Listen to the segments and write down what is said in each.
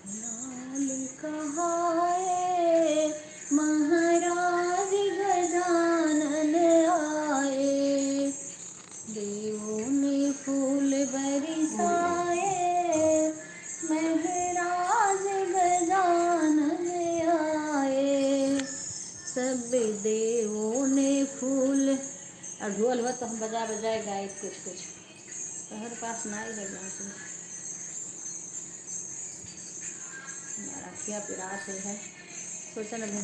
लाल कहाए महाराज गजानन आए, देवों ने फूल बरसाए महाराज गजानन आए, सब देवों ने फूल। और ढोल हुआ तो हम बजा बजाए गाए कुछ कुछ, तोहर पास ना ही बजा से हमारा क्या पिरात है सोचा लगे।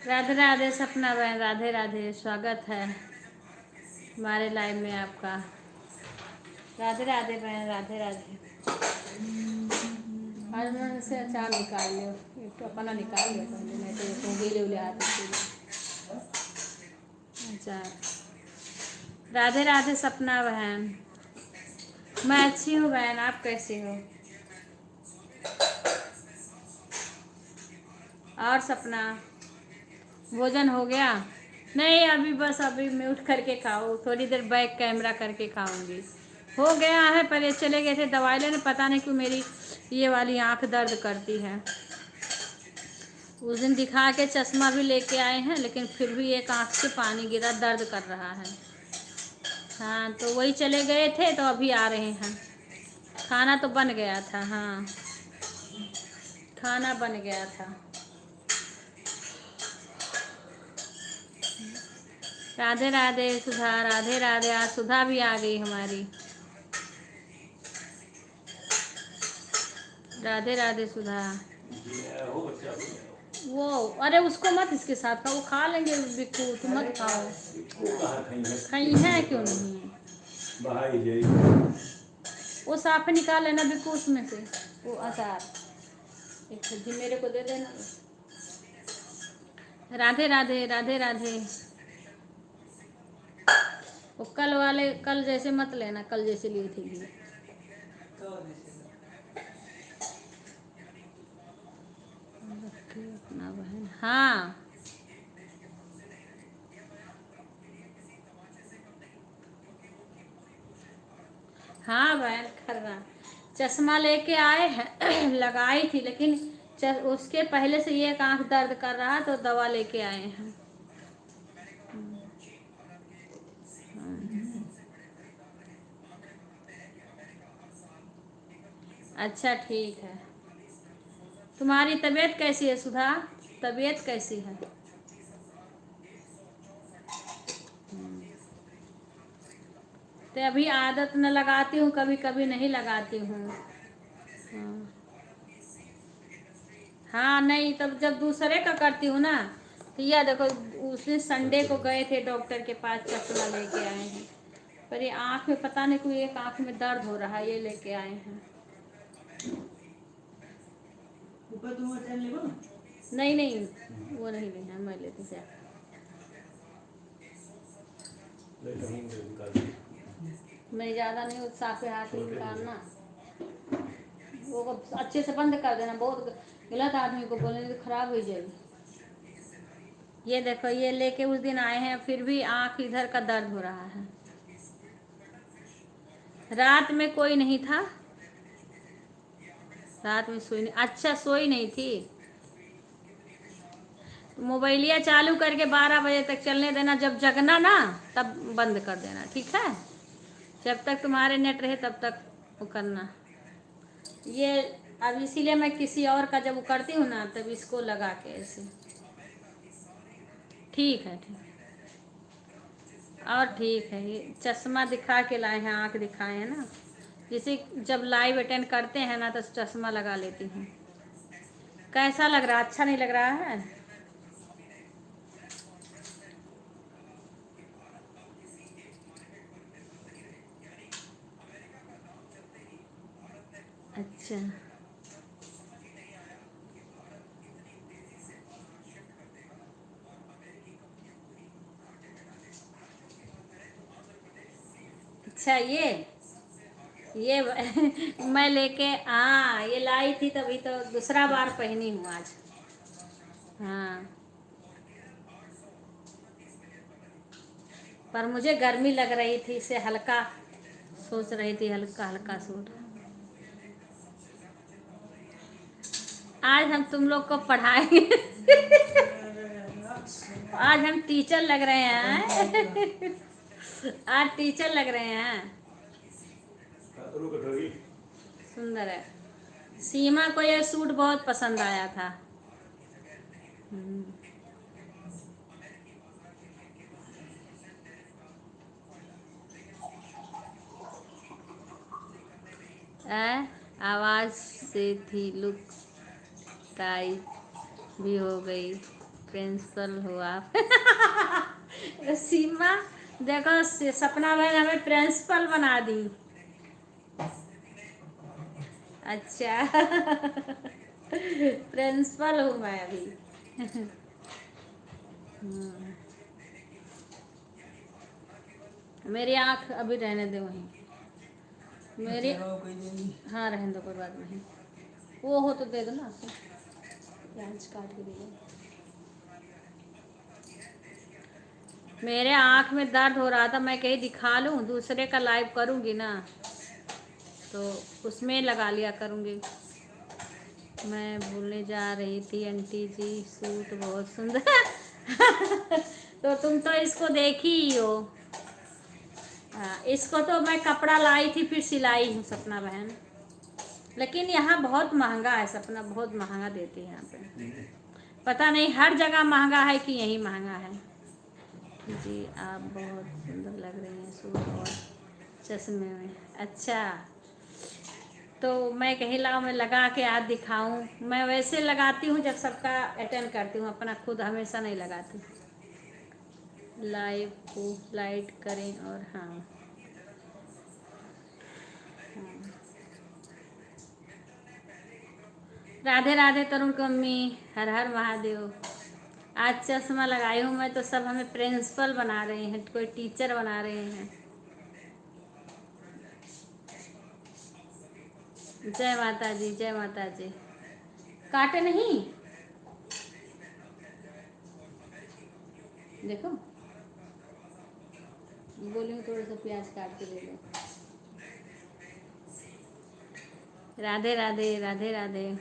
राधे राधे सपना बहन, राधे राधे, स्वागत है हमारे लाइव में आपका। राधे राधे बहन, राधे राधे। आज मैंने से अचार निकाल लियो, एक तो अपना निकाल लिया पहले, नहीं तो गीले उले आते थे अचार। राधे राधे सपना बहन, मैं अच्छी हूँ बहन, आप कैसी हो? और सपना भोजन हो गया? नहीं अभी, बस अभी मैं उठ करके खाऊँ, थोड़ी देर बैक कैमरा करके खाऊंगी। हो गया है, पहले चले गए थे दवाई लेने, पता नहीं क्यों मेरी ये वाली आंख दर्द करती है। उस दिन दिखा के चश्मा भी लेके आए हैं, लेकिन फिर भी एक आंख से पानी गिरा, दर्द कर रहा है। हाँ तो वही चले गए थे, तो अभी आ रहे हैं। खाना तो बन गया था, हाँ खाना बन गया था। राधे राधे सुधा, राधे राधे, आज सुधा भी आ गई हमारी। राधे राधे सुधा। वो अरे उसको मत इसके साथ खाओ, वो खा लेंगे बिक्कू, तुम मत खाओ। कहीं है क्यों नहीं, वो साफ निकाल लेना बिक्कू उसमें से, वो अचार एक सब्जी मेरे को दे देना। राधे राधे, राधे राधे। वो कल वाले, कल जैसे मत लेना, कल जैसे ली थी। अपना बहन, हाँ हाँ बहन कर रहा, चश्मा लेके आए हैं लगाई थी, लेकिन उसके पहले से ये एक आंख दर्द कर रहा, तो दवा लेके आए हैं। अच्छा ठीक है। तुम्हारी तबीयत कैसी है सुधा? तबीयत कैसी है? तो अभी आदत न लगाती हूँ, कभी कभी नहीं लगाती हूँ। हाँ हाँ, नहीं तब जब दूसरे का करती हूँ ना, तो यह देखो उस दिन संडे को गए थे डॉक्टर के पास, चश्मा लेके आए हैं, पर ये आँख में पता नहीं कोई एक आँख में दर्द हो रहा है, ये लेके आए हैं। नहीं नहीं वो नहीं लेना, मैं लेती से मैं ज़्यादा नहीं, वो साफे हाथ में निकालना, वो अच्छे से बंद कर देना, बहुत गलत आदमी को बोलने तो खराब हो जाएगी। ये देखो ये लेके उस दिन आए हैं, फिर भी आँख इधर का दर्द हो रहा है। रात में कोई नहीं था, रात में सोई नहीं, अच्छा सोई नहीं थी। तो मोबाइलिया चालू करके 12 बजे तक चलने देना, जब जगना ना तब बंद कर देना, ठीक है? जब तक तुम्हारे नेट रहे तब तक वो करना। ये अब इसीलिए मैं किसी और का जब वो करती हूँ ना, तब इसको लगा के ऐसे। ठीक है ठीक, और ठीक है, ये चश्मा दिखा के लाए हैं, आँख दिखाए हैं ना, जैसे जब लाइव अटेंड करते हैं ना तो चश्मा लगा लेती हूँ। कैसा लग रहा, अच्छा नहीं लग रहा है? अच्छा अच्छा ये मैं लेके, हाँ ये लाई थी तभी तो दूसरा बार पहनी हूँ आज। हाँ, पर मुझे गर्मी लग रही थी, इसे हल्का सोच रही थी, हल्का हल्का सूट। आज हम तुम लोग को पढ़ाएंगे। आज हम टीचर लग रहे हैं। आज टीचर लग रहे हैं। सुंदर है। सीमा को यह सूट बहुत पसंद आया था। आवाज से थी लुक टाइप भी हो गई, प्रिंसिपल हो आप। सीमा देखो, सपना बहन हमें प्रिंसिपल बना दी। अच्छा। प्रिंसिपल हूँ मैं अभी। मेरी आँख अभी रहने दे वहीं। मेरी, हाँ रहने दो, कोई बात नहीं। वो हो तो दे दो ना, प्याज काट के दे दो। मेरे आँख में दर्द हो रहा था, मैं कहीं दिखा लूँ, दूसरे का लाइव करूँगी ना तो उसमें लगा लिया करूँगी। मैं भूलने जा रही थी आंटी जी, सूट बहुत सुंदर। तो तुम तो इसको देखी ही हो। इसको तो मैं कपड़ा लाई थी फिर सिलाई हूँ सपना बहन, लेकिन यहाँ बहुत महंगा है। सपना बहुत महंगा देती है यहाँ पे, पता नहीं हर जगह महंगा है कि यही महंगा है। जी आप बहुत सुंदर लग रही हैं सूट और चश्मे में। अच्छा, तो मैं कहीं लाओ, मैं लगा के आज दिखाऊं। मैं वैसे लगाती हूँ जब सबका अटेंड करती हूँ, अपना खुद हमेशा नहीं लगाती। लाइव को लाइट करें और हाँ, राधे राधे तरुण की मम्मी, हर हर महादेव। आज चश्मा लगाई हूँ मैं तो सब हमें प्रिंसिपल बना रहे हैं, कोई टीचर बना रहे हैं। जय माता जी, जय माता जी। काटे नहीं, देखो बोली हूँ थोड़ा सा प्याज काट के दे दो। राधे राधे, राधे राधे।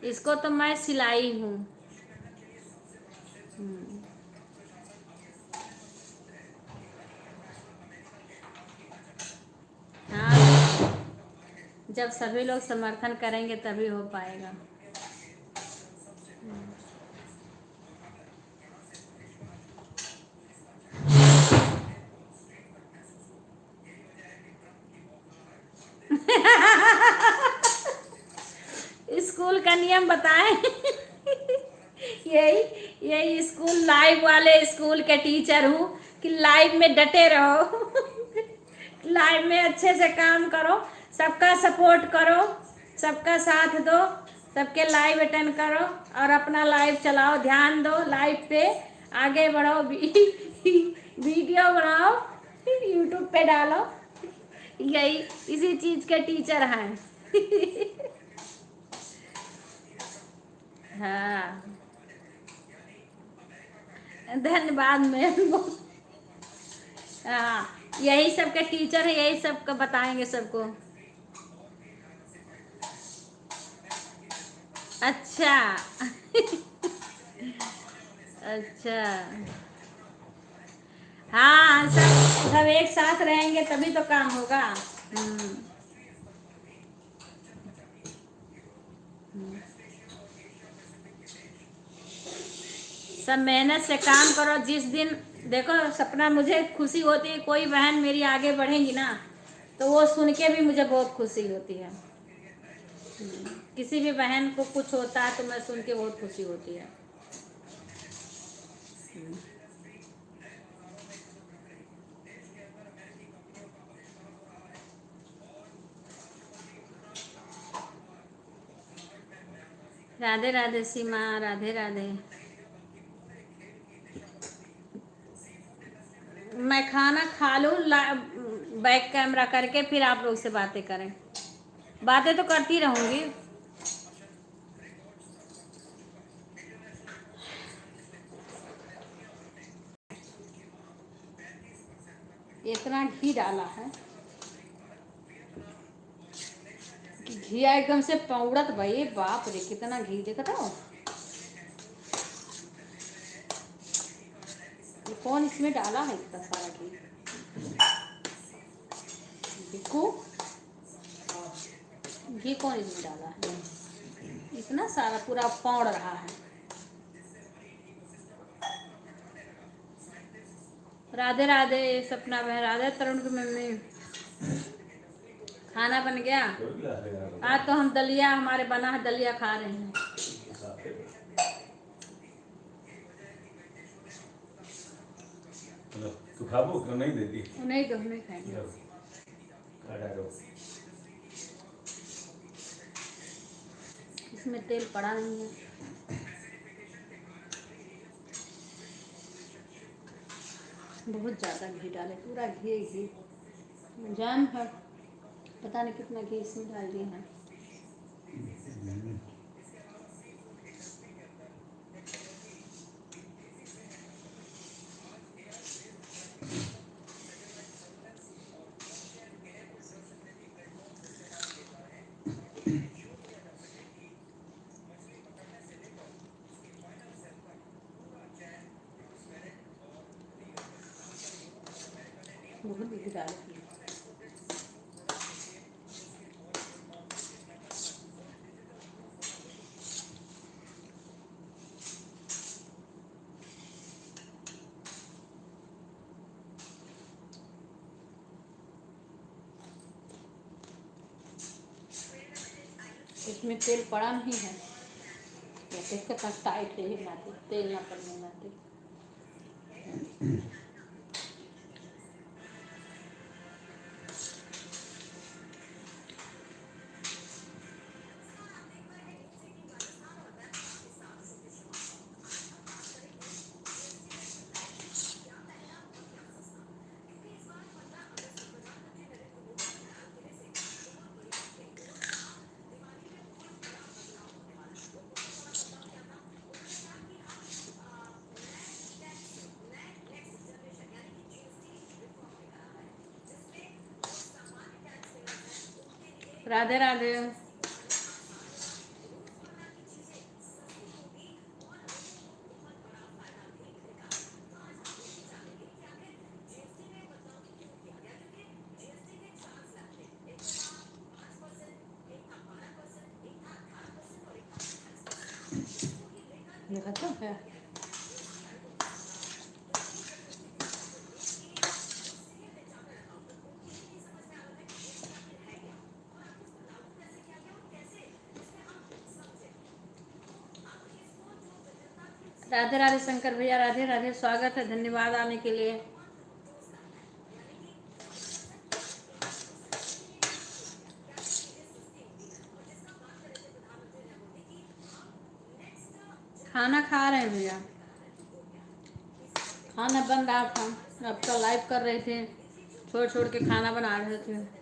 इसको तो मैं सिलाई हूँ। हाँ, जब सभी लोग समर्थन करेंगे तभी हो पाएगा। स्कूल का नियम बताएं। यही यही स्कूल लाइव वाले स्कूल के टीचर हूँ कि लाइव में डटे रहो। लाइव में अच्छे से काम करो, सबका सपोर्ट करो, सबका साथ दो, सबके लाइव अटेंड करो और अपना लाइव चलाओ, ध्यान दो लाइव पे, आगे बढ़ो। वीडियो बनाओ, यूट्यूब पे डालो। यही इसी चीज के टीचर हैं। हाँ, धन्यवाद मैम। हाँ, यही सब के टीचर है, यही सब का बताएंगे सबको। अच्छा। अच्छा, हाँ सब सब एक साथ रहेंगे तभी तो काम होगा। हम्म। सब मेहनत से काम करो। जिस दिन देखो सपना, मुझे खुशी होती है कोई बहन मेरी आगे बढ़ेगी ना तो वो सुन के भी मुझे बहुत खुशी होती है। किसी भी बहन को कुछ होता है तो मैं सुन के बहुत खुशी होती है। राधे राधे सीमा, राधे राधे। मैं खाना खा लूँ, बैक कैमरा करके फिर आप लोग से बातें करें। बातें तो करती रहूँगी। इतना घी डाला है कि घी एकदम से पौड़त भाई, बाप रे कितना घी देखा था। ये कौन इसमें डाला है इतना सारा घी? बिक्कू, घी कौन इसमें डाला है? इतना सारा पूरा पौड़ रहा है। राधे राधे सपना बहन, राधे तरुण की मम्मी। खाना बन गया। आज तो हम दलिया, हमारे बना है दलिया खा रहे हैं। तू खाबो क्यों नहीं देती? नहीं दो, नहीं खाएंगे। इसमें तेल पड़ा नहीं है। बहुत ज़्यादा घी डाले, पूरा घी घी जान है। पता नहीं कितना घी इसमें डाल दिए हैं। बहुत घी डाले। इसमें तेल पड़ा नहीं है। देख कितना टाइट है, नाते तेल ना पड़ने नाते। राधे राधे। ये खत्म है। राधे राधे शंकर भैया, राधे राधे, स्वागत है, धन्यवाद आने के लिए। खाना खा रहे हैं भैया, खाना बन रहा था। अब तो लाइव कर रहे थे, छोड़ छोड़ के खाना बना रहे थे।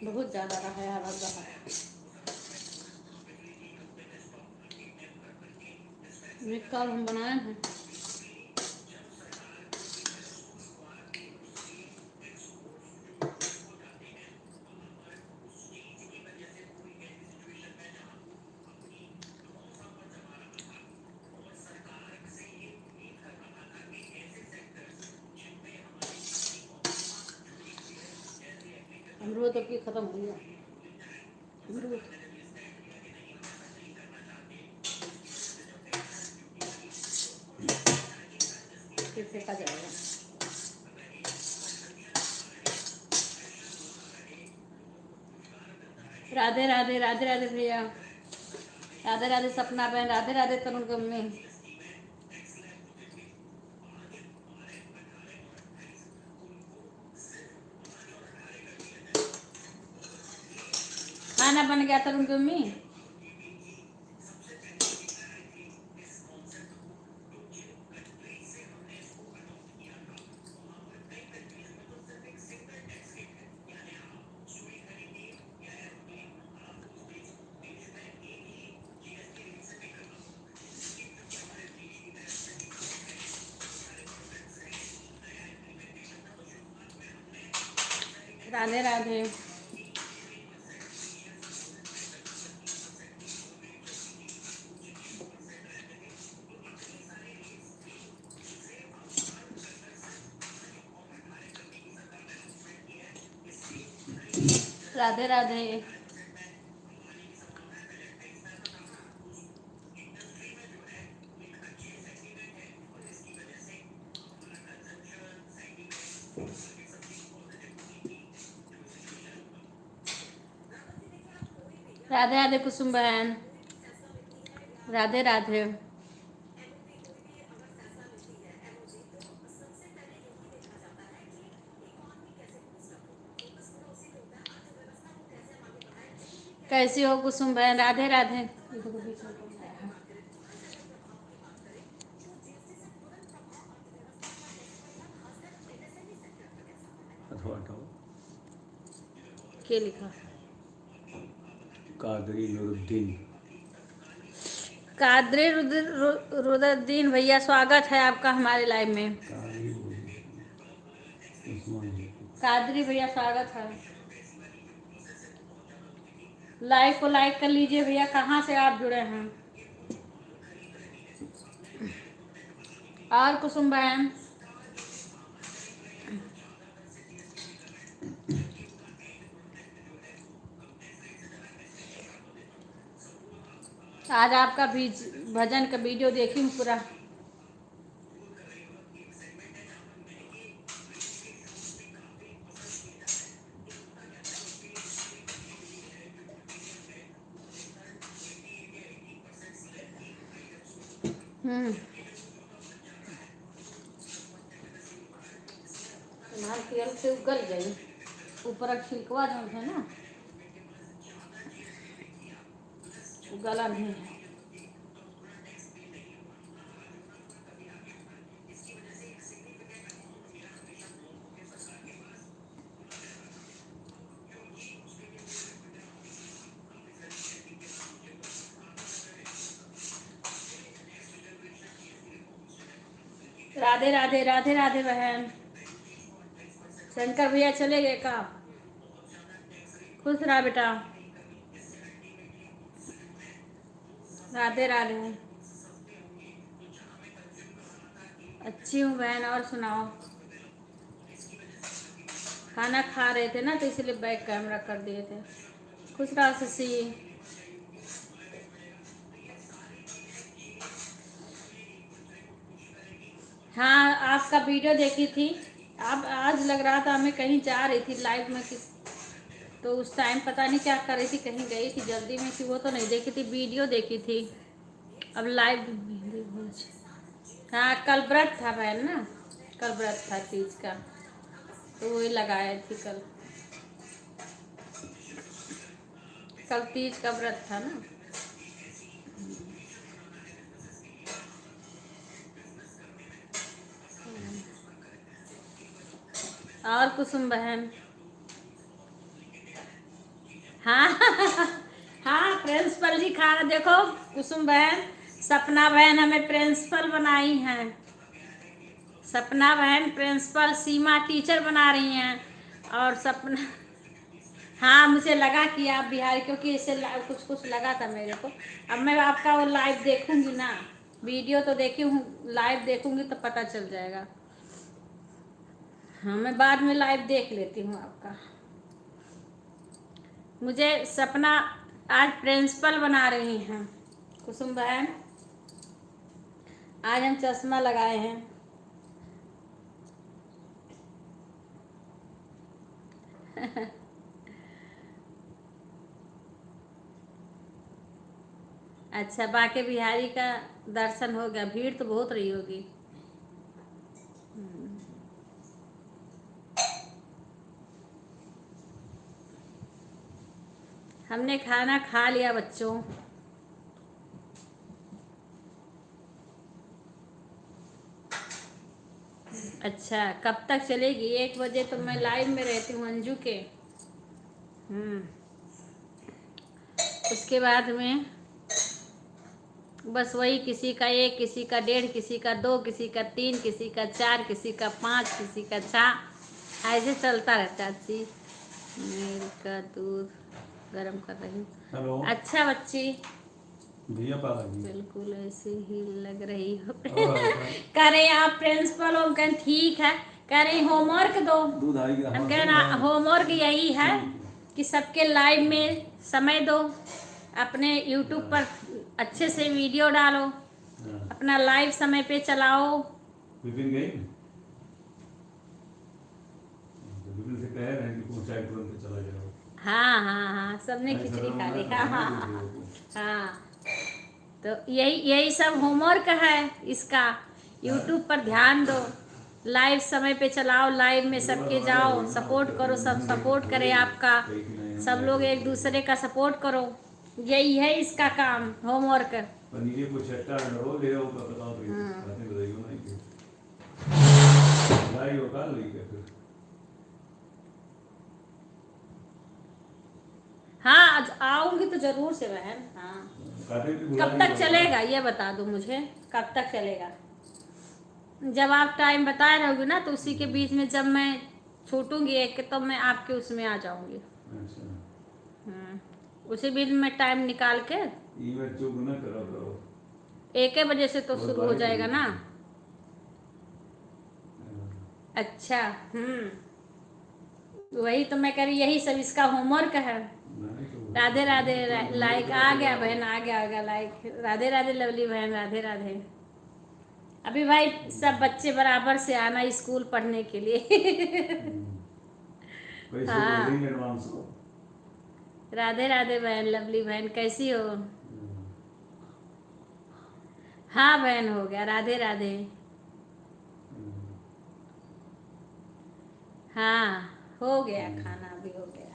बहुत ज़्यादा रहा है, अलग रहा है। कल हम बनाए हैं। अमरूद तो की खत्म हो गया अमरूद। फिर फेंका जाएगा। राधे राधे राधे राधे भैया, राधे राधे सपना बहन, राधे राधे तरुण की मम्मी। खाना बन गया तरुण की मम्मी। राधे राधे। राधे राधे। राधे राधे कुसुम बहन, राधे राधे। कैसी हो कुसुम बहन, राधे राधे। क्या लिखा? कादरी नूरुद्दीन। कादरी रुद्रद्दीन भैया, स्वागत है आपका हमारे लाइव में। कादरी भैया स्वागत है। लाइव को लाइक कर लीजिए भैया, कहाँ से आप जुड़े हैं। और कुसुम बहन, आज आपका भजन का वीडियो देखी हूँ पूरा। तेल से उगल गई, ऊपर छिलकवा जो है ना गला नहीं है। राधे राधे राधे राधे बहन। शंकर भैया चले गए का? खुश रहा बेटा। राधे राधे। अच्छी हूँ बहन, और सुनाओ। खाना खा रहे थे ना तो इसलिए बैक कैमरा कर दिए थे। खुश रहा शशि। हाँ, आपका वीडियो देखी थी। आप आज लग रहा था मैं कहीं जा रही थी लाइव में किस, तो उस टाइम पता नहीं क्या कर रही थी, कहीं गई थी जल्दी में थी, वो तो नहीं देखी थी, वीडियो देखी थी। अब लाइव। हाँ, कल व्रत था बहन ना, कल व्रत था तीज का, तो वही लगाए थी कल। कल तीज का व्रत था ना। और कुसुम बहन। हाँ हाँ, प्रिंसिपल जी खाना देखो। कुसुम बहन, सपना बहन हमें प्रिंसिपल बनाई हैं। सपना बहन प्रिंसिपल, सीमा टीचर बना रही हैं। और सपना, हाँ मुझे लगा कि आप बिहारी, क्योंकि इससे कुछ कुछ लगा था मेरे को। अब मैं आपका वो लाइव देखूंगी ना, वीडियो तो देखी हूँ, लाइव देखूंगी तो पता चल जाएगा। हाँ, मैं बाद में लाइव देख लेती हूँ आपका। मुझे सपना आज प्रिंसिपल बना रही हैं कुसुम बहन। आज हम चश्मा लगाए हैं। अच्छा, बाके बिहारी का दर्शन हो गया। भीड़ तो बहुत रही होगी। हमने खाना खा लिया बच्चों। अच्छा, कब तक चलेगी? 1 बजे तो मैं लाइव में रहती हूँ अंजू के। उसके बाद में बस वही, किसी का 1, किसी का 1.5, किसी का 2, किसी का 3, किसी का 4, किसी का 5, किसी का 6, ऐसे चलता रहता है। अच्छी मिल्क का दूध गर्म कर रही हूँ। हेलो अच्छा बच्ची, भैया पाला बिल्कुल ऐसे ही लग रही हो। और कह रहे आप प्रिंसिपल हो। कह ठीक है। कह रही होमवर्क दो। दूध आई हम कह रहे होमवर्क यही है कि सबके लाइव में समय दो, अपने यूट्यूब पर अच्छे से वीडियो डालो, अपना लाइव समय पे चलाओ। विपिन गई विपिन से कह रहे हैं कि चाय तुरंत चला जाओ। हाँ हाँ हाँ, सबने खिचड़ी खा ली। हाँ हाँ हाँ हाँ। तो यही सब होमवर्क है इसका। यूट्यूब पर ध्यान दो, लाइव समय पे चलाओ, लाइव में सबके जाओ, सपोर्ट करो, सब सपोर्ट करे आपका, सब लोग एक दूसरे का सपोर्ट करो। यही है इसका काम, होमवर्क। पनीर को चट्टा रो ले आओ का बताओ तो खाते बताइयो ना कि लाई हो का ली के फिर। हाँ, आज आऊंगी तो जरूर से बहन। हाँ, कब तक चलेगा ये बता दो मुझे, कब तक चलेगा? जब आप टाइम बता रहोगे ना, तो उसी के बीच में जब मैं छूटूंगी एक, तो मैं आपके उसमें आ जाऊंगी। उसी बीच में टाइम निकाल के। चुप ना करो करो। 1 बजे से तो शुरू हो जाएगा ना। अच्छा, वही तो मैं कह रही, यही सब इसका होमवर्क है। राधे राधे। लाइक आ गया बहन, आ गया लाइक। राधे राधे लवली बहन, राधे राधे। अभी भाई सब बच्चे बराबर से आना स्कूल पढ़ने के लिए। हाँ, राधे राधे बहन, लवली बहन, कैसी हो? हाँ बहन, हो गया। राधे राधे। हाँ, हो गया खाना, भी हो गया।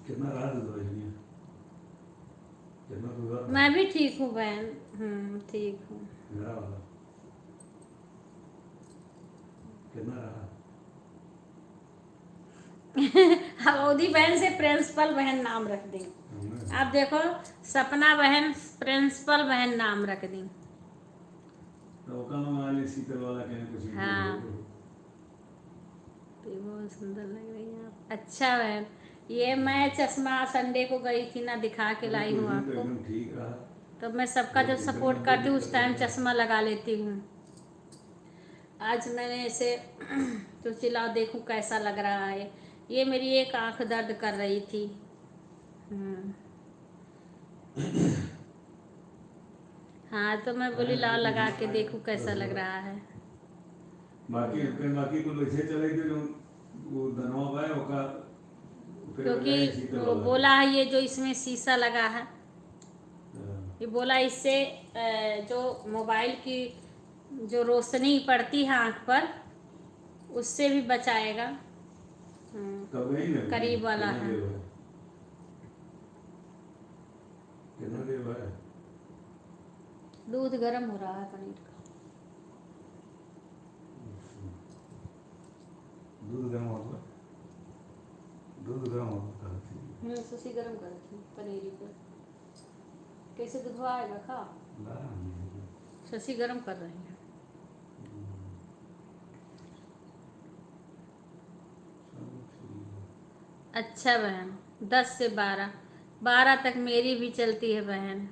कितना रात है कितना मैं भी ठीक हूँ बहन। ठीक हूँ। मेरा वाला कितना रहा? हवौदी बहन से प्रिंसिपल बहन नाम रख दी। आप देखो, सपना बहन प्रिंसिपल बहन नाम रख दी। तो वाली शीतल वाला कुछ। हाँ, तो बहुत सुंदर लग रही हैं आप। अच्छा बहन, ये मैं चश्मा संडे को गई थी ना, दिखा के लाई हूँ आपको। ठीक रहा। तो मैं सबका जब सपोर्ट करती हूँ उस टाइम चश्मा लगा लेती हूँ। आज मैंने इसे तो चिल्लाओ देखूं कैसा लग रहा है। ये मेरी एक आंख दर्द कर रही थी। हाँ, तो मैं बोली लाओ लगा के देखूं कैसा लग रहा है। बाकी तो वैसे चले गए जो वो धनवा है ओका, क्योंकि वो बोला है ये जो इसमें शीशा लगा है, ये बोला इससे जो मोबाइल की जो रोशनी पड़ती है आंख पर, उससे भी बचाएगा। करीब वाला है। दूध गर्म हो रहा है पनीर का। दूध गर्म होगा। दूध गर्म होगा। सुशी गर्म कर थी पनीर को। कैसे दूध आएगा खा? शशि गर्म कर रही है। अच्छा बहन, 10 से 12 तक मेरी भी चलती है बहन।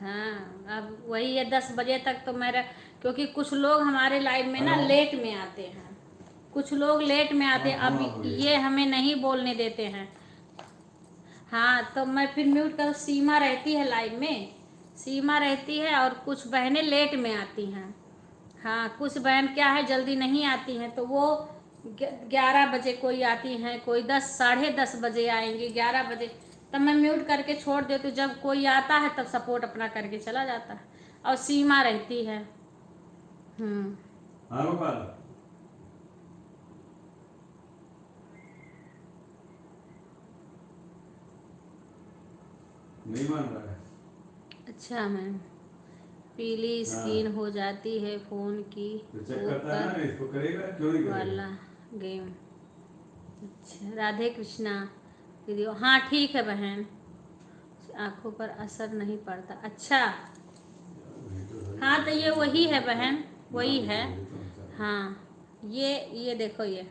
हाँ, अब वही है 10 बजे तक तो मेरा, क्योंकि कुछ लोग हमारे लाइव में ना हेलो। लेट में आते हैं, कुछ लोग लेट में आते हैं, हाँ, अब हाँ, बोलिए। ये हमें नहीं बोलने देते हैं। हाँ तो मैं फिर म्यूट कर, सीमा रहती है लाइव में, सीमा रहती है और कुछ बहनें लेट में आती हैं। हाँ कुछ बहन क्या है जल्दी नहीं आती हैं, तो वो 11 बजे कोई आती हैं, कोई 10 साढ़े 10 बजे आएंगी, 11 बजे, तब मैं म्यूट करके छोड़ देती हूँ। जब कोई आता है तब सपोर्ट अपना करके चला जाता है, और सीमा रहती है। हाँ गोपाल। नहीं मान रहा है। अच्छा मैम, पीली स्क्रीन हाँ हो जाती है फ़ोन की तो चेक करता है ना, ऊपर इसको करेगा क्यों नहीं वाला करेगा। गेम। अच्छा राधे कृष्णा वीडियो, हाँ ठीक है बहन, आंखों पर असर नहीं पड़ता। अच्छा हाँ तो ये वही है बहन, वही है। हाँ ये देखो ये,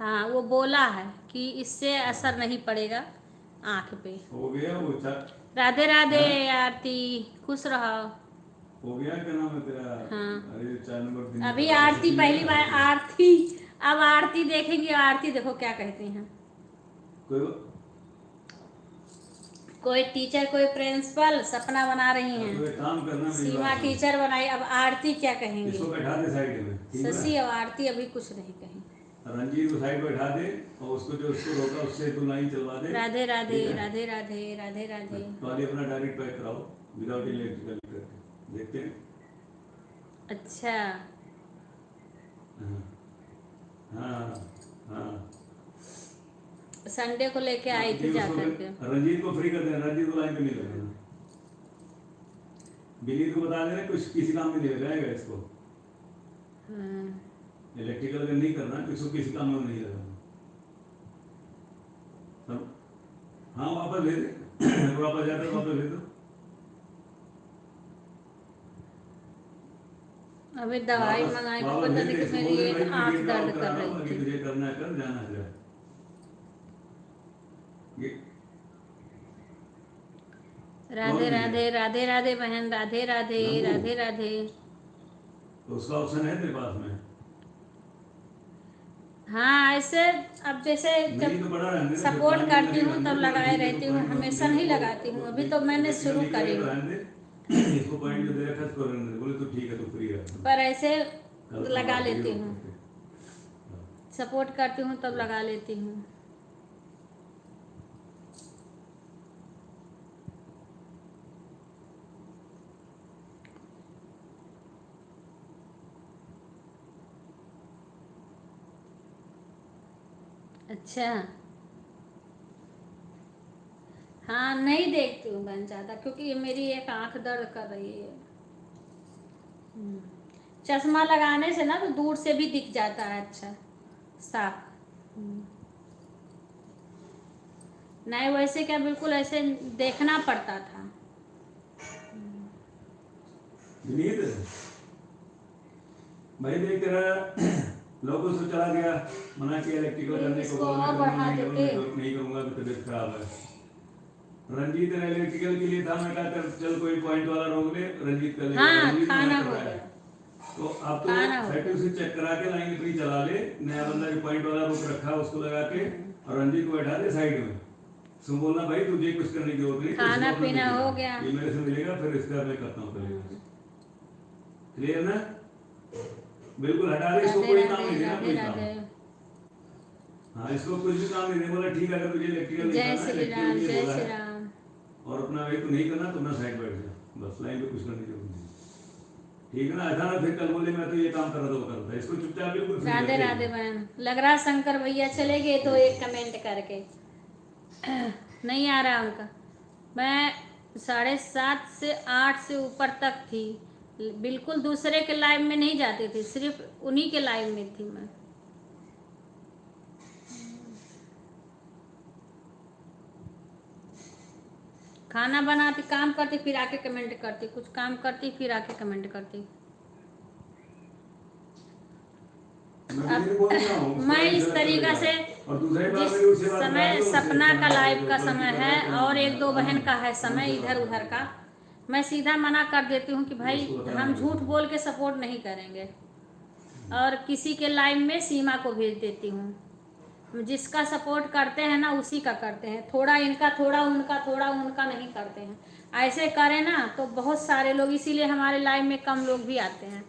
हाँ वो बोला है कि इससे असर नहीं पड़ेगा आँख पे। हो गया वो राधे राधे हाँ? आरती, खुश रहो। हो गया क्या नाम है तेरा। हाँ अरे 4 नंबर दिन अभी का आरती सचिन पहली है ना, बार, सचिन। आरती अब आरती देखेंगे, आरती देखो क्या कहती हैं। कोई कोई टीचर, कोई प्रिंसिपल सपना बना रही अब तो हैं, एक काम करना, मेरी सीमा बात सुन। टीचर बनाई, अब आरती क्या कहेंगी। इसको बैठा दे साइड में, ठीक है। शशि और आरती अभी कुछ नहीं कही। रंजीत को साइड बैठा दे, और उसको जो उसको रोका उससे तू लाइन चलवा दे। राधे राधे ठीक है? राधे राधे राधे राधे। तो आगे अपना डायरेक्ट पैक कराओ विदाउट इलेक्ट्रिकल करके, देखते हैं। अच्छा हाँ हाँ हाँ संडे को लेके हाँ, आई ये थी जा उसको करके। रंजीत को फ्री कर देना, रंजीत को लाइन पे नहीं लगाना। विनीत को बता देना कुछ किसी काम में नहीं लगाएगा इसको। इलेक्ट्रिकल का नहीं करना, इसको किसी काम में नहीं लगाना। हाँ वापस भेज दे वापस जाकर वापस भेज दो। अभी दवाई वापस मंगाई, वापस पता भेज नहीं दे, कि इसको मेरी बोल दे एक भाई मैं आंख गेट दर्द आउट कर करा रहा रही हूँ, आगे थी। तुझे करना है कर, जाना है जा। ये राधे कौन राधे है? राधे राधे बहन, राधे राधे नंबू? राधे राधे। तो उसका ऑप्शन है तेरे पास में। हाँ ऐसे, अब जैसे नहीं जब तो बड़ा रहने दे, फिर सपोर्ट पानी करती लगेगा हूँ नहीं तब तो लगाए ठीक है, तो रहती हूँ, पॉइंट हमेशा नहीं नहीं तो लगाती हूँ, अभी तो मैंने इलेक्ट्रिकल शुरू नहीं करी करेगा है। रहने दे। इसको पॉइंट जो दे रखा है उसको रहने दे, बोले तो ठीक है तो फ्री है। पर ऐसे कल अपना लगा बात करिए लेती रोक हूँ, करके। सपोर्ट करती हूँ तब लगा लेती हूँ। अच्छा हाँ नहीं देखती हूँ बहन ज़्यादा, क्योंकि ये मेरी एक आंख दर्द कर रही है। चश्मा लगाने से ना तो दूर से भी दिख जाता है अच्छा साफ। नहीं वैसे क्या, बिल्कुल ऐसे देखना पड़ता था। विनीत भाई देख तेरा लोगों से चला गया, मना किया इलेक्ट्रिकल करने को, इसको बोल मैं और करूँगा बढ़ा नहीं करूँगा देते। नहीं करूँगा तो तबीयत खराब है। रंजीत तेरा इलेक्ट्रिकल के लिए था, मैं कहा कर चल कोई पॉइंट वाला रोक ले, रंजीत कर लेगा, हाँ रंजीत मना खाना कर हो रहा है। गया, तो अब तो खाना हो सेटिंग गया। से चेक करा के लाइन अपनी चला ले, नया बंदा जो पॉइंट वाला रोक रखा है उसको लगा के, और रंजीत को बैठा दे साइड में। सुन बोलना भाई तुझे कुछ करने की जरूरत नहीं, तो खाना इसको अपना पीना मिलेगा। हो गया। ये मेरे से मिलेगा फिर इसका मैं करता हूँ पहले। क्लियर ना, बिल्कुल हटा दे इसको, राधे कोई काम नहीं राधे देना, राधे कोई काम। राधे। हाँ इसको कुछ भी काम नहीं देना, बोला ठीक है अगर तुझे इलेक्ट्रिकल नहीं जय करना, श्री इलेक्ट्रिकल राम के लिए जय बोला श्री है, राम। और अपना भाई तो नहीं करना तो अपना साइड बैठ जा, बस लाइन पे कुछ करने की जरूरत नहीं। ठीक है ना, ऐसा ना फिर कल बोले मैं तो ये काम कर रहा था वो कर रहा था, इसको चुपचाप बिल्कुल फ्री राधे रखे। राधे बहन, लग रहा शंकर भैया चले गए तो एक कमेंट करके नहीं आ रहा उनका। मैं 7:30 से 8 से ऊपर तक थी, बिल्कुल दूसरे के लाइव में नहीं जाती थी, सिर्फ उन्हीं के लाइव में थी मैं। खाना बनाती, काम करती, फिर आके कमेंट करती, कुछ काम करती फिर आके कमेंट करती। अब मैं इस तरीका से जिस समय सपना का लाइव का समय है और एक दो बहन का है समय इधर उधर का, मैं सीधा मना कर देती हूँ कि भाई हम झूठ बोल के सपोर्ट नहीं करेंगे। और किसी के लाइव में सीमा को भेज देती हूँ। जिसका सपोर्ट करते हैं ना उसी का करते हैं, थोड़ा इनका थोड़ा उनका नहीं करते हैं। ऐसे करें ना तो बहुत सारे लोग, इसीलिए हमारे लाइव में कम लोग भी आते हैं।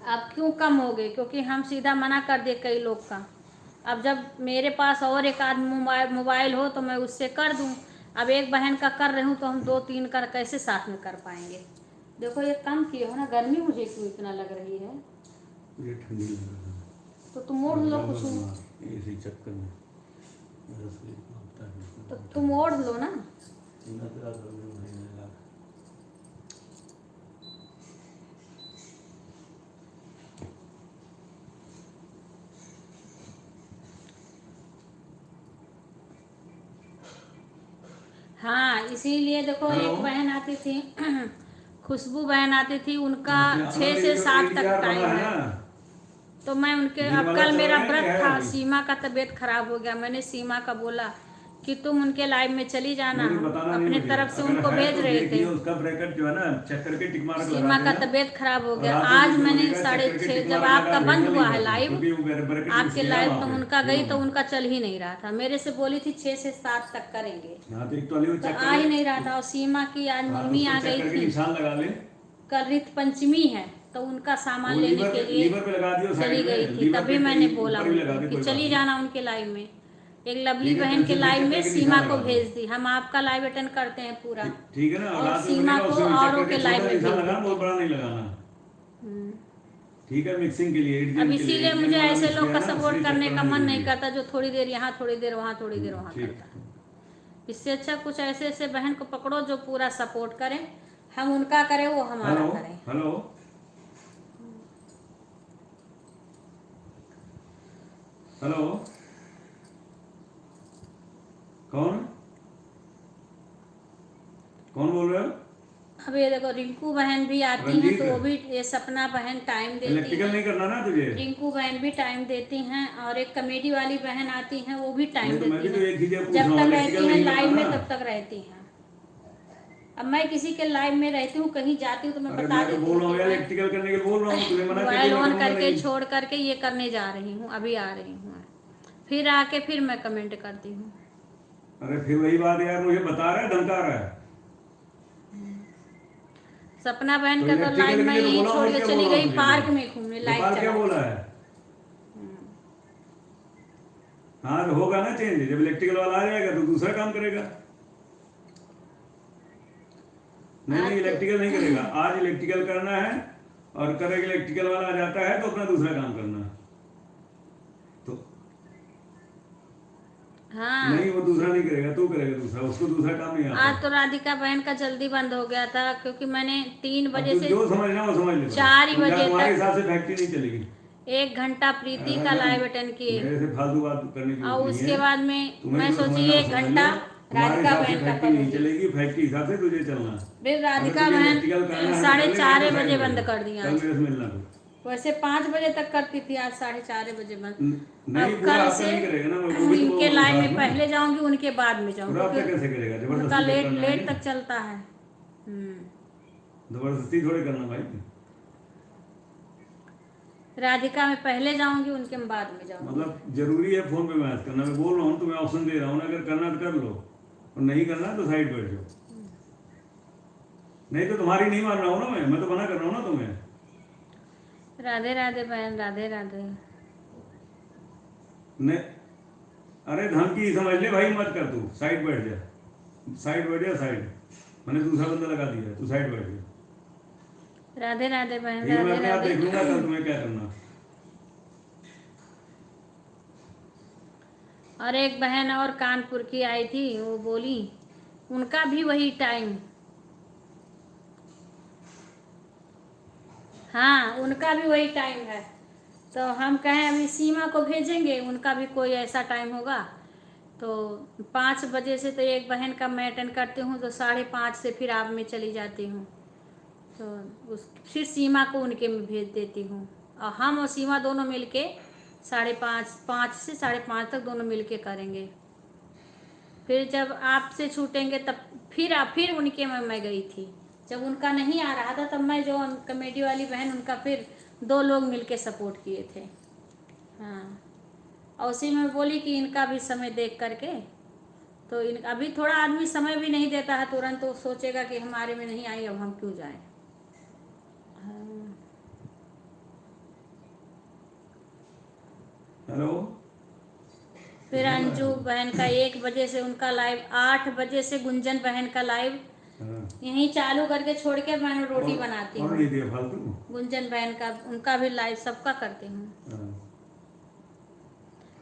अब क्यों कम हो गए? क्योंकि हम सीधा मना कर दिए कई लोग का। अब जब मेरे पास और एक आध मोबाइल हो तो मैं उससे कर दूं। अब एक बहन का कर रही हूँ तो हम 2-3 का कैसे साथ में कर पाएंगे? देखो ये कम किए हो ना, गर्मी मुझे क्यों इतना लग रही है? ये ठंडी लग रहा है। तो तुम ओढ़ लो कुछ, इसी चक्कर में तो तुम ओढ़ लो ना। हाँ इसीलिए देखो एक बहन आती थी खुशबू बहन आती थी, उनका 6 से 7 तक टाइम है। तो मैं उनके, अब कल मेरा व्रत था, सीमा का तबीयत खराब हो गया। मैंने सीमा का बोला कि तुम उनके लाइव में चली जाना, अपने तरफ से उनको भेज रहे थे। उसका ब्रैकेट जो है ना चेक करके टिक मार्क लगा सीमा का तबीयत खराब हो गया। आज मैंने 6:30 जब आपका बंद हुआ है लाइव, आपके लाइव तो उनका गई तो उनका चल ही नहीं रहा था। मेरे से बोली थी 6 से 7 तक करेंगे, तो आ ही नहीं रहा था। और सीमा की आज मम्मी आ गई थी, कल रित पंचमी है तो उनका सामान लेने के लिए चली गई थी। तभी मैंने बोला कि चली जाना उनके लाइव में। एक लवली बहन के लाइव में सीमा को भेज दी। हम आपका लाइव अटेंड करते हैं पूरा, ठीक है ना, और सीमा को औरों के लाइव में भेज लगाना, बहुत बड़ा नहीं लगाना, ठीक है, मिक्सिंग के लिए। अब इसीलिए मुझे ऐसे लोग का सपोर्ट करने का मन नहीं करता जो थोड़ी देर यहाँ थोड़ी देर वहाँ थोड़ी देर वहाँ करता है। इससे अच्छा कुछ ऐसे ऐसे बहन को पकड़ो जो पूरा सपोर्ट करें, हम उनका करें वो हमारा करें। हेलो हेलो, कौन कौन बोल रहे हो? अब ये देखो रिंकू बहन भी आती हैं तो वो भी, ये सपना बहन टाइम देती है। इलेक्ट्रिकल नहीं करना ना तुझे? रिंकू बहन भी टाइम देती हैं, और एक कॉमेडी वाली बहन आती हैं वो भी टाइम तो देती हैं। जब तक रहती हैं लाइव में तब तक रहती हैं। अब मैं किसी के लाइव में रहती हूँ, कहीं जाती हूँ तो मैं बता देती हूँ, इलेक्ट्रिकल करने के बोल रहा हूँ, तुझे मना मोबाइल ऑन करके छोड़ करके ये करने जा रही हूँ, अभी आ रही हूँ, फिर आके फिर मैं कमेंट करती हूँ। अरे फिर वही बात यार, मुझे बता रहा है, धमका रहा है। सपना बहन का तो लाइव में ही छोड़ के चली गई पार्क में घूमने, लाइव क्या बोला है? हाँ तो होगा ना चेंज, जब इलेक्ट्रिकल वाला आ जाएगा तो दूसरा काम करेगा। नहीं इलेक्ट्रिकल नहीं करेगा, आज इलेक्ट्रिकल करना है और करेगा, इलेक्ट्रिकल वाला आ जाता है तो अपना दूसरा काम करना है। तो हाँ नहीं, वो दूसरा नहीं करेगा, तू करेगा दूसरा, उसको दूसरा काम नहीं आता। आज तो राधिका बहन का जल्दी बंद हो गया था क्योंकि मैंने 3 बजे से जो समझना वो समझ ले, 4 बजे तक तुम्हारे हिसाब से फैक्ट्री नहीं चलेगी। 1 घंटा प्रीति का लाइव अटेंड किए, फालतू बात करने की और उसके बाद में मैं सोची 1 घंटा राधिका बहन का नहीं चलेगी, फैक्ट्री हिसाब से तुझे चलना। फिर राधिका बहन 4:30 बजे बंद कर दिया। मिलना वैसे 5 बजे तक करती थी, आज 4:30 बजे बंद। अब कल से इनके लाइव में पहले जाऊंगी, उनके बाद में जाऊंगी, कैसे करेगा? उनका लेट तक चलता है। जबरदस्ती थोड़ी करना भाई। राधिका में पहले जाऊंगी, उनके बाद में जाऊंगी। मतलब जरूरी है फोन पे मैच करना, मैं बोल रहा हूँ, तुम्हें ऑप्शन दे रहा हूँ, अगर करना तो कर लो, और नहीं करना तो साइड बैठ जाओ। नहीं तो तुम्हारी नहीं मान रहा हूँ ना मैं तो मना कर रहा हूँ ना तुम्हें। राधे राधे बहन, राधे राधे। नहीं अरे धमकी समझ ले भाई, मत कर, तू साइड बैठ जा, साइड बैठ जा, साइड, मैंने दूसरा बंदा लगा दिया, तू साइड बैठ जा। राधे राधे बहन, राधे राधे। देख लूंगा कल तुम्हें क्या करना। और एक बहन और कानपुर की आई थी, वो बोली उनका भी वही टाइम, हाँ उनका भी वही टाइम है। तो हम कहें अभी सीमा को भेजेंगे, उनका भी कोई ऐसा टाइम होगा। तो 5 बजे से तो एक बहन का मैं अटेंड करती हूँ, तो 5:30 से फिर आप में चली जाती हूँ, तो फिर सीमा को उनके में भेज देती हूँ। और हम और सीमा दोनों मिलके 5:30 5 से 5:30 तक दोनों मिलके करेंगे। फिर जब आपसे छूटेंगे तब फिर उनके में मैं गई थी। जब उनका नहीं आ रहा था तब मैं जो कॉमेडी वाली बहन उनका फिर 2 लोग मिलके सपोर्ट किए थे। हाँ, और उसी में बोली कि इनका भी समय देख करके, तो इन अभी थोड़ा आदमी समय भी नहीं देता है तुरंत, तो सोचेगा कि हमारे में नहीं आई अब हम क्यों जाएं। हाँ। हेलो, फिर किसने अंजू बुलाया? बहन का 1 बजे से उनका लाइव, 8 बजे से गुंजन बहन का लाइव हाँ। यहीं चालू करके छोड़ के मैं रोटी बनाती और हूँ। नहीं दिया फालतू। गुंजन बहन का उनका भी लाइव सबका करती हूँ। हाँ।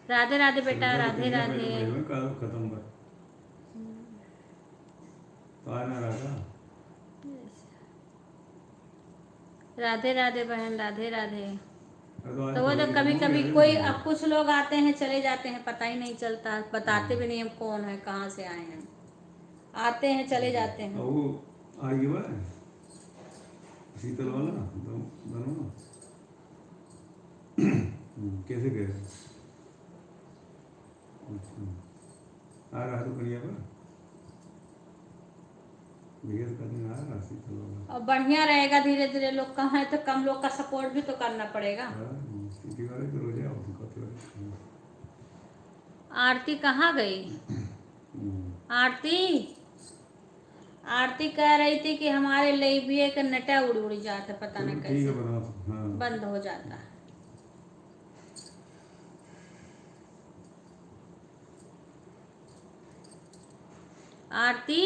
राधे राधे बेटा, सुनीता को राधे पिज्जा राधे। पहले भेजो, कल खत्म कर तो आ ना रहा था। राधे राधे बहन, राधे राधे। आज तो वो तो थोड़ी कभी खत्म हो कभी गया कोई, है। अब कुछ लोग आते हैं चले जाते हैं, पता ही नहीं चलता, बताते भी नहीं हम कौन है कहाँ से आए हैं, आते हैं चले जाते और हैं। वो आई हुआ है शीतल वाला दोनों कैसे गए? अच्छा, आ रहा तो बढ़िया पर भैया तो कभी आ रहा शीतल वाला। और बढ़िया रहेगा, धीरे धीरे लोग कम है तो कम लोग का सपोर्ट भी तो करना पड़ेगा। सिटी वाले तो रोज आओ उनका तो आरती कहाँ गई? आरती आरती कह रही थी कि हमारे लेबिये का नटा उड़ उड़ जाता, पता चलो नहीं ठीक है कैसे बना। हाँ, बंद हो जाता है। आरती,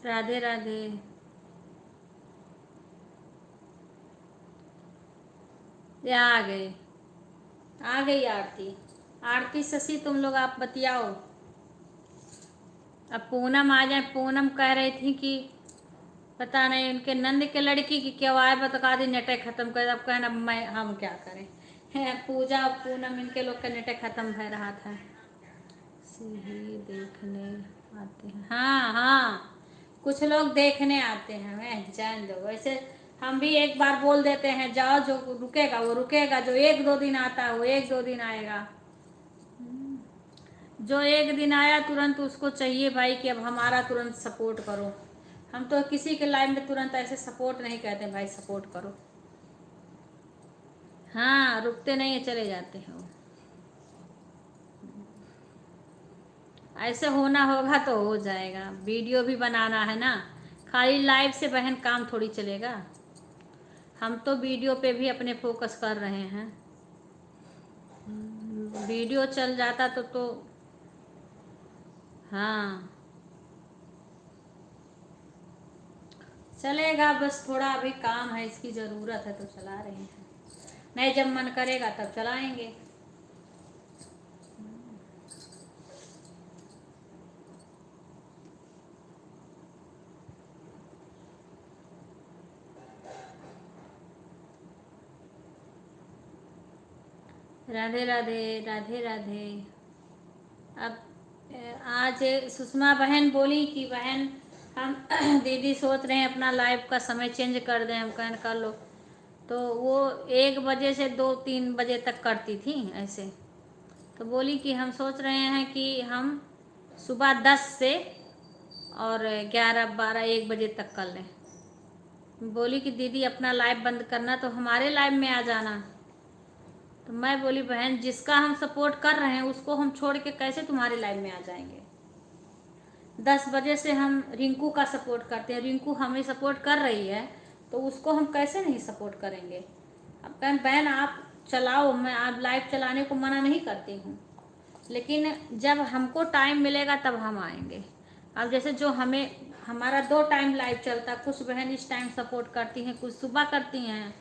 राधे राधे। ये आ गए, आ गई आरती। आरती शशि तुम लोग आप बतियाओ। अब पूनम आ जाए। पूनम कह रही थी कि पता नहीं उनके नंद के लड़की की क्या आए, बता दी नेटे खत्म कर, अब कहना मैं हम क्या करें। है पूजा और पूनम इनके लोग का नेटे खत्म हो रहा था। सीधी देखने आते हैं, हाँ हाँ, कुछ लोग देखने आते हैं, मैं जान दो। वैसे हम भी एक बार बोल देते हैं जाओ, जो रुकेगा वो रुकेगा, जो 1-2 दिन आता है वो 1-2 दिन आएगा। जो 1 दिन आया तुरंत उसको चाहिए भाई कि अब हमारा तुरंत सपोर्ट करो। हम तो किसी के लाइफ में तुरंत ऐसे सपोर्ट नहीं कहते भाई सपोर्ट करो। हाँ, रुकते नहीं है, चले जाते हैं वो। ऐसे होना होगा तो हो जाएगा, वीडियो भी बनाना है ना, खाली लाइव से बहन काम थोड़ी चलेगा। हम तो वीडियो पे भी अपने फोकस कर रहे हैं। वीडियो चल जाता तो हाँ चलेगा, बस थोड़ा अभी काम है, इसकी ज़रूरत है तो चला रहे हैं, नहीं जब मन करेगा तब चलाएंगे। राधे राधे, राधे राधे। अब आज सुषमा बहन बोली कि बहन हम दीदी सोच रहे हैं अपना लाइव का समय चेंज कर दें। हम कहने कर लो, तो वो 1 बजे से 2-3 बजे तक करती थी ऐसे, तो बोली कि हम सोच रहे हैं कि हम सुबह 10 से और 11-12-1 बजे तक कर लें। बोली कि दीदी अपना लाइव बंद करना तो हमारे लाइव में आ जाना। तो मैं बोली बहन जिसका हम सपोर्ट कर रहे हैं उसको हम छोड़ के कैसे तुम्हारे लाइव में आ जाएंगे। 10 बजे से हम रिंकू का सपोर्ट करते हैं, रिंकू हमें सपोर्ट कर रही है तो उसको हम कैसे नहीं सपोर्ट करेंगे। अब कहें बहन आप चलाओ, मैं आप लाइव चलाने को मना नहीं करती हूँ, लेकिन जब हमको टाइम मिलेगा तब हम आएंगे। अब जैसे जो हमें हमारा 2 टाइम लाइव चलता, कुछ बहन इस टाइम सपोर्ट करती हैं, कुछ सुबह करती हैं।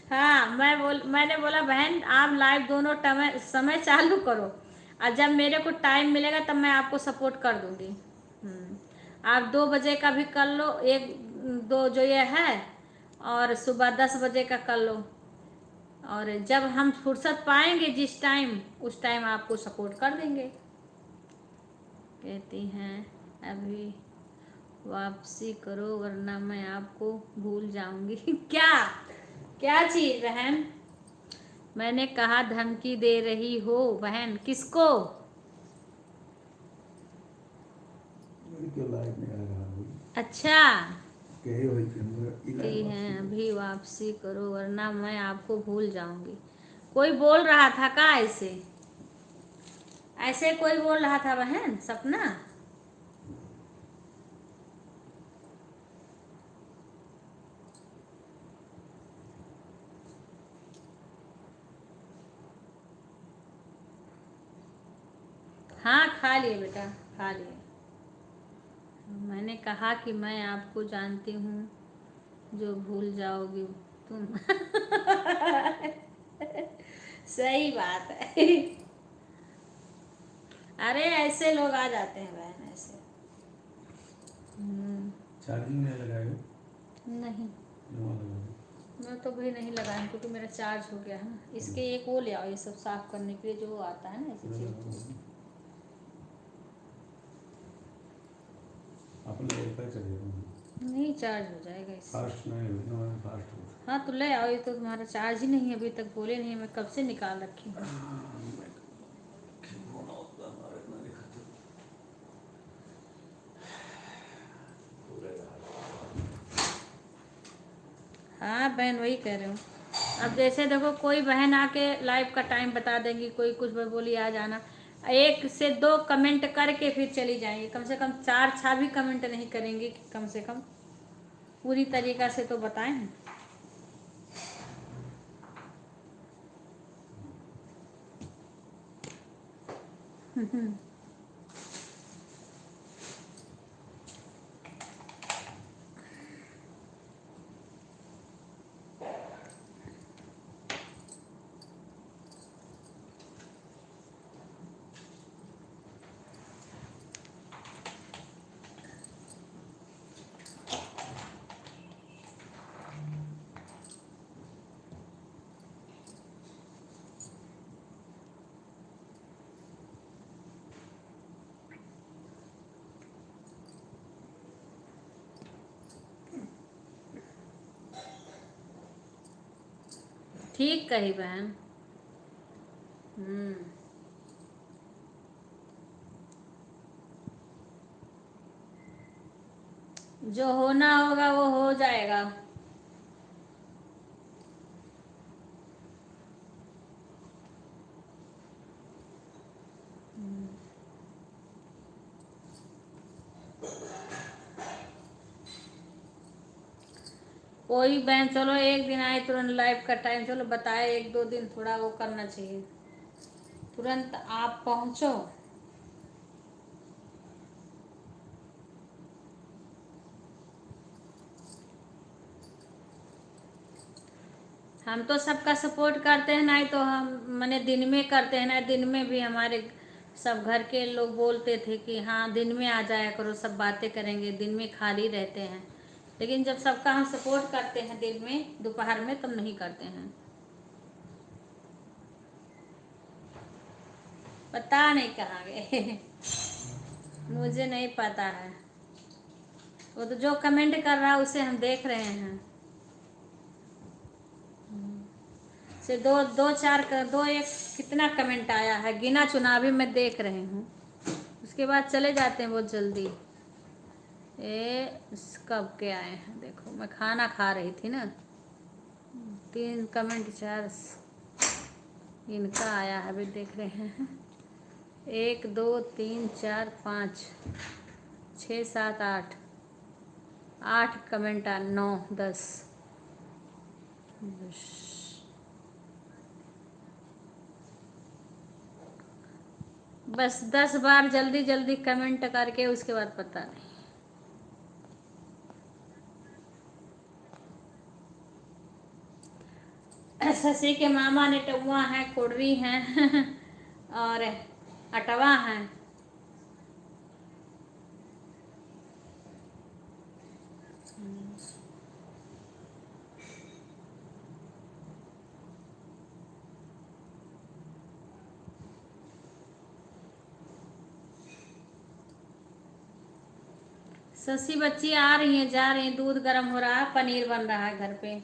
हाँ, मैंने बोला बहन आप लाइव दोनों समय चालू करो, और जब मेरे को टाइम मिलेगा तब मैं आपको सपोर्ट कर दूंगी। आप 2 बजे का भी कर लो, 1-2 जो ये है, और सुबह 10 बजे का कर लो, और जब हम फुर्सत पाएंगे जिस टाइम उस टाइम आपको सपोर्ट कर देंगे। कहती हैं अभी वापसी करो वरना मैं आपको भूल जाऊंगी। क्या क्या चीज बहन? मैंने कहा धमकी दे रही हो बहन? किसको? मेरी क्यों लाइफ नहीं आ रहा है? अच्छा कहे वही फिल्म कहती हैं अभी वापसी करो वरना मैं आपको भूल जाऊंगी। कोई बोल रहा था का ऐसे? ऐसे कोई बोल रहा था बहन? सपना? हाँ खा लिए बेटा, खा लिए। मैंने कहा कि मैं आपको जानती हूँ, जो भूल जाओगी तुम। सही बात है। अरे ऐसे लोग आ जाते हैं बहन, ऐसे। चार्जिंग नहीं लगाए हो? नहीं, जमा लगा दो। मैं तो भी नहीं लगाई क्योंकि मेरा चार्ज हो गया है ना। इसके एक वो ले आओ, ये सब साफ करने के लिए जो वो आता है ना, ऐसी चीज। अपन ले कर चले नहीं, चार्ज हो जाएगा इससे। फास्ट नहीं हो ना, फास्ट हो। हाँ तो ले आओ, ये तो तुम्हारा चार्ज ही नहीं है, अभी तक बोले नहीं, मैं कब से निकाल रखी हूँ। हाँ बहन, वही कह रहे हो। अब जैसे देखो, कोई बहन आके लाइव का टाइम बता देंगी, कोई कुछ बोली आ जाना, एक से दो कमेंट करके फिर चली जाएंगी। कम से कम चार छह भी कमेंट नहीं करेंगी, कम से कम पूरी तरीका से तो बताएं। ठीक कही बहन। जो होना होगा वो हो जाएगा। कोई बहन चलो एक दिन आए तुरंत लाइव का टाइम, चलो बताए, एक दो दिन थोड़ा वो करना चाहिए, तुरंत आप पहुंचो। हम तो सबका सपोर्ट करते हैं, नहीं तो हम मैंने दिन में करते हैं ना, दिन में भी हमारे सब घर के लोग बोलते थे कि हाँ दिन में आ जाया करो, सब बातें करेंगे, दिन में खाली रहते हैं। लेकिन जब सबका हम सपोर्ट करते हैं दिन में, दोपहर में, तब नहीं करते हैं। पता नहीं कहाँ गए। मुझे नहीं पता है, वो तो जो कमेंट कर रहा है उसे हम देख रहे हैं। से दो दो चार दो एक कितना कमेंट आया है, गिना चुना अभी मैं देख रही हूँ, उसके बाद चले जाते हैं बहुत जल्दी। कब के आए हैं देखो, मैं खाना खा रही थी ना। 3 कमेंट 4 इनका आया है, अभी देख रहे हैं। 1 2 3 4 5 6 7 8 कमेंट 9 10। बस 10 बार जल्दी जल्दी कमेंट करके उसके बाद पता नहीं। शशि के मामा नेटुआ हैं, कोडरी हैं और अटवा हैं। ससी बच्ची आ रही हैं, जा रही हैं, दूध गर्म हो रहा है, पनीर बन रहा है घर पे।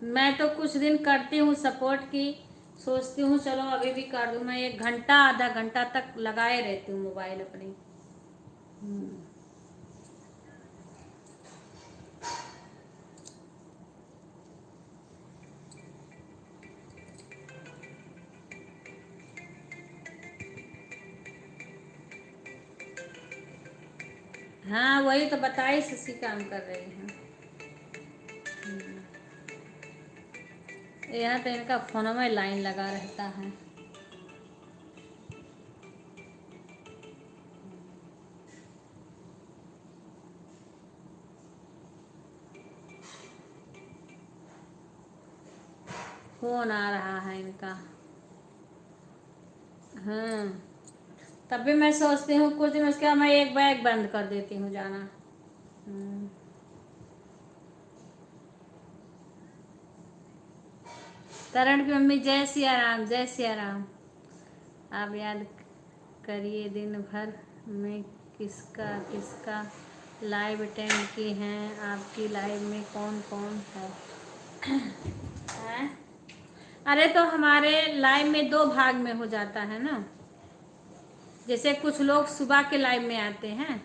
मैं तो कुछ दिन करती हूँ सपोर्ट की, सोचती हूँ चलो अभी भी कर दूँ। मैं 1 घंटा आधा घंटा तक लगाए रहती हूँ मोबाइल अपनी। हाँ वही तो बताई, ससी काम कर रही है। यहाँ तो इनका फोन में लाइन लगा रहता है। फोन आ रहा है इनका। हाँ, तब भी मैं सोचती हूँ कुछ दिन उसके बाद मैं एक बैग बंद कर देती हूँ जाना। तरण की मम्मी जय सिया राम, जय सिया राम। आप याद करिए दिन भर में किसका किसका लाइव अटेंड की हैं, आपकी लाइव में कौन कौन है? हैं? अरे तो हमारे लाइव में 2 भाग में हो जाता है ना। जैसे कुछ लोग सुबह के लाइव में आते हैं।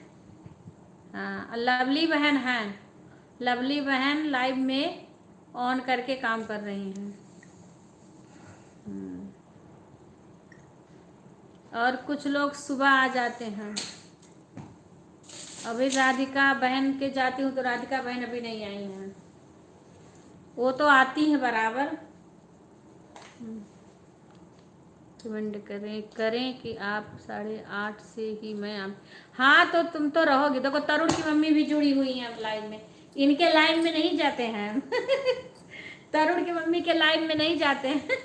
हाँ, लवली बहन है, लवली बहन लाइव में ऑन करके काम कर रही हैं। और कुछ लोग सुबह आ जाते हैं। अभी राधिका बहन के जाती हूँ तो राधिका बहन अभी नहीं आई हैं। वो तो आती हैं बराबर। कमेंट करें कि आप 8:30 से ही मैं आप। हाँ तो तुम तो रहोगी। देखो तरुण की मम्मी भी जुड़ी हुई हैं अब लाइव में। इनके लाइव में नहीं जाते हैं। तरुण की मम्मी के लाइव में नहीं जाते हैं।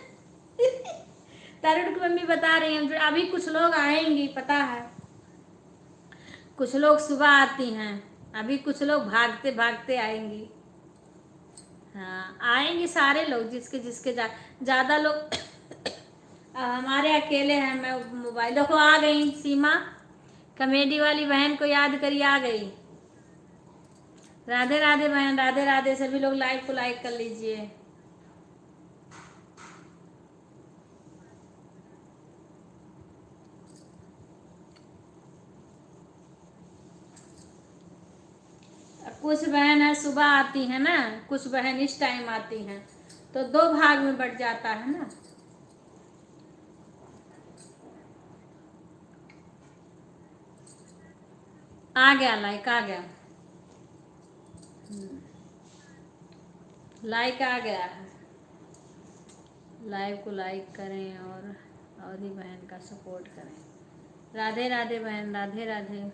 तरुण की मम्मी बता रही हैं अभी कुछ लोग आएंगी, पता है। कुछ लोग सुबह आती हैं, अभी कुछ लोग भागते भागते आएंगी। हाँ आएंगे सारे लोग, जिसके जिसके ज्यादा लोग। हमारे अकेले हैं। मैं मोबाइल देखो आ गई सीमा, कॉमेडी वाली बहन को याद करी, आ गई। राधे राधे बहन, राधे राधे। सभी लोग लाइव को लाइक कर लीजिए। कुछ बहन है सुबह आती है ना, कुछ बहन इस टाइम आती हैं, तो 2 भाग में बढ़ जाता है ना। आ गया लाइक, आ गया लाइक, आ गया है। लाइव को लाइक करें और ही बहन का सपोर्ट करें। राधे राधे बहन, राधे राधे।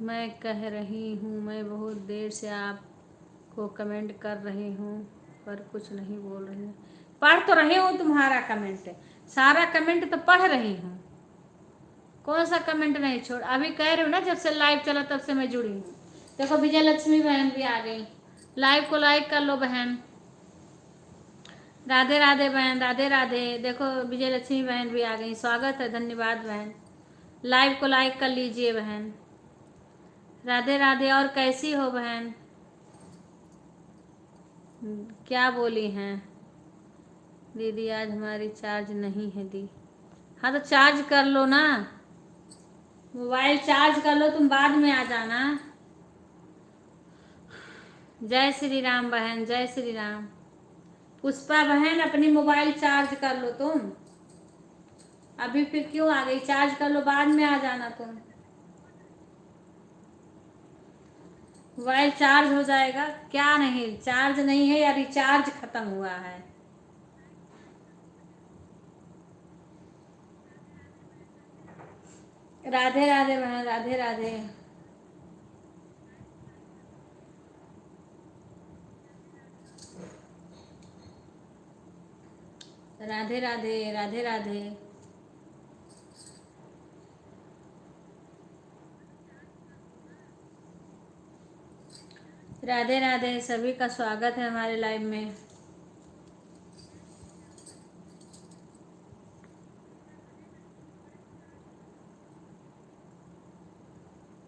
मैं कह रही हूँ मैं बहुत देर से आपको कमेंट कर रही हूँ पर कुछ नहीं बोल रही हूँ। पढ़ तो रही हूँ तुम्हारा कमेंट, सारा कमेंट तो पढ़ रही हूँ। कौन सा कमेंट नहीं छोड़, अभी कह रही हूँ ना जब से लाइव चला तब से मैं जुड़ी हूँ। देखो विजय लक्ष्मी बहन भी आ गई। लाइव को लाइक कर लो बहन। राधे राधे बहन, राधे राधे। देखो विजय लक्ष्मी बहन भी आ गई, स्वागत है, धन्यवाद बहन। लाइव को लाइक कर लीजिए बहन। राधे राधे। और कैसी हो बहन? क्या बोली हैं दीदी? आज हमारी चार्ज नहीं है दी। हाँ तो चार्ज कर लो ना, मोबाइल चार्ज कर लो, तुम बाद में आ जाना। जय श्री राम बहन, जय श्री राम। पुष्पा बहन अपनी मोबाइल चार्ज कर लो तुम। अभी फिर क्यों आ गई? चार्ज कर लो, बाद में आ जाना तुम। मोबाइल चार्ज हो जाएगा। क्या नहीं, चार्ज नहीं है या रिचार्ज खत्म हुआ है? राधे राधे बहन, राधे राधे। राधे राधे, राधे राधे। राधे राधे, सभी का स्वागत है हमारे लाइव में।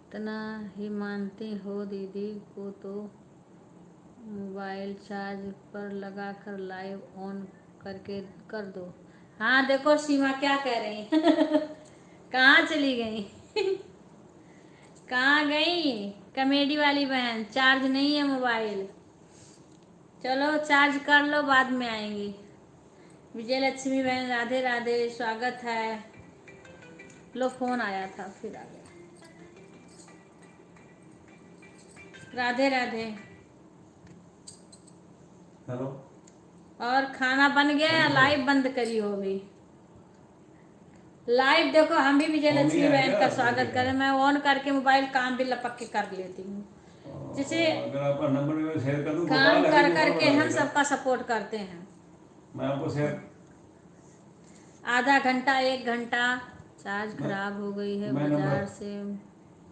इतना ही मानती हो दीदी को तो मोबाइल चार्ज पर लगा कर लाइव ऑन करके कर दो। हाँ देखो सीमा क्या कह रही है। कहाँ चली गई? कहाँ गई कॉमेडी वाली बहन? चार्ज नहीं है मोबाइल। चलो चार्ज कर लो, बाद में आएंगी। विजय लक्ष्मी बहन राधे राधे, स्वागत है। लो फोन आया था फिर आ गया। राधे राधे। हेलो। और खाना बन गया या लाइव बंद करी हो अभी? लाइव देखो, हम भी विजय लक्ष्मी बहन का स्वागत करें। मैं ऑन करके मोबाइल काम भी लपक के कर लेती हूँ, जैसे अगर आपका नंबर शेयर कर दूं, काम कर करके हम सबका सपोर्ट करते हैं। मैं आपको शेयर आधा घंटा 1 घंटा चार्ज खराब हो गई है, बाजार से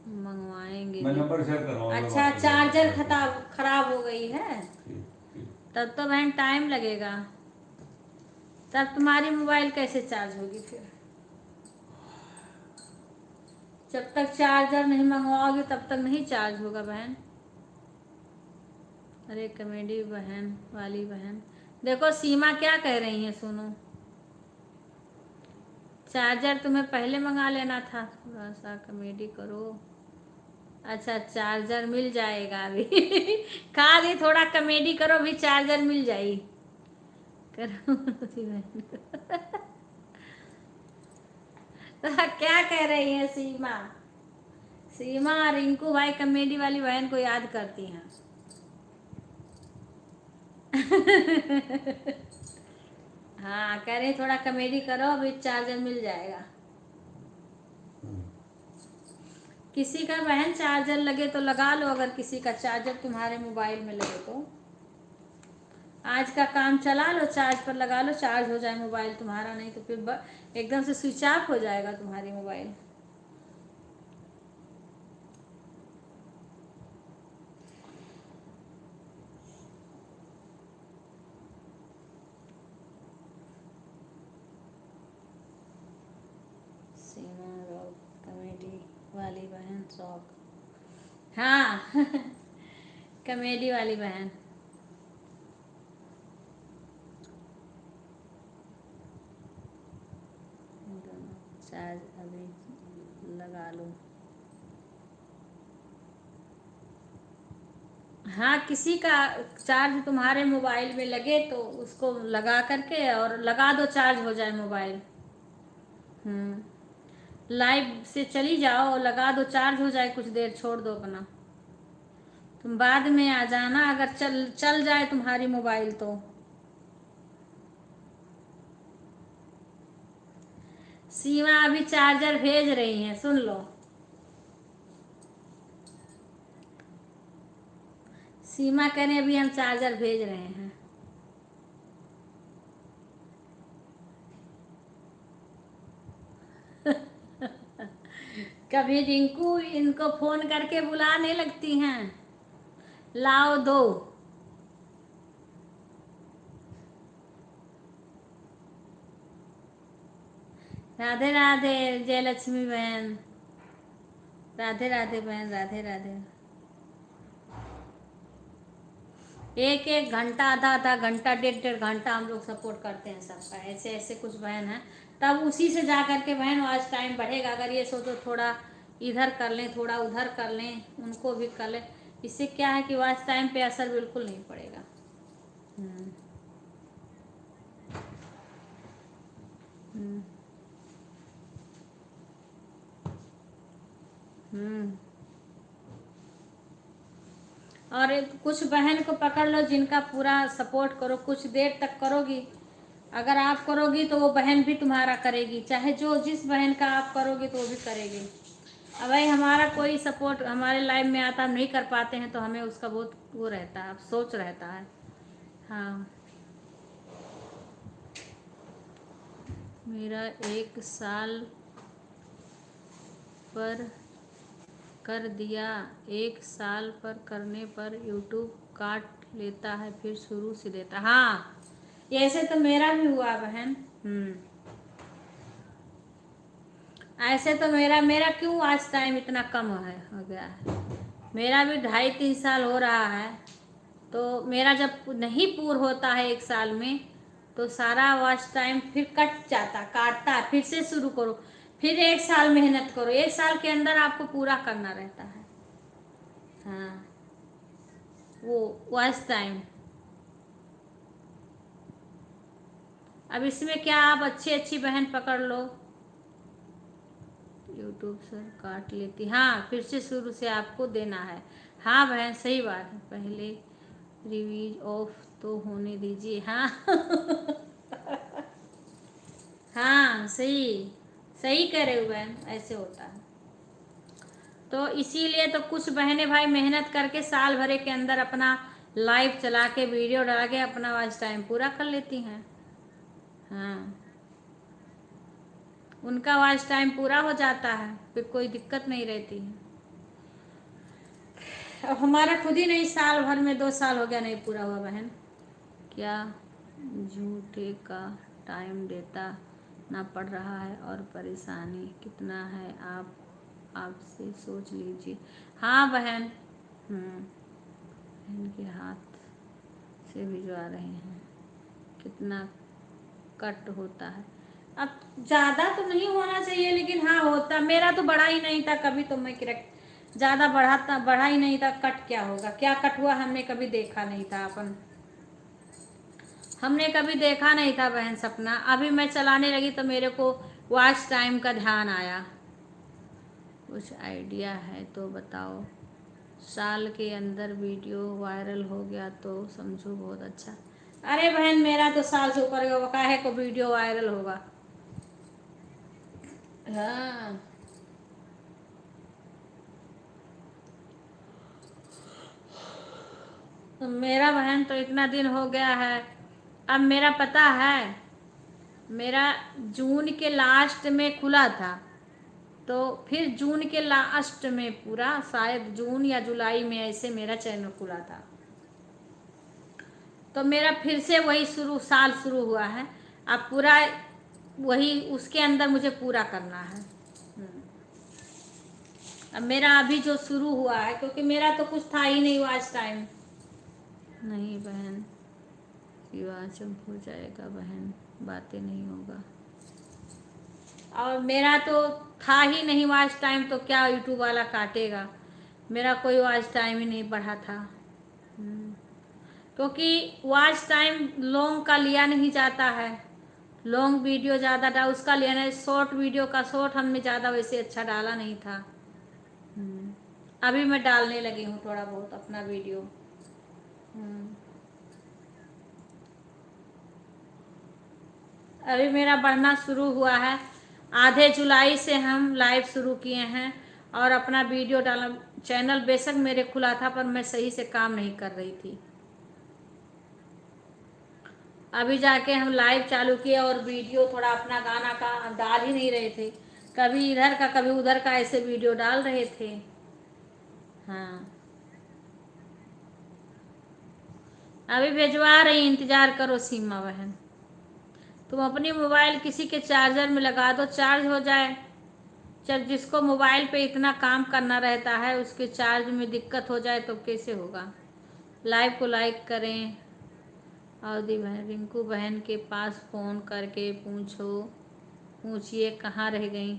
मंगवाएंगे। मैं नंबर शेयर कर रहा हूँ। अच्छा चार्जर खराब हो गई है, तब तो बहन टाइम लगेगा। तब तुम्हारी मोबाइल कैसे चार्ज होगी फिर? जब तक चार्जर नहीं मंगवाओगे तब तक नहीं चार्ज होगा बहन। अरे कॉमेडी बहन वाली बहन, देखो सीमा क्या कह रही है, सुनो। चार्जर तुम्हें पहले मंगा लेना था, थोड़ा सा कॉमेडी करो। अच्छा चार्जर मिल जाएगा अभी। कहा दी थोड़ा कॉमेडी करो, अभी चार्जर मिल जाएगी। करो तो क्या कह रही है सीमा? सीमा रिंकू भाई कॉमेडी वाली बहन को याद करती हैं। हाँ कह रही थोड़ा कॉमेडी करो, अभी चार्जर मिल जाएगा। किसी का बहन चार्जर लगे तो लगा लो, अगर किसी का चार्जर तुम्हारे मोबाइल में लगे तो आज का काम चला लो, चार्ज पर लगा लो, चार्ज हो जाए मोबाइल तुम्हारा। नहीं तो फिर एकदम से स्विच ऑफ हो जाएगा तुम्हारी मोबाइल। कॉमेडी वाली बहन शौक, हाँ। कॉमेडी वाली बहन चार्ज अभी लगा लो। हाँ किसी का चार्ज तुम्हारे मोबाइल में लगे तो उसको लगा करके और लगा दो, चार्ज हो जाए मोबाइल। लाइव से चली जाओ और लगा दो, चार्ज हो जाए, कुछ देर छोड़ दो अपना। तुम बाद में आ जाना अगर चल जाए तुम्हारी मोबाइल तो। सीमा अभी चार्जर भेज रही हैं, सुन लो। सीमा कह रहे अभी हम चार्जर भेज रहे हैं। कभी रिंकू इनको फोन करके बुलाने लगती हैं, लाओ दो। राधे राधे जय लक्ष्मी बहन, राधे राधे बहन, राधे राधे। 1-1 घंटा, आधा घंटा, 1.5-1.5 घंटा हम लोग सपोर्ट करते हैं सबका। ऐसे ऐसे कुछ बहन हैं, तब उसी से जा करके बहन आज टाइम बढ़ेगा। अगर ये सोचो थोड़ा इधर कर लें, थोड़ा उधर कर लें, उनको भी कर लें, इससे क्या है कि आज टाइम पे असर बिल्कुल नहीं पड़ेगा। और कुछ बहन को पकड़ लो जिनका पूरा सपोर्ट करो, कुछ देर तक करोगी। अगर आप करोगी तो वो बहन भी तुम्हारा करेगी, चाहे जो जिस बहन का आप करोगे तो वो भी करेगी। अब भाई हमारा कोई सपोर्ट हमारे लाइफ में आता, हम नहीं कर पाते हैं तो हमें उसका बहुत वो रहता है, अफसोस रहता है। हाँ मेरा 1 साल पर कर दिया, 1 साल पर करने पर यूट्यूब काट लेता है, फिर शुरू से देता। हाँ, ऐसे तो मेरा भी हुआ बहन। ऐसे तो मेरा क्यों आज टाइम इतना कम हो गया है। मेरा भी 2.5-3 साल हो रहा है। तो मेरा जब नहीं पूर होता है 1 साल में, तो सारा वॉच टाइम फिर काटता है, फिर से शुरू करो, फिर 1 साल मेहनत करो। 1 साल के अंदर आपको पूरा करना रहता है। हाँ, वो वॉच टाइम। अब इसमें क्या, आप अच्छी बहन पकड़ लो। यूट्यूब सर काट लेती, हाँ, फिर से शुरू से आपको देना है। हाँ बहन, सही बात है, पहले रिवीज ऑफ तो होने दीजिए। हाँ हाँ, सही सही कह रहे हो बहन, ऐसे होता है। तो इसीलिए तो कुछ बहनें भाई मेहनत करके साल भरे के अंदर अपना लाइव चला के वीडियो डाल के अपना वॉच टाइम पूरा कर लेती हैं। हाँ, उनका वॉच टाइम पूरा हो जाता है, फिर कोई दिक्कत नहीं रहती है। अब हमारा खुद ही नहीं, साल भर में 2 साल हो गया नहीं पूरा हुआ बहन। क्या झूठे का टाइम देता ना पड़ रहा है, और परेशानी कितना है आप आपसे सोच लीजिए। हाँ बहन, बहन के हाथ से भिजवा रहे हैं, कितना कट होता है। अब ज़्यादा तो नहीं होना चाहिए, लेकिन हाँ होता। मेरा तो बढ़ा ही नहीं था कभी, तो मैं करेक्ट ज़्यादा बढ़ा ही नहीं था। कट क्या होगा, क्या कट हुआ, हमने कभी देखा नहीं था। हमने कभी देखा नहीं था बहन सपना। अभी मैं चलाने लगी तो मेरे को वॉच टाइम का ध्यान आया। कुछ आइडिया है तो बताओ। साल के अंदर वीडियो वायरल हो गया तो समझो बहुत अच्छा। अरे बहन, मेरा तो साल से ऊपर का है को वीडियो वायरल होगा। हाँ, तो मेरा बहन तो इतना दिन हो गया है। अब मेरा पता है, मेरा जून के लास्ट में खुला था, तो फिर जून के लास्ट में पूरा, शायद जून या जुलाई में ऐसे मेरा चैनल खुला था। तो मेरा फिर से वही साल शुरू हुआ है। अब पूरा वही उसके अंदर मुझे पूरा करना है। अब मेरा अभी जो शुरू हुआ है, क्योंकि मेरा तो कुछ था ही नहीं वॉच टाइम। नहीं बहन, शिवाचम हो जाएगा बहन, बातें नहीं होगा। और मेरा तो था ही नहीं वॉच टाइम, तो क्या यूट्यूब वाला काटेगा। मेरा कोई वॉच टाइम ही नहीं बढ़ा था। क्योंकि वॉच टाइम लॉन्ग का लिया नहीं जाता है। लॉन्ग वीडियो ज़्यादा डाल उसका लिया नहीं, शॉर्ट वीडियो का शॉर्ट हमने ज़्यादा वैसे अच्छा डाला नहीं था। अभी मैं डालने लगी हूँ थोड़ा बहुत अपना वीडियो। अभी मेरा बढ़ना शुरू हुआ है। आधे जुलाई से हम लाइव शुरू किए हैं, और अपना वीडियो डाला। चैनल बेशक मेरे खुला था, पर मैं सही से काम नहीं कर रही थी। अभी जाके हम लाइव चालू किए, और वीडियो थोड़ा अपना गाना का डाल ही नहीं रहे थे। कभी इधर का कभी उधर का ऐसे वीडियो डाल रहे थे। हाँ, अभी भिजवा रही, इंतजार करो सीमा बहन। तुम अपनी मोबाइल किसी के चार्जर में लगा दो, चार्ज हो जाए। जब जिसको मोबाइल पे इतना काम करना रहता है, उसके चार्ज में दिक्कत हो जाए तो कैसे होगा। लाइव को लाइक करें। अवधि बहन, रिंकू बहन के पास फ़ोन करके पूछिए कहाँ रह गई।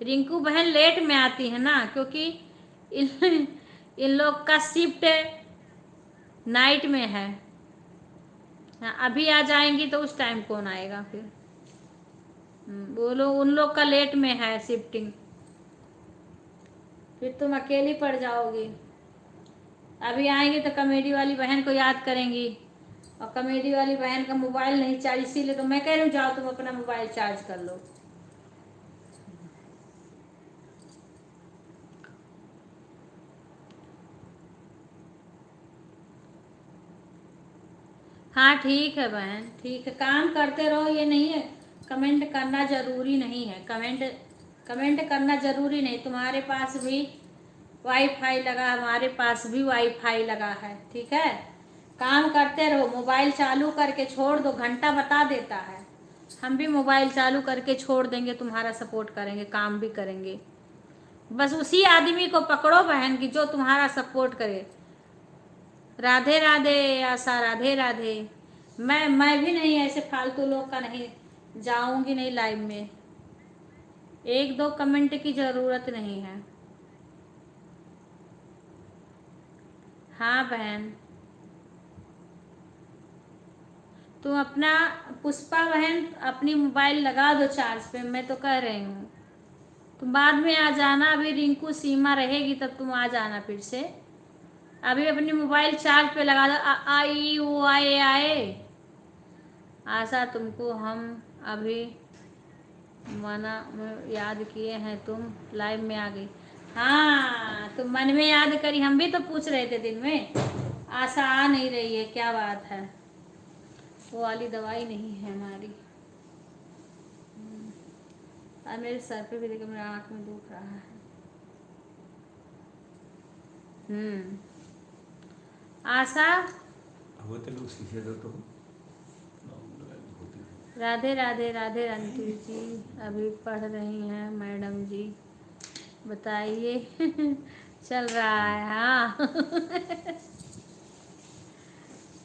रिंकू बहन लेट में आती है ना, क्योंकि इन लोग का शिफ्ट नाइट में है। हाँ, अभी आ जाएंगी तो उस टाइम कौन आएगा फिर। वो लोग, उन लोग का लेट में है शिफ्टिंग, फिर तुम अकेली पड़ जाओगी। अभी आएंगी तो कॉमेडी वाली बहन को याद करेंगी, और कॉमेडी वाली बहन का मोबाइल नहीं चार्ज, इसीलिए तो मैं कह रही हूँ जाओ तुम अपना मोबाइल चार्ज कर लो। हाँ ठीक है बहन, ठीक है, काम करते रहो, ये नहीं है कमेंट करना ज़रूरी नहीं है। कमेंट करना ज़रूरी नहीं। तुम्हारे पास भी वाईफाई लगा, हमारे पास भी वाईफाई लगा है, ठीक है। काम करते रहो, मोबाइल चालू करके छोड़ दो, घंटा बता देता है। हम भी मोबाइल चालू करके छोड़ देंगे, तुम्हारा सपोर्ट करेंगे, काम भी करेंगे। बस उसी आदमी को पकड़ो बहन की जो तुम्हारा सपोर्ट करे। राधे राधे आशा, राधे राधे। मैं भी नहीं ऐसे फालतू लोग का नहीं जाऊंगी, नहीं लाइव में। एक दो कमेंट की ज़रूरत नहीं है। हाँ बहन, तुम अपना, पुष्पा बहन अपनी मोबाइल लगा दो चार्ज पे, मैं तो कह रही हूँ। तुम बाद में आ जाना, अभी रिंकू सीमा रहेगी तब तुम आ जाना फिर से। अभी अपनी मोबाइल चार्ज पे लगा दो। आई ओ आए आए आशा, तुमको हम अभी मना में याद किए हैं, तुम लाइव में आ गई। हाँ, तुम मन में याद करी, हम भी तो पूछ रहे थे दिन में। आशा आ नहीं रही है, क्या बात है। वो वाली दवाई नहीं है हमारी। और मेरे सर पे भी देखो, मेरे आँख में दुख रहा है। आशा, वो तो लोग शीशे तो राधे राधे, राधे आंटी जी। अभी पढ़ रही हैं मैडम जी, बताइए। चल रहा है, हाँ।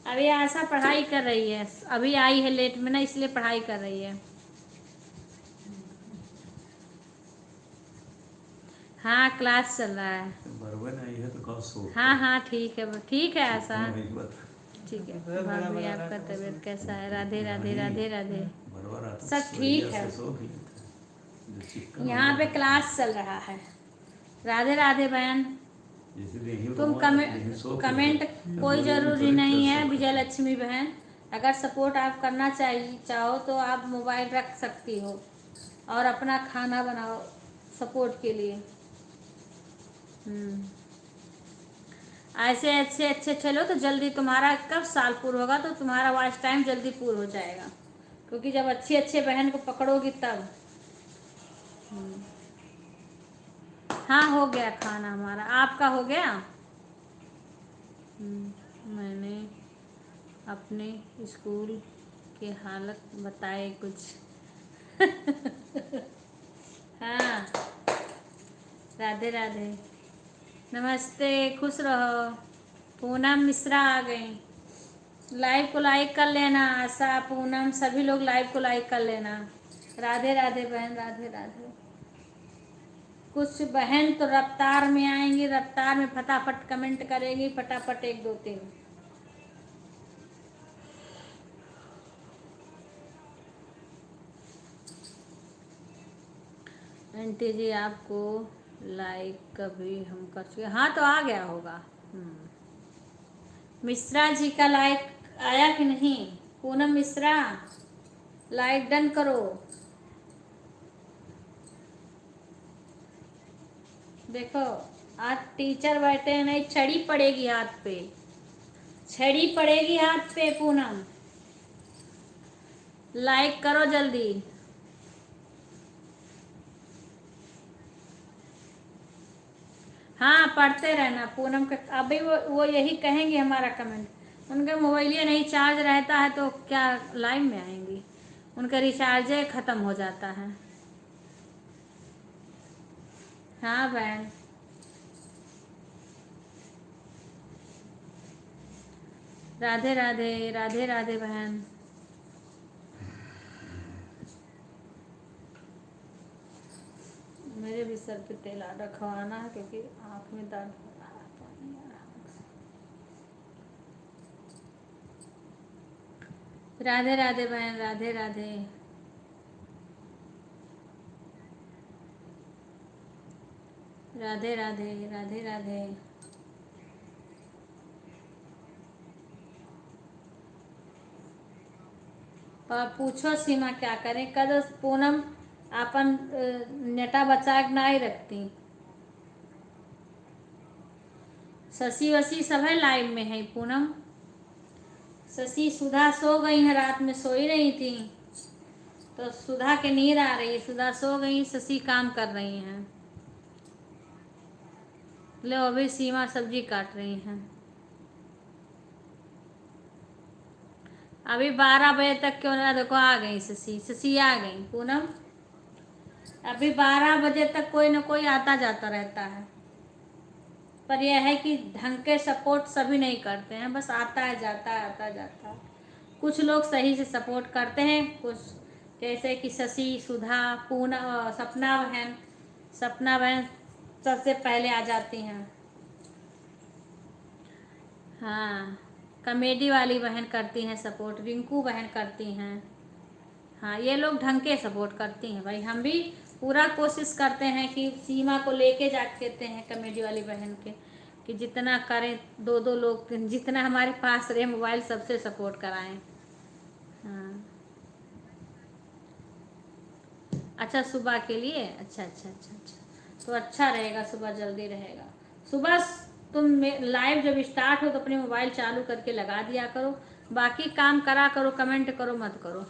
अभी आशा पढ़ाई कर रही है, अभी आई है लेट में ना, इसलिए पढ़ाई कर रही है। हाँ, क्लास चल रहा है। बरबर आई है तो कब सो। हाँ हाँ, ठीक है, ठीक है आशा, ठीक है। भाभी आपका तबीयत कैसा है? राधे राधे, राधे राधे। सब ठीक है। यहाँ पे क्लास चल रहा है। राधे राधे बहन। तुम कमेंट कोई ज़रूरी नहीं है विजय लक्ष्मी बहन। अगर सपोर्ट आप करना चाहो तो आप मोबाइल रख सकती हो और अपना खाना बनाओ सपोर्ट के लिए। ऐसे अच्छे अच्छे चलो तो जल्दी तुम्हारा कब साल पूरा होगा, तो तुम्हारा वॉच टाइम जल्दी पूरा हो जाएगा, क्योंकि जब अच्छे अच्छे बहन को पकड़ोगी तब। हाँ, हो गया खाना हमारा, आपका हो गया? मैंने अपने स्कूल के हालत बताए कुछ। हाँ, राधे राधे, नमस्ते, खुश रहो। पूनम मिश्रा आ गई। लाइव को लाइक कर लेना, आशा, पूनम, सभी लोग लाइव को लाइक कर लेना। राधे राधे बहन, राधे राधे। कुछ बहन तो रफ्तार में आएंगी, रफ्तार में फटाफट कमेंट करेंगी, फटाफट 1 2 3। आंटी जी आपको लाइक कभी हम कर चुके, हाँ तो आ गया होगा। मिश्रा जी का लाइक आया कि नहीं? पूनम मिश्रा, लाइक डन करो। देखो, आज टीचर बैठे हैं, नहीं छड़ी पड़ेगी हाथ पे, छड़ी पड़ेगी हाथ पे। पूनम, लाइक करो जल्दी। हाँ, पढ़ते रहना पूनम का। अभी वो यही कहेंगे हमारा कमेंट। उनका मोबाइल ये नहीं चार्ज रहता है तो क्या लाइव में आएंगी? उनका रिचार्ज ख़त्म हो जाता है। हाँ बहन, राधे राधे, राधे राधे बहन। मेरे भी सर पे तेल रखवाना है क्योंकि आँख में दर्द हो रहा है, पानी आ रहा है। राधे राधे बहन, राधे राधे। राधे राधे, राधे राधे। पूछो सीमा क्या करें? कद पूनम अपन नेटा बचा के नहीं रखती। शशि वसी सब है लाइव में है। पूनम, शशि सुधा सो गई है, रात में सोई रही थी तो सुधा के नींद आ रही है, सुधा सो गई, शशि काम कर रही हैं। लो अभी सीमा सब्जी काट रही हैं। अभी 12 बजे तक क्यों ना, देखो आ गई शशि आ गई। पूनम अभी 12 बजे तक कोई ना कोई आता जाता रहता है, पर यह है कि ढंग के सपोर्ट सभी नहीं करते हैं, बस आता है जाता है आता जाता है। कुछ लोग सही से सपोर्ट करते हैं, कुछ जैसे कि शशि, सुधा, पूनम, सपना बहन सबसे पहले आ जाती हैं। हाँ, कॉमेडी वाली बहन करती हैं सपोर्ट, रिंकू बहन करती हैं। हाँ, ये लोग ढंग के सपोर्ट करती हैं भाई। हम भी पूरा कोशिश करते हैं कि सीमा को लेके जाते हैं कॉमेडी वाली बहन के, कि जितना करें, दो दो लोग जितना हमारे पास रहे मोबाइल सबसे सपोर्ट कराएं। हाँ, अच्छा सुबह के लिए, अच्छा अच्छा अच्छा अच्छा, तो अच्छा रहेगा, सुबह जल्दी रहेगा। सुबह तुम लाइव जब स्टार्ट हो तो अपने मोबाइल चालू करके लगा दिया करो, बाकी काम करा करो, कमेंट करो मत करो।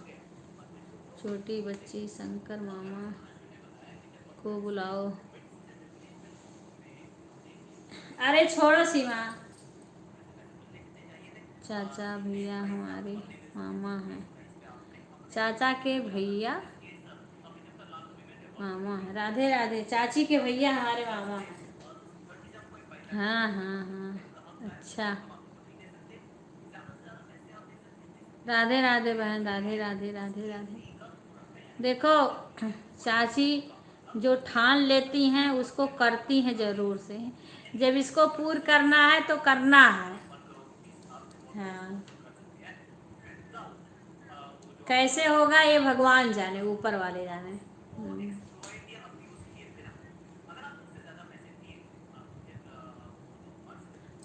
छोटी बच्ची शंकर मामा को बुलाओ। अरे छोड़ो सीमा, चाचा भैया हमारे मामा हैं, चाचा के भैया मामा है। राधे राधे, चाची के भैया हमारे मामा हैं। हाँ हाँ हाँ, अच्छा, राधे राधे बहन, राधे राधे राधे राधे। देखो चाची जो ठान लेती हैं उसको करती हैं जरूर से, जब इसको पूर्ण करना है तो करना है। हाँ, कैसे होगा ये भगवान जाने, ऊपर वाले जाने।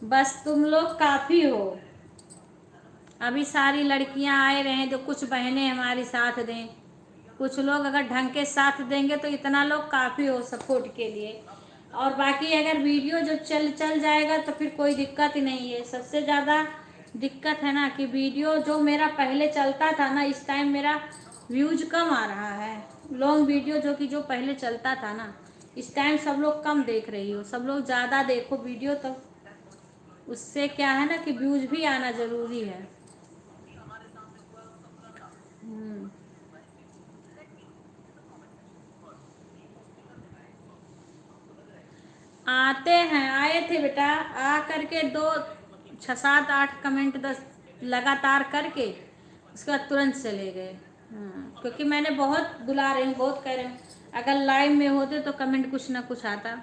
बस तुम लोग काफी हो। अभी सारी लड़कियां आए रहे तो कुछ बहनें हमारी साथ दें, कुछ लोग अगर ढंग के साथ देंगे तो इतना लोग काफ़ी हो सपोर्ट के लिए। और बाकी अगर वीडियो जो चल जाएगा तो फिर कोई दिक्कत ही नहीं है। सबसे ज़्यादा दिक्कत है ना कि वीडियो जो मेरा पहले चलता था ना, इस टाइम मेरा व्यूज कम आ रहा है। लॉन्ग वीडियो जो पहले चलता था ना, इस टाइम सब लोग कम देख रही हो, सब लोग ज़्यादा देखो वीडियो, तो उससे क्या है ना कि व्यूज भी आना ज़रूरी है। हम्म, आते हैं, आए थे बेटा, आ करके 6 7 8 कमेंट 10 लगातार करके उसके बाद तुरंत चले गए। हाँ, क्योंकि मैंने बहुत बुला रही हूँ, बहुत कह रही हूँ, अगर लाइव में होते तो कमेंट कुछ ना कुछ आता।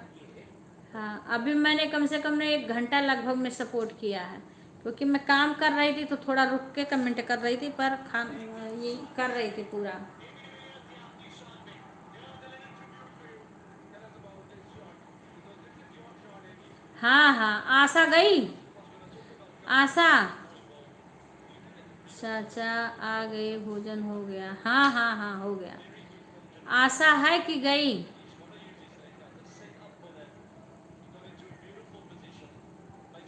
हाँ, अभी मैंने कम से कम 1 घंटा लगभग में सपोर्ट किया है, क्योंकि मैं काम कर रही थी तो थोड़ा रुक के कमेंट कर रही थी, पर ये कर रही थी पूरा। हाँ हाँ, आशा गई, आशा, चाचा आ गए, भोजन हो गया। हाँ हाँ हाँ, हो गया। आशा है कि गई?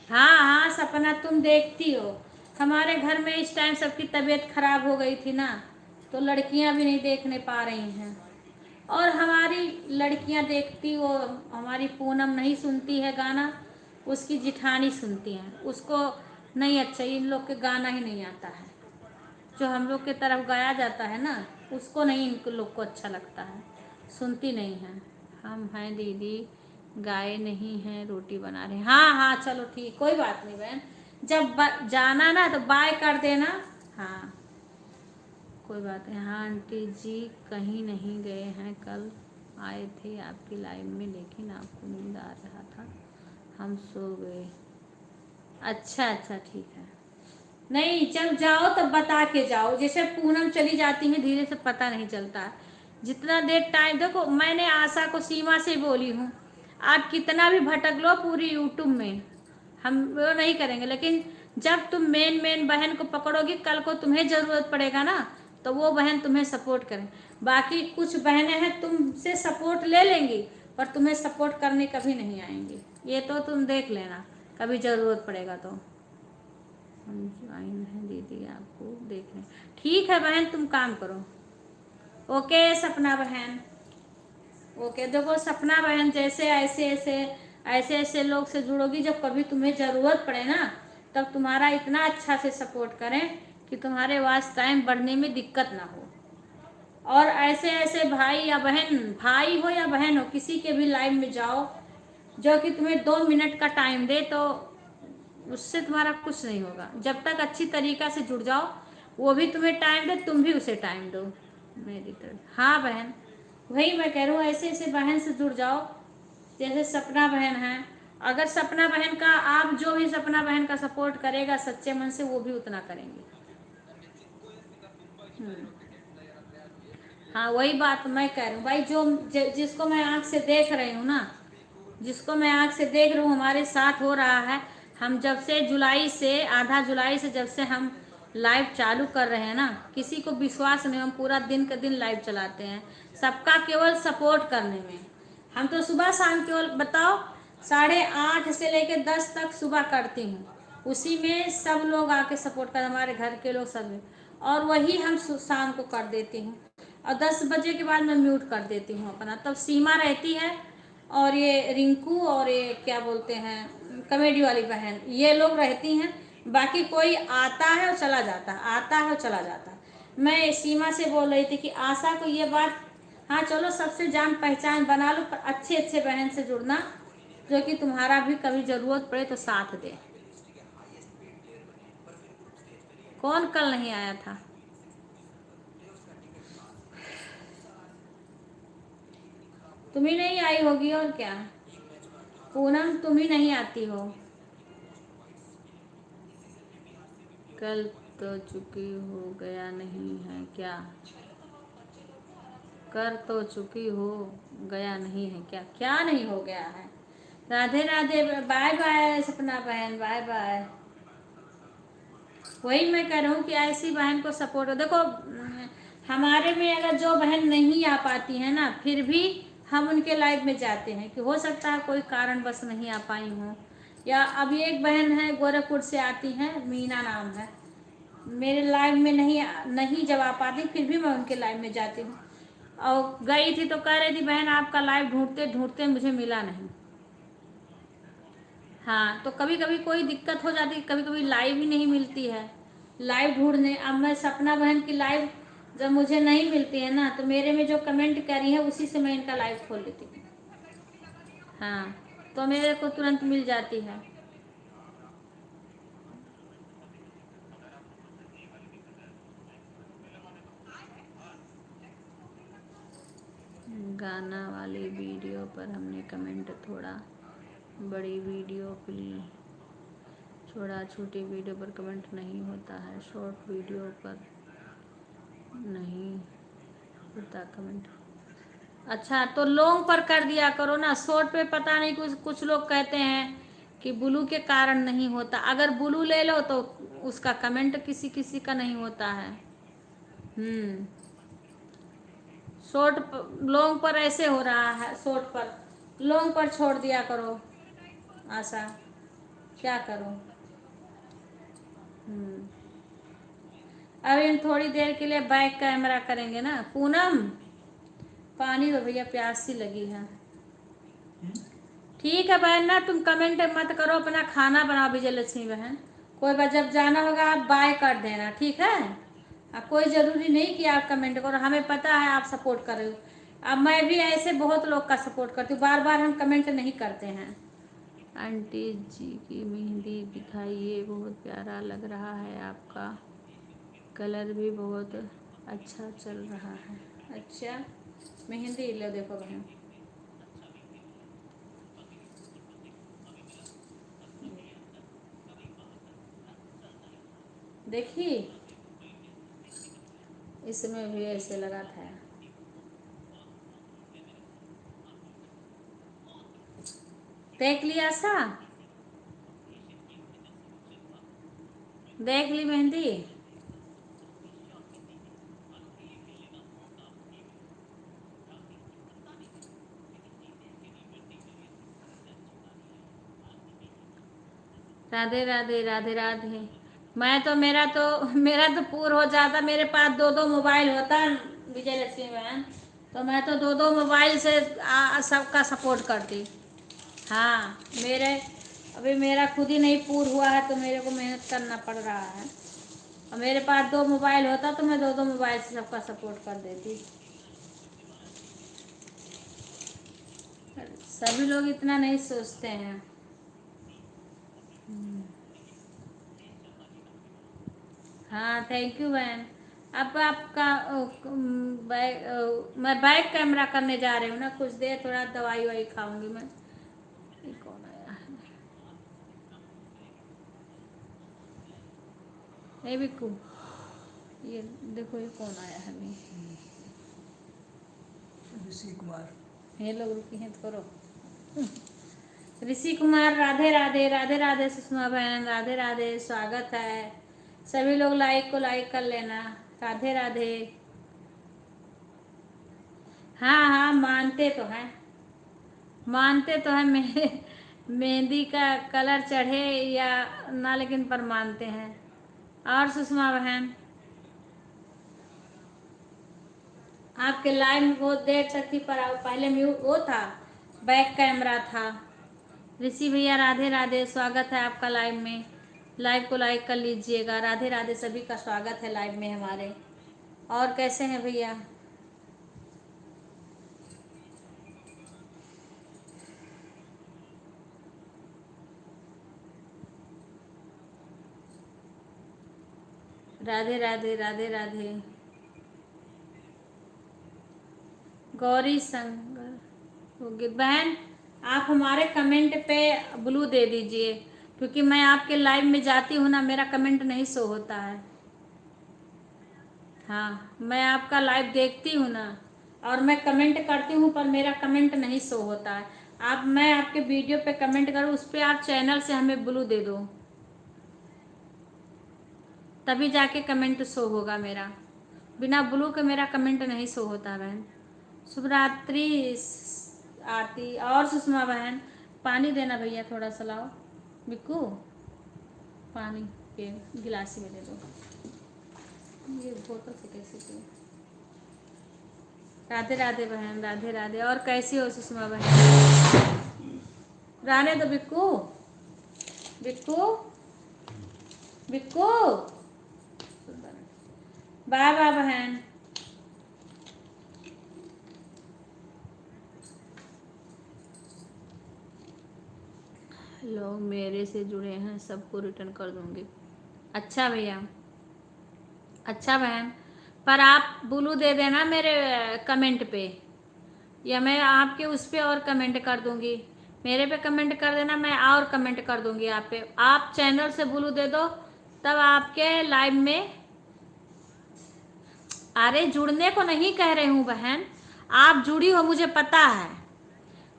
हाँ हाँ सपना, तुम देखती हो, हमारे घर में इस टाइम सबकी तबीयत खराब हो गई थी ना, तो लड़कियां भी नहीं देखने पा रही हैं। और हमारी लड़कियां देखती, वो हमारी पूनम नहीं सुनती है गाना, उसकी जिठानी सुनती हैं, उसको नहीं, अच्छा इन लोग के गाना ही नहीं आता है, जो हम लोग के तरफ गाया जाता है ना, उसको नहीं, इनको लोग को अच्छा लगता है, सुनती नहीं है। हम हैं दीदी, गाय नहीं हैं, रोटी बना रहे हैं। हाँ हाँ चलो ठीक, कोई बात नहीं बहन, जब जाना ना तो बाय कर देना। हाँ, कोई बात नहीं। हाँ आंटी जी कहीं नहीं गए हैं, कल आए थे आपकी लाइव में, लेकिन आपको नींद आ रहा था, हम सो गए। अच्छा अच्छा ठीक है, नहीं जब जाओ तब बता के जाओ, जैसे पूनम चली जाती है धीरे से, पता नहीं चलता है जितना देर टाइम। देखो मैंने आशा को सीमा से बोली हूँ, आप कितना भी भटक लो पूरी यूट्यूब में, हम वो नहीं करेंगे, लेकिन जब तुम मेन मेन बहन को पकड़ोगी, कल को तुम्हें ज़रूरत पड़ेगा ना, तो वो बहन तुम्हें सपोर्ट करें। बाकी कुछ बहनें हैं तुमसे सपोर्ट ले लेंगी, पर तुम्हें सपोर्ट करने कभी नहीं आएंगी, ये तो तुम देख लेना, कभी ज़रूरत पड़ेगा तो। हम ज्वाइन हैं दीदी, आपको देख रहे हैं। ठीक है बहन, तुम काम करो। ओके सपना बहन, ओके। देखो सपना बहन, जैसे ऐसे लोग से जुड़ोगी, जब कभी तुम्हें ज़रूरत पड़े ना, तब तुम्हारा इतना अच्छा से सपोर्ट करें कि तुम्हारे वास्ते टाइम बढ़ने में दिक्कत ना हो। और ऐसे भाई या बहन, भाई हो या बहन हो, किसी के भी लाइव में जाओ जो कि तुम्हें 2 मिनट का टाइम दे, तो उससे तुम्हारा कुछ नहीं होगा। जब तक अच्छी तरीक़ा से जुड़ जाओ, वो भी तुम्हें टाइम दे, तुम भी उसे टाइम दो मेरी तरफ। हाँ बहन, वही मैं कह रहा हूँ, ऐसे बहन से जुड़ जाओ जैसे सपना बहन है। अगर सपना बहन का, आप जो भी सपना बहन का सपोर्ट करेगा सच्चे मन से, वो भी उतना करेंगे। हाँ वही बात मैं कह रही हूँ भाई, जिसको मैं आँख से देख रही हूँ ना, जिसको मैं आँख से देख रही हूँ हमारे साथ हो रहा है। हम जब से आधा जुलाई से जब से हम लाइव चालू कर रहे हैं ना, किसी को विश्वास नहीं, हम पूरा दिन का दिन लाइव चलाते हैं सबका केवल सपोर्ट करने में। हम तो सुबह शाम केवल बताओ 8:30 से लेकर 10 तक सुबह करती हूँ, उसी में सब लोग आके सपोर्ट कर, हमारे घर के लोग सब, और वही हम शाम को कर देती हूँ। और 10 बजे के बाद मैं म्यूट कर देती हूँ अपना, तब सीमा रहती है और ये रिंकू और ये क्या बोलते हैं कॉमेडी वाली बहन, ये लोग रहती हैं। बाकी कोई आता है और चला जाता है, आता है और चला जाता है। मैं सीमा से बोल रही थी कि आशा को ये बात, हाँ चलो सबसे जान पहचान बना लो, पर अच्छे बहन से जुड़ना जो कि तुम्हारा भी कभी ज़रूरत पड़े तो साथ दे। कौन कल नहीं आया था? तुम ही नहीं आई होगी और क्या। पूनम तुम ही नहीं आती हो। कल तो चुकी हो गया नहीं है क्या? कर तो चुकी हो गया नहीं है क्या? क्या नहीं हो गया है? राधे राधे, बाय बाय सपना बहन, बाय बाय। वही मैं कह रहा हूँ कि ऐसी बहन को सपोर्ट हो। देखो हमारे में अगर जो बहन नहीं आ पाती है ना, फिर भी हम उनके लाइव में जाते हैं कि हो सकता है कोई कारण बस नहीं आ पाई हूँ। या अभी एक बहन है गोरखपुर से आती हैं, मीना नाम है, मेरे लाइव में नहीं जब आ पाती, फिर भी मैं उनके लाइव में जाती हूँ। और गई थी तो कह रही थी बहन आपका लाइव ढूंढते ढूंढते मुझे मिला नहीं। हाँ तो कभी कभी कोई दिक्कत हो जाती है, कभी कभी लाइव ही नहीं मिलती है, लाइव ढूंढने। अब मैं सपना बहन की लाइव जब मुझे नहीं मिलती है ना, तो मेरे में जो कमेंट करी है उसी से मैं इनका लाइव खोल लेती हूँ। हाँ तो मेरे को तुरंत मिल जाती है। गाना वाली वीडियो पर हमने कमेंट थोड़ा, बड़ी वीडियो प्लीज थोड़ा, छोटी वीडियो पर कमेंट नहीं होता है, शॉर्ट वीडियो पर नहीं होता कमेंट। अच्छा तो लॉन्ग पर कर दिया करो ना, शॉर्ट पे पता नहीं, कुछ लोग कहते हैं कि ब्लू के कारण नहीं होता। अगर ब्लू ले लो तो उसका कमेंट किसी किसी का नहीं होता है। शॉर्ट लॉन्ग पर ऐसे हो रहा है, शॉर्ट पर लॉन्ग पर छोड़ दिया करो आशा, क्या करो। अभी थोड़ी देर के लिए बैक कैमरा करेंगे ना। पूनम पानी दो भैया, प्यास सी लगी है। ठीक है बहन ना, तुम कमेंट मत करो, अपना खाना बनाओ विजय लक्ष्मी बहन। कोई बार जब जाना होगा आप बाय कर देना, ठीक है। कोई ज़रूरी नहीं कि आप कमेंट करो, हमें पता है आप सपोर्ट कर रहे हो। अब मैं भी ऐसे बहुत लोग का सपोर्ट करती हूँ, बार बार हम कमेंट नहीं करते हैं। आंटी जी की मेहंदी दिखाइए, बहुत प्यारा लग रहा है आपका, कलर भी बहुत अच्छा चल रहा है। अच्छा मेहंदी लो, देखो बहन देखी, इसमें भी ऐसे लगा था। देख लिया सा, देख ली मेहंदी। राधे राधे, राधे राधे। मैं तो मेरा तो पूर हो जाता, मेरे पास 2-2 मोबाइल होता, विजय लक्ष्मी बहन, तो मैं तो दो दो मोबाइल से सबका सपोर्ट करती। हाँ, मेरे अभी मेरा खुद ही नहीं पूर हुआ है तो मेरे को मेहनत करना पड़ रहा है। और मेरे पास 2 मोबाइल होता तो मैं 2 मोबाइल से सबका सपोर्ट कर देती। सभी लोग इतना नहीं सोचते हैं। हाँ, थैंक यू बहन। अब आपका मैं बैक कैमरा करने जा रही हूँ ना, कुछ देर थोड़ा दवाई वाई खाऊंगी मैं। ये कौन आया है? ये बिक्कू, ये देखो ये कौन आया है? ऋषि कुमार। ये लोग रुकी हैं तो करो। ऋषि कुमार, राधे राधे। राधे राधे सुषमा बहन, राधे राधे, स्वागत है। सभी लोग लाइक को लाइक कर लेना। राधे राधे। हाँ हाँ, मानते तो हैं, मानते तो हैं। मेहंदी का कलर चढ़े या ना, लेकिन पर मानते हैं। और सुषमा बहन, आपके लाइव में बहुत देर तक थी पर पहले म्यूट वो था, बैक कैमरा था। ऋषि भैया राधे राधे, स्वागत है आपका लाइव में। लाइव को लाइक कर लीजिएगा। राधे राधे, सभी का स्वागत है लाइव में हमारे। और कैसे हैं भैया? राधे राधे, राधे राधे। गौरी संगर बहन, आप हमारे कमेंट पे ब्लू दे दीजिए, क्योंकि मैं आपके लाइव में जाती हूँ ना, मेरा कमेंट नहीं शो होता है। हाँ, मैं आपका लाइव देखती हूँ ना, और मैं कमेंट करती हूँ पर मेरा कमेंट नहीं शो होता है। मैं आपके वीडियो पे कमेंट करूँ, उस पर आप चैनल से हमें ब्लू दे दो, तभी जाके कमेंट शो होगा मेरा। बिना ब्लू के मेरा कमेंट नहीं शो होता बहन। शुभ रात्रि आरती। और सुषमा बहन, पानी देना भैया, थोड़ा सा लाओ। बिक्कू, पानी के गिलास में दे दो। ये बोतल से कैसे पियो? राधे राधे बहन, राधे राधे। और कैसी हो सुषमा बहन? रहने दो बिक्कू, बिक्कू, बिक्कू। बाय बाय बहन। लोग मेरे से जुड़े हैं, सबको रिटर्न कर दूंगी। अच्छा भैया, अच्छा बहन, पर आप ब्लू दे देना मेरे कमेंट पे, या मैं आपके उस पे और कमेंट कर दूंगी। मेरे पे कमेंट कर देना, मैं और कमेंट कर दूंगी आप पे। आप चैनल से ब्लू दे दो, तब आपके लाइव में। अरे जुड़ने को नहीं कह रही हूँ बहन, आप जुड़ी हो मुझे पता है।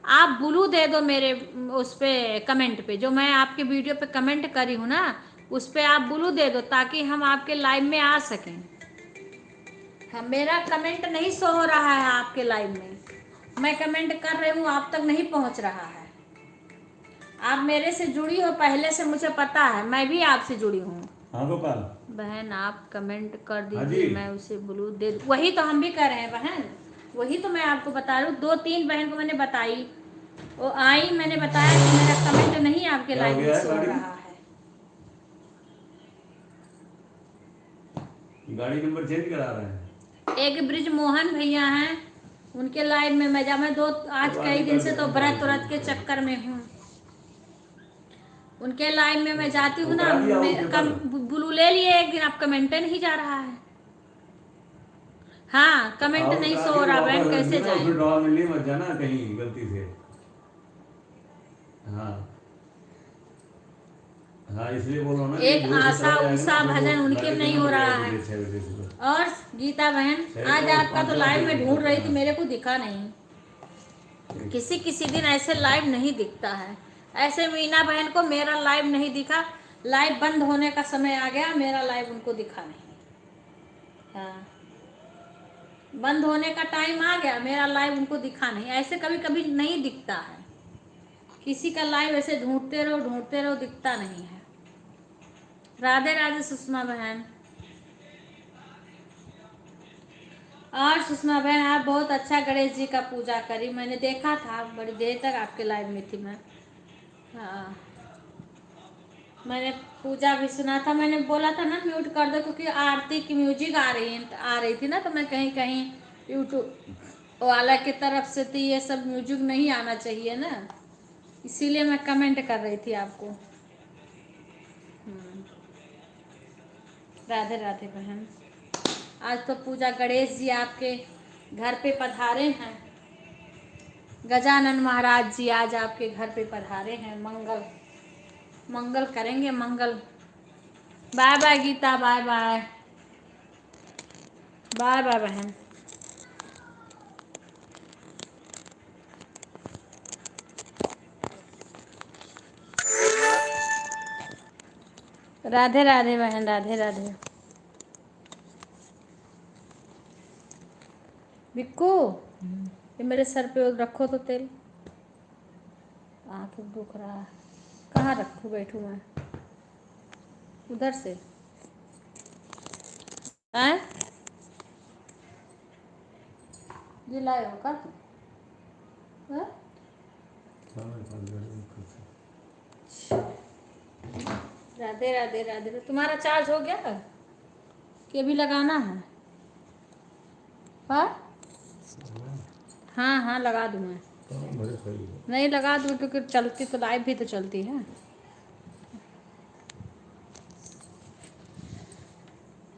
आप ब्लू दे दो मेरे उस पे कमेंट पे, जो मैं आपके वीडियो पे कमेंट करी हूँ ना, उस पे आप ब्लू दे दो, ताकि हम आपके लाइव में आ सकें। हाँ, मेरा कमेंट नहीं शो हो रहा है आपके लाइव में। मैं कमेंट कर रही हूँ, आप तक नहीं पहुँच रहा है। आप मेरे से जुड़ी हो पहले से, मुझे पता है, मैं भी आपसे जुड़ी हूँ। हाँ गोपाल बहन, आप कमेंट कर हाँ दीजिए, जी। मैं उसे ब्लू दे दूँ। वही तो हम भी कर रहे हैं बहन, वही तो मैं आपको बता रही हूँ। 2-3 बहन को मैंने बताई, वो आई, मैंने बताया कि मेरा कमेंट नहीं आपके क्या हो लाइव में गया है शो हो गाड़ी? रहा है। गाड़ी नंबर चेंज करा रहा है। एक ब्रिज मोहन भैया हैं, उनके लाइव में मैं जा, मैं आज कई दिन से तो व्रत व्रत के चक्कर में हूँ। उनके लाइव में मैं जाती हूँ ना, ब्लू ले लिए एक दिन, आप कमेंट नहीं जा रहा है। हाँ, कमेंट नहीं शो हो रहा बहन, कैसे जाए? ड्रॉ में नहीं मत जाना कहीं गलती से। हाँ हाँ, इसलिए बोलो ना। एक आशा उषा भजन, उनके में नहीं हो रहा है। और गीता बहन, आज आपका तो लाइव में ढूंढ रही थी, मेरे को दिखा नहीं। किसी किसी दिन ऐसे लाइव नहीं दिखता है। ऐसे मीना बहन को मेरा लाइव नहीं दिखा, लाइव बंद होने का समय आ गया, मेरा लाइव उनको दिखा नहीं। हाँ, बंद होने का टाइम आ गया, मेरा लाइव उनको दिखा नहीं। ऐसे कभी कभी नहीं दिखता है, किसी का लाइव ऐसे ढूंढते रहो दिखता नहीं है। राधे राधे सुषमा बहन। और सुषमा बहन, आप बहुत अच्छा गणेश जी का पूजा करी, मैंने देखा था, बड़ी देर तक आपके लाइव में थी मैं। हाँ, मैंने पूजा भी सुना था, मैंने बोला था ना म्यूट कर दो, क्योंकि आरती की म्यूजिक आ रही थी ना, तो मैं कहीं कहीं यूट्यूब वाला की तरफ से थी, ये सब म्यूजिक नहीं आना चाहिए ना, इसीलिए मैं कमेंट कर रही थी आपको। राधे राधे बहन। आज तो पूजा गणेश जी आपके घर पे पधारे हैं, गजानन महाराज जी आज आपके घर पे पधारे हैं, मंगल मंगल करेंगे, मंगल। Bye bye Geeta, bye bye, bye bye बहन। राधे राधे बहन, राधे राधे। बिक्कू, ये मेरे सर पे रखो तो तेल, आँख दुख रहा है, कहाँ रखूँ, बैठूँ मैं उधर से। हैं, ये लाए हो का? हैं? राधे राधे, राधे। तुम्हारा चार्ज हो गया कि अभी लगाना है? हाँ हाँ हाँ, लगा दूँ मैं, नहीं लगा दूँ, क्योंकि चलती तो लाइव भी तो चलती है।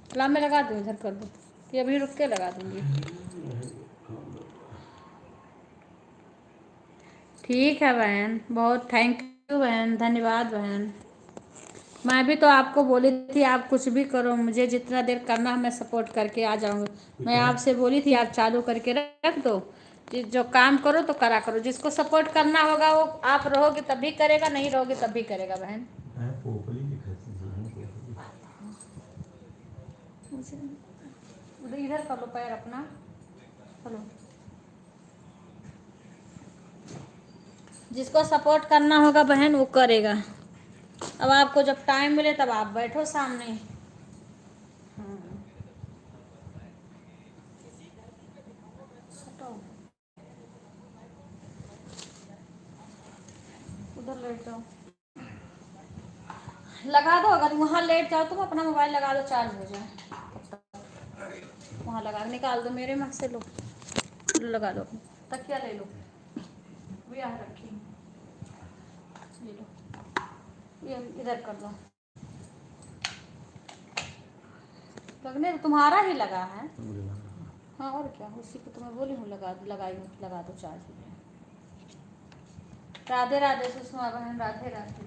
ला मैं लगा दूँ, इधर कर दूँ, कि अभी रुक के लगा दूँगी? ठीक है बहन, बहुत थैंक यू बहन, धन्यवाद बहन। मैं भी तो आपको बोली थी, आप कुछ भी करो, मुझे जितना देर करना है मैं सपोर्ट करके आ जाऊंगी। मैं आपसे बोली थी आप चालू करके रख दो, जो काम करो तो करा करो, जिसको सपोर्ट करना होगा वो आप रहोगे तभी करेगा, नहीं रहोगे तभी करेगा बहन। उधर इधर कर लो पैर अपना, चलो। जिसको सपोर्ट करना होगा बहन वो करेगा। अब आपको जब टाइम मिले तब आप बैठो सामने। उधर लेट जाओ, लगा दो, अगर वहाँ लेट जाओ तुम अपना मोबाइल लगा दो, चार्ज हो जाए, वहाँ लगा निकाल दो, मेरे मत से लो, लगा दो, तकिया ले लो, वो यहाँ रखी, ये लो, ये इधर कर दो, लगने तुम्हारा ही लगा है। हाँ और क्या, उसी को तो मैं बोली हूँ लगा दो चार्ज हो जाए। राधे राधे सुषमा बहन, राधे राधे,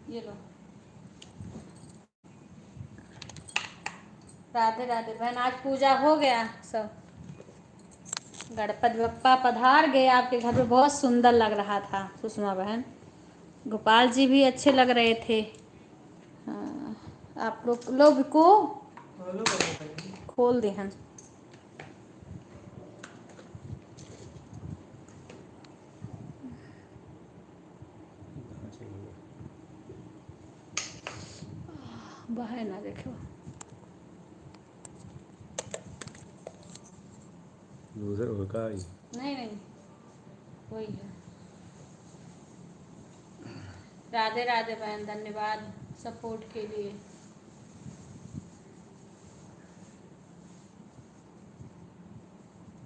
ये लो। राधे राधे बहन, आज पूजा हो गया सब, गणपति बप्पा पधार गए आपके घर पे, बहुत सुंदर लग रहा था सुषमा बहन, गोपाल जी भी अच्छे लग रहे थे। हाँ, आप लोग को खोल दे हम। बाहर ना देखो, दूसरे होगा ही नहीं नहीं वही है। राधे राधे बहन, धन्यवाद सपोर्ट के लिए।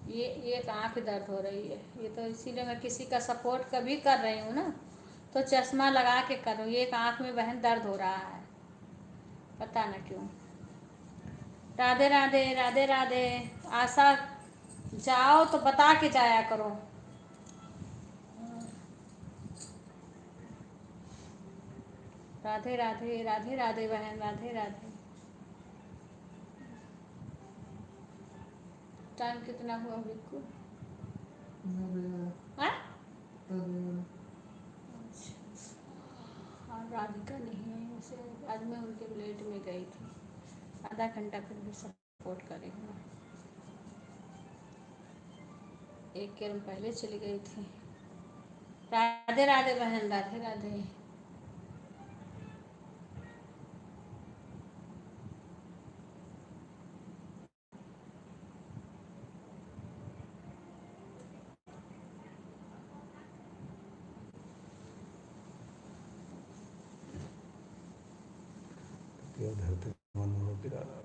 ये एक आँख दर्द हो रही है, ये तो इसीलिए मैं किसी का सपोर्ट कभी कर रही हूँ ना, तो चश्मा लगा के करूँ, ये एक आँख में बहन दर्द हो रहा है, पता न क्यों। राधे राधे, राधे राधे। आशा जाओ तो बता के जाया करो। राधे राधे, राधे राधे बहन, राधे राधे। टाइम कितना हुआ बिल्कुल? हाँ? हाँ, राधिका नहीं है उसे, आज मैं उनके प्लेट में गई थी, आधा घंटा फिर भी सपोर्ट करेंगे। एक कैरम पहले चली गई थी। राधे राधे बहन, राधे राधे। पूरा धरती मन हो पिरा रहा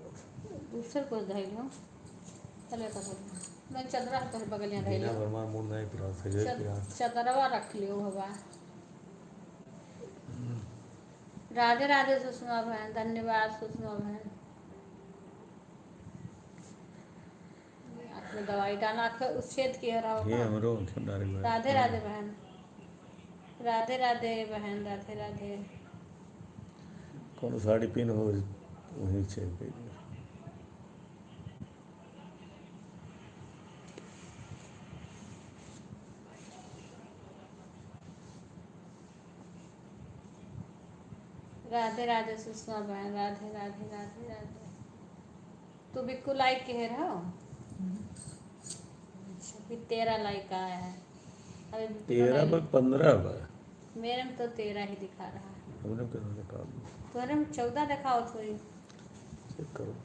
दूसर को धैल हो चले तो मैं चदरा तो बगलिया धैल दीना वर्मा मूड नहीं पिरा सजे पिरा चदरवा रख लियो हवा। राधे राधे सुषमा बहन, धन्यवाद सुषमा बहन। आपने दवाई डाला उच्छेद किया रहा ये होगा। हमरो डारे में राधे राधे बहन, राधे राधे बहन, राधे राधे। कौन साड़ी पहन हो वही चेक कर राधे राधे सुषमा बहन, राधे राधे राधे राधे। तू बिक्कू लाइक कह रहा हो? अच्छा, 13 लाइक आया है अभी। 13 पर 15 बार मेरे में तो 13 ही दिखा रहा है। हमने कितना निकाल तुम्हारे में 14 दिखाओ थोड़ी, चेक करो।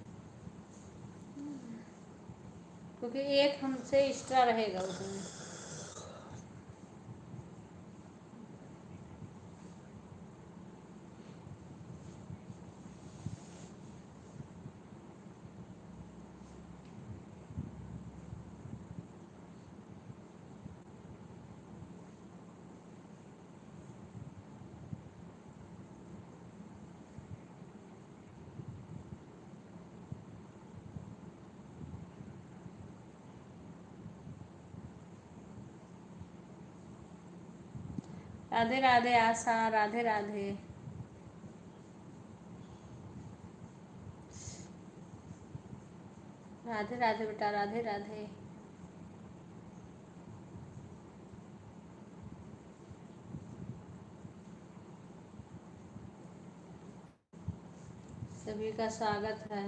क्योंकि एक हमसे एक्स्ट्रा रहेगा उसमें। राधे राधे आशा, राधे राधे। राधे राधे बेटा, राधे राधे। सभी का स्वागत है।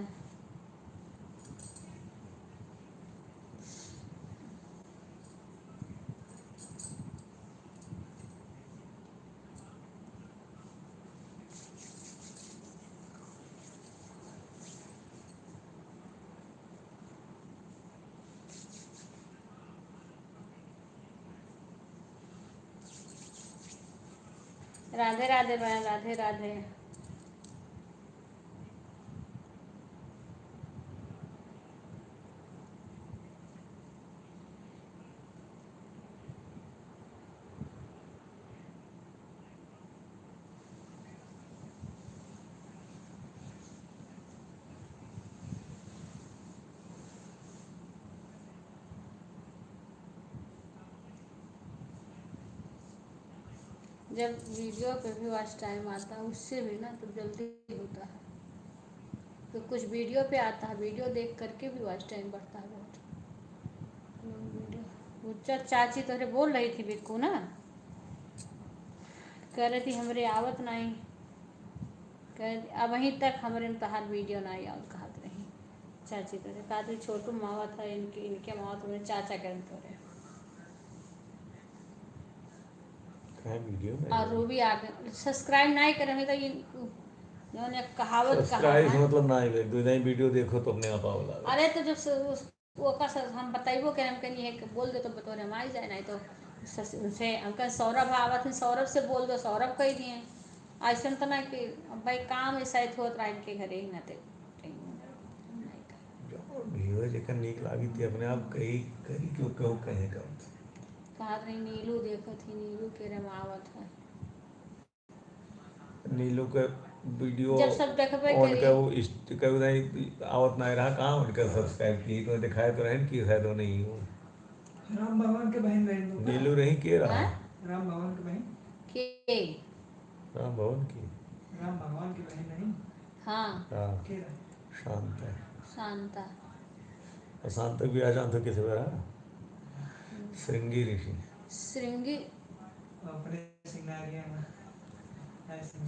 राधे राधे बहन, राधे राधे। जब वीडियो पे भी वॉच टाइम आता है उससे भी ना तो जल्दी होता है। तो कुछ वीडियो पे आता है, वीडियो देख करके भी वॉच टाइम बढ़ता है बहुत। वीडियो चाची तो बोल रही थी बिक्कू ना, कह रही थी हमरे आवत नहीं, कह अब वहीं तक हमारे इम्तहान वीडियो नहीं आवत कहत रही चाची। तो कहा थी छोटू मावा था इनके मावा तुम्हें चाचा कर तोरे। वीडियो और रूबी आगे सब्सक्राइब नहीं करे तो ये कहावत सब्सक्राइब मतलब ना एक दो नहीं वीडियो देखो तो अपने आप आवला। अरे तो जब वो का हम बताइबो के हम कहीं है कि बोल दे तो बतौरे हम आ जाए, नहीं तो उनसे हमका सौरभ आवत है, सौरभ से बोल दो, सौरभ कह दिए। ऐसा तो ना कि भाई काम ऐसा होत रहा इनके घरे ही ना थे वीडियो लेकिन नीक लागी थी अपने आप कही कही क्यों कहूँ कहे का कहा रही नीलू देखो थी, नीलू के रे आवत है। नीलू के वीडियो जब सब देखबे ऑन करी का वो कभी नहीं आवत नहीं रहा कहाँ उनका सब्सक्राइब की तो दिखाए तो रहन की शायद वो नहीं हो। राम भगवान के बहन रही नीलू रही के रहा राम भगवान के बहन के राम भवन की राम भगवान की बहन नहीं। हाँ हाँ के रहा शांता शांता। और शांता भी आ जान तो किसी बार श्रृंगी ऋषि श्रृंगी अपने सिंगारिया में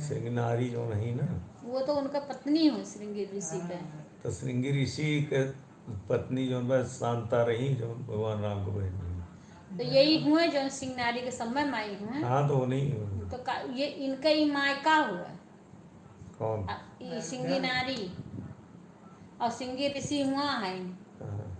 सिंगनारी जो नहीं ना वो तो उनका पत्नी हो श्रृंगी ऋषि के। तो श्रृंगी ऋषि के पत्नी जो बस शांता रही जो भगवान राम को बहन रही। तो यही हुए जो सिंगनारी के समय माई हुए। हाँ तो वो नहीं हुए। तो ये इनका ही मायका हुआ कौन ये सिंगी नारी और सिंगी ऋषि हुआ है। हाँ।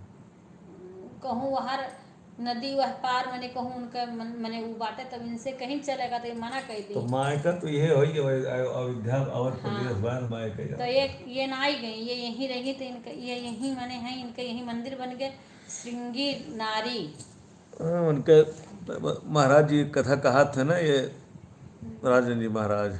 कहूँ हर नदी वह पार मैंने कहूँ उनका मैंने वो बाटे तब इनसे कहीं चलेगा तो ये मना कर तो दी। मायका तो ये हो ही अयोध्या अवध प्रदेश हाँ बार मायका तो जाओ। ये ना आई गई, ये यहीं रहेंगी तो इनका ये यहीं माने हैं, इनका यहीं मंदिर बन गए श्रृंगी नारी। उनके महाराज जी कथा कहा था ना ये राजन जी महाराज,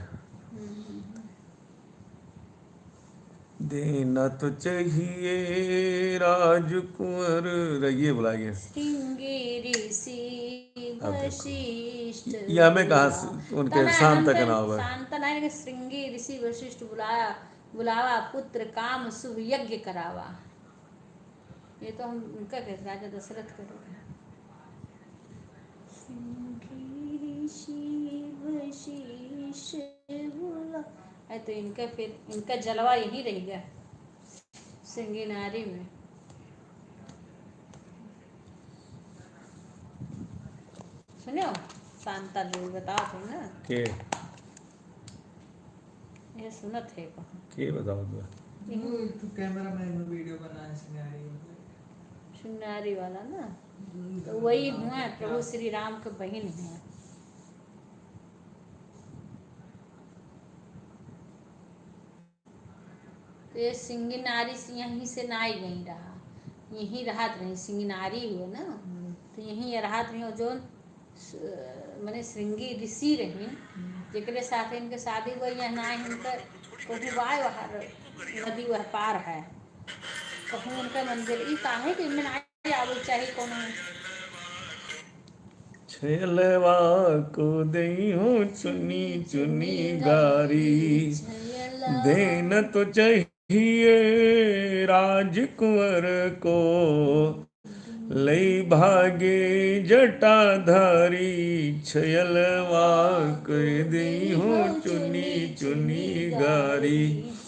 देना तो चाहिए राजकुंवर, रहिए बुलाइए। श्रृंगी ऋषि अब देखो वशिष्ठ ये हमें कहाँ उनके तना शांत हमके का नाम है। शांता नहीं कि श्रृंगी ऋषि वशिष्ठ बुलाया बुलावा पुत्र काम शुभ यज्ञ करावा। ये तो हम उनका कहते राजा दशरथ करेगा। श्रृंगी ऋषि वशिष्ठ बुला है तो इनका फिर इनका जलवा यही रहेगा श्रृंगी नारी में। सुनो शांता जी बताओ थे ना, के ये सुनत है कहाँ के बताओ तो। वो तो कैमरा मैन वीडियो बनाने से आ रही सुनारी वाला ना, तो वही हुआ प्रभु श्री राम के बहन है। तो ये सिंगी नारी से यहीं से ना ही गई रहा, यहीं रहत रही सिंगी नारी हुए ना, तो यहीं रहत रही और जो मैंने श्रृंगी ऋषि रही जेकरे साथ इनके शादी हुई या ना इनका कहूँ वाय वहाँ नदी वह पार है कहूँ उनका मंदिर ई काहे कि इनमें ना आवे चाहिए कोनो छलवा को दई हो चुनी चुनी गारी, देना तो चाहिए राजकुंवर को, लई भागे जटाधारी, छलवा को दई हो चुनी चुनी गारी।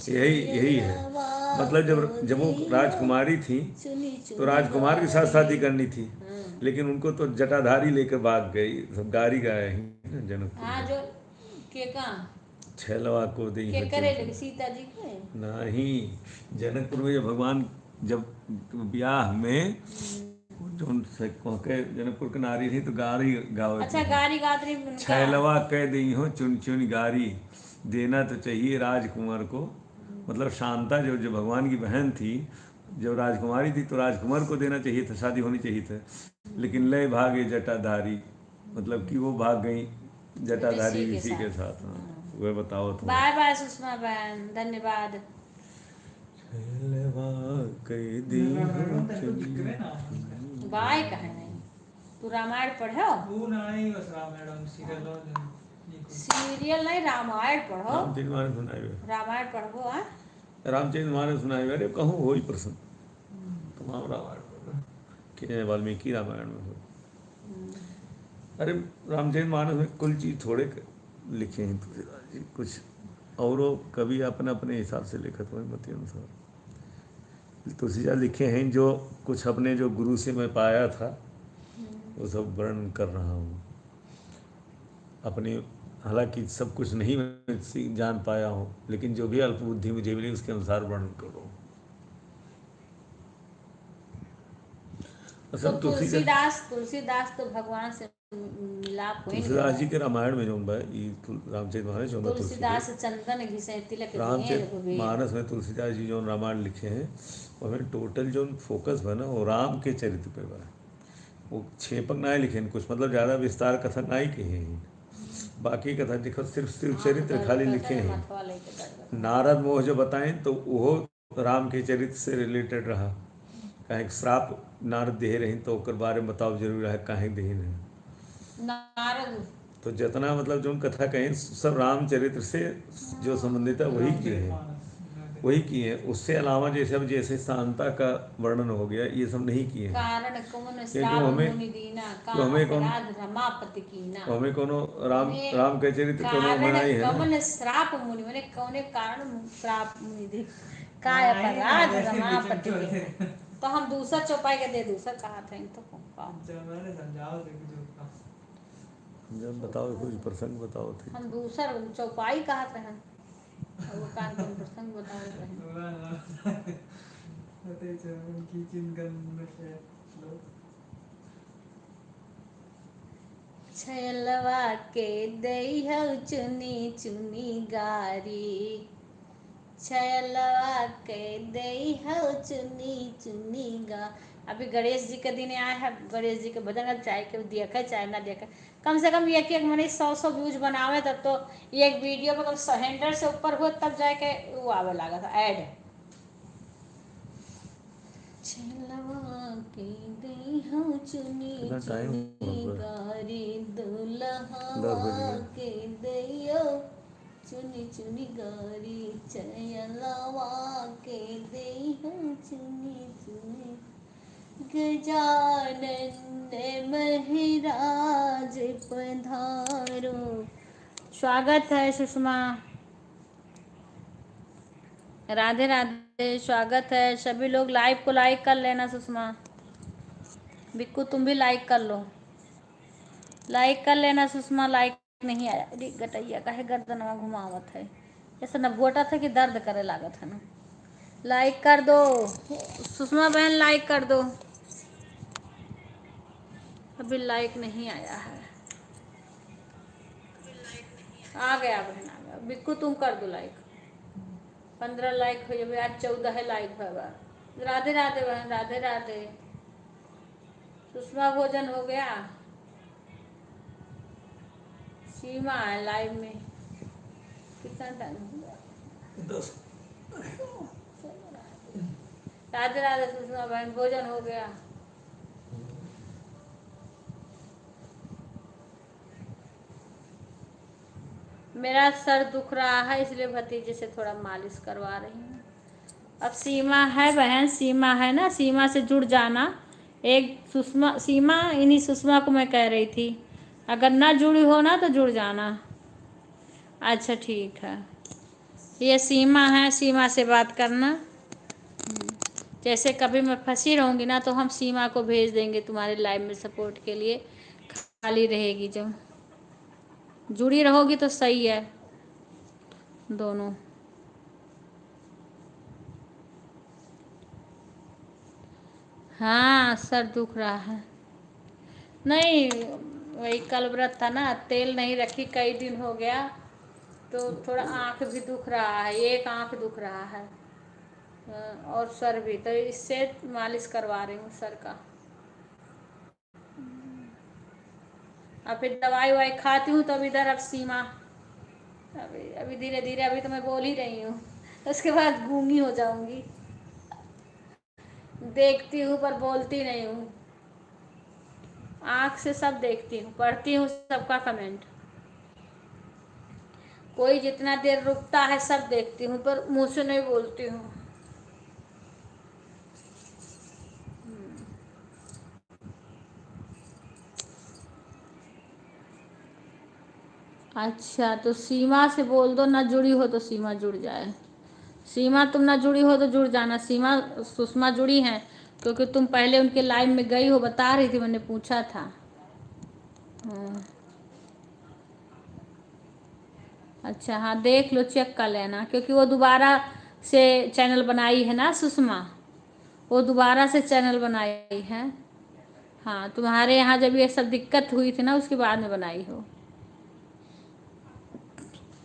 यही यही है मतलब जब वो राजकुमारी थी तो राजकुमार के साथ शादी करनी थी, लेकिन उनको तो जटाधारी लेकर भाग गई, सब गारी गाए ही ना जनकपुर हाँ में। जो के कहाँ छलवा को दी के है करे चुन- लगे सीता जी के नहीं, जनकपुर में जब भगवान जब ब्याह में जो उनसे कह के जनकपुर के नारी थी तो गारी गावे अच्छा गारी गात्री उनका छलवा कह दी हो चुन चुन गारी, देना तो चाहिए राजकुमार को। मतलब शांता जो भगवान की बहन थी, जब राजकुमारी थी तो राजकुमार को देना चाहिए था, शादी होनी चाहिए था, लेकिन लय भागे जटाधारी, मतलब कि वो भाग गई जटाधारी ऋषि के इसी के साथ। हाँ, वह बताओ तुम। बाय बाय सुषमा बहन धन्यवाद। छलवा कह दी हो तो दिख रहे ना बाय कहे नहीं तू रामायण पढ़ो वो नहीं बस रामायण सीरियल और सीरियल नहीं रामायण पढ़ो रामचरित मानस सुनाए हुए, रामायण पढ़बो हाँ रामचरित मानस सुनाए हुए, अरे कहूँ हो ही प्रसन्न तमाम रामायण कि वाल्मीकि रामायण में हो। अरे रामचरित मानस में कुल चीज थोड़े लिखे हैं तुलसीदास जी, कुछ और कभी अपने अपने हिसाब से लिखत हुए मत अनुसार तुलसीदास लिखे हैं, जो कुछ अपने जो गुरु से मैं पाया था वो सब वर्णन कर रहा हूँ अपनी। हालांकि सब कुछ नहीं मैं जान पाया हूँ, लेकिन जो भी अल्प बुद्धि मुझे मिली उसके अनुसार वर्णन करो। तो सब तुलसीदास तो भगवान से मिलाप हुई तुलसीदास जी के रामायण में जो रामचरित मानस जो तुलसीदास चंदन घिसे तिलक रामचरित मानस में तुलसीदास जी जो रामायण लिखे हैं उसमें टोटल जो फोकस बना वो राम के चरित्र पे बना। वो छेपक ना ही लिखे कुछ, मतलब ज़्यादा विस्तार कथा ना ही कहे हैं, बाकी कथा देखो सिर्फ चरित्र खाली लिखे हैं। नारद मोह जो बताएं तो वो राम के चरित्र से रिलेटेड रहा, कहीं श्राप नारद दे रहे तो ओकर बारे में बताओ जरूर है कहीं दे रहे नारद तो जितना मतलब जो कथा कहें सब रामचरित्र से जो संबंधित है वही किए हैं, वही किए हैं। उससे अलावा जैसे अब जैसे शांता का वर्णन हो गया ये सब नहीं किए हैं, कारण कौन क्योंकि श्राप हमें मुनि दीना तो हमें कौन अपराध रमापति कीना हमें कोनो राम के चरित्र कोनो कारण बनाई है ना। कौन श्राप मुनि मैंने कौने कारण श्राप मुनि दे काय अपराध रमापति कीना तो हम दूसरा चौपाई के दे दूसरा कहा था तो मैंने समझाओ देखो जो जब बताओ कुछ प्रसंग बताओ थे हम दूसरा चौपाई कहा था और वो कान कौन प्रसंग बताओ रहे होते हैं उनकी चिंगन में से लोग छैलवा के दई हो चुनी चुनी गारी, छैलवा के दई हो चुनी चुनी गा। अभी गणेश जी के दिन आए हैं, गणेश जी के भजन चाहे के देखे चाहे ना देखे, कम से कम एक महीने 100 व्यूज बनावे तब तो एक वीडियो में कम 100 से ऊपर हो तब जाके वो आवे लगा था ऐड। छैलवा के दई हो चुनी कितना टाइम चुनी हुआ? गारी, 10 दुल्हवा बज गए। के दैयो चुनी चुनी गारी, छैलवा के दई हो चुनी चुनी। गजानन महराज पधारो। स्वागत है सुषमा, राधे राधे, स्वागत है। सभी लोग लाइव को लाइक कर लेना। सुषमा, बिक्कू तुम भी लाइक कर लो, लाइक कर लेना। सुषमा लाइक नहीं आया, अरे गटैया का है गर्दनवा घुमावत है, ऐसा न गोटा था कि दर्द करे लागत है ना। लाइक कर दो सुषमा बहन, लाइक कर दो। अभी लाइक नहीं आया है, आ गया बहन आ गया। बिक्कू तुम कर दो लाइक, 15 लाइक हो जाए, आज 14 लाइक भरवा। राधे राधे बहन, राधे राधे। सुषमा भोजन हो गया, सीमा है लाइव में। कितना टाइम हो गया? 10। राधे राधे सुषमा बहन, भोजन हो गया। मेरा सर दुख रहा है इसलिए भतीजे से थोड़ा मालिश करवा रही हूँ। अब सीमा है बहन, सीमा है ना, सीमा से जुड़ जाना। एक सुषमा, सीमा इन्हीं सुषमा को मैं कह रही थी, अगर ना जुड़ी हो ना तो जुड़ जाना। अच्छा ठीक है, ये सीमा है, सीमा से बात करना। जैसे कभी मैं फंसी रहूँगी ना तो हम सीमा को भेज देंगे तुम्हारे लाइव में सपोर्ट के लिए, खाली रहेगी जो। जुड़ी रहोगी तो सही है दोनों। हाँ सर दुख रहा है, नहीं वही कल व्रत था ना, तेल नहीं रखी कई दिन हो गया, तो थोड़ा आँख भी दुख रहा है, एक आँख दुख रहा है और सर भी, तो इससे मालिश करवा रही हूँ सर का। और फिर दवाई वाई खाती हूँ, तब इधर अब सीमा, अभी अभी धीरे धीरे, अभी तो मैं बोल ही रही हूँ, उसके बाद गूंगी हो जाऊंगी। देखती हूँ पर बोलती नहीं हूँ, आँख से सब देखती हूँ, पढ़ती हूँ सबका कमेंट, कोई जितना देर रुकता है सब देखती हूँ पर मुँह से नहीं बोलती हूँ। अच्छा तो सीमा से बोल दो, ना जुड़ी हो तो सीमा जुड़ जाए। सीमा तुम ना जुड़ी हो तो जुड़ जाना। सीमा सुषमा जुड़ी हैं क्योंकि तुम पहले उनके लाइव में गई हो, बता रही थी, मैंने पूछा था। अच्छा हाँ देख लो, चेक कर लेना, क्योंकि वो दोबारा से चैनल बनाई है ना सुषमा, वो दोबारा से चैनल बनाई है। हाँ तुम्हारे यहाँ जब ये सब दिक्कत हुई थी ना उसके बाद में बनाई हो।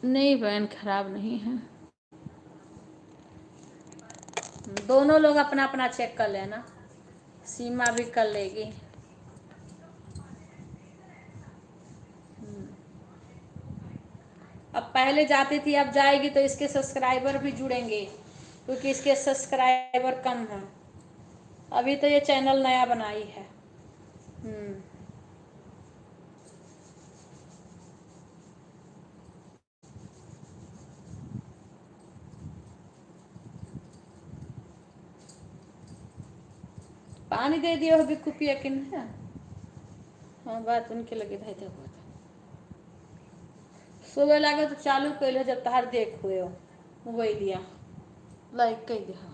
नहीं बहन खराब नहीं है, दोनों लोग अपना अपना चेक कर लेना, सीमा भी कर लेगी। अब पहले जाती थी, अब जाएगी तो इसके सब्सक्राइबर भी जुड़ेंगे, क्योंकि इसके सब्सक्राइबर कम हैं। अभी तो ये चैनल नया बनाई है। पानी दे दियो बिक्कू पिया कि नहीं? हाँ बात उनके लगे था, देखो सुबह लगे तो चालू कर जब तहार देख हुए हो मोबाइल लिया लाइक कर दिया,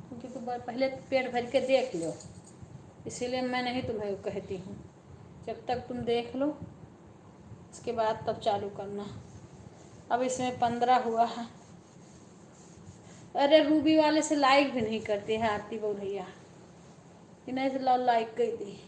क्योंकि तुम पहले पेट भर के देख लो, इसीलिए मैं नहीं तुम्हें कहती हूँ, जब तक तुम देख लो उसके बाद तब चालू करना। अब इसमें 15 हुआ है। अरे रूबी वाले से लाइक भी नहीं करती है आरती बहु भैया, इन्हें से लाइक कर दी।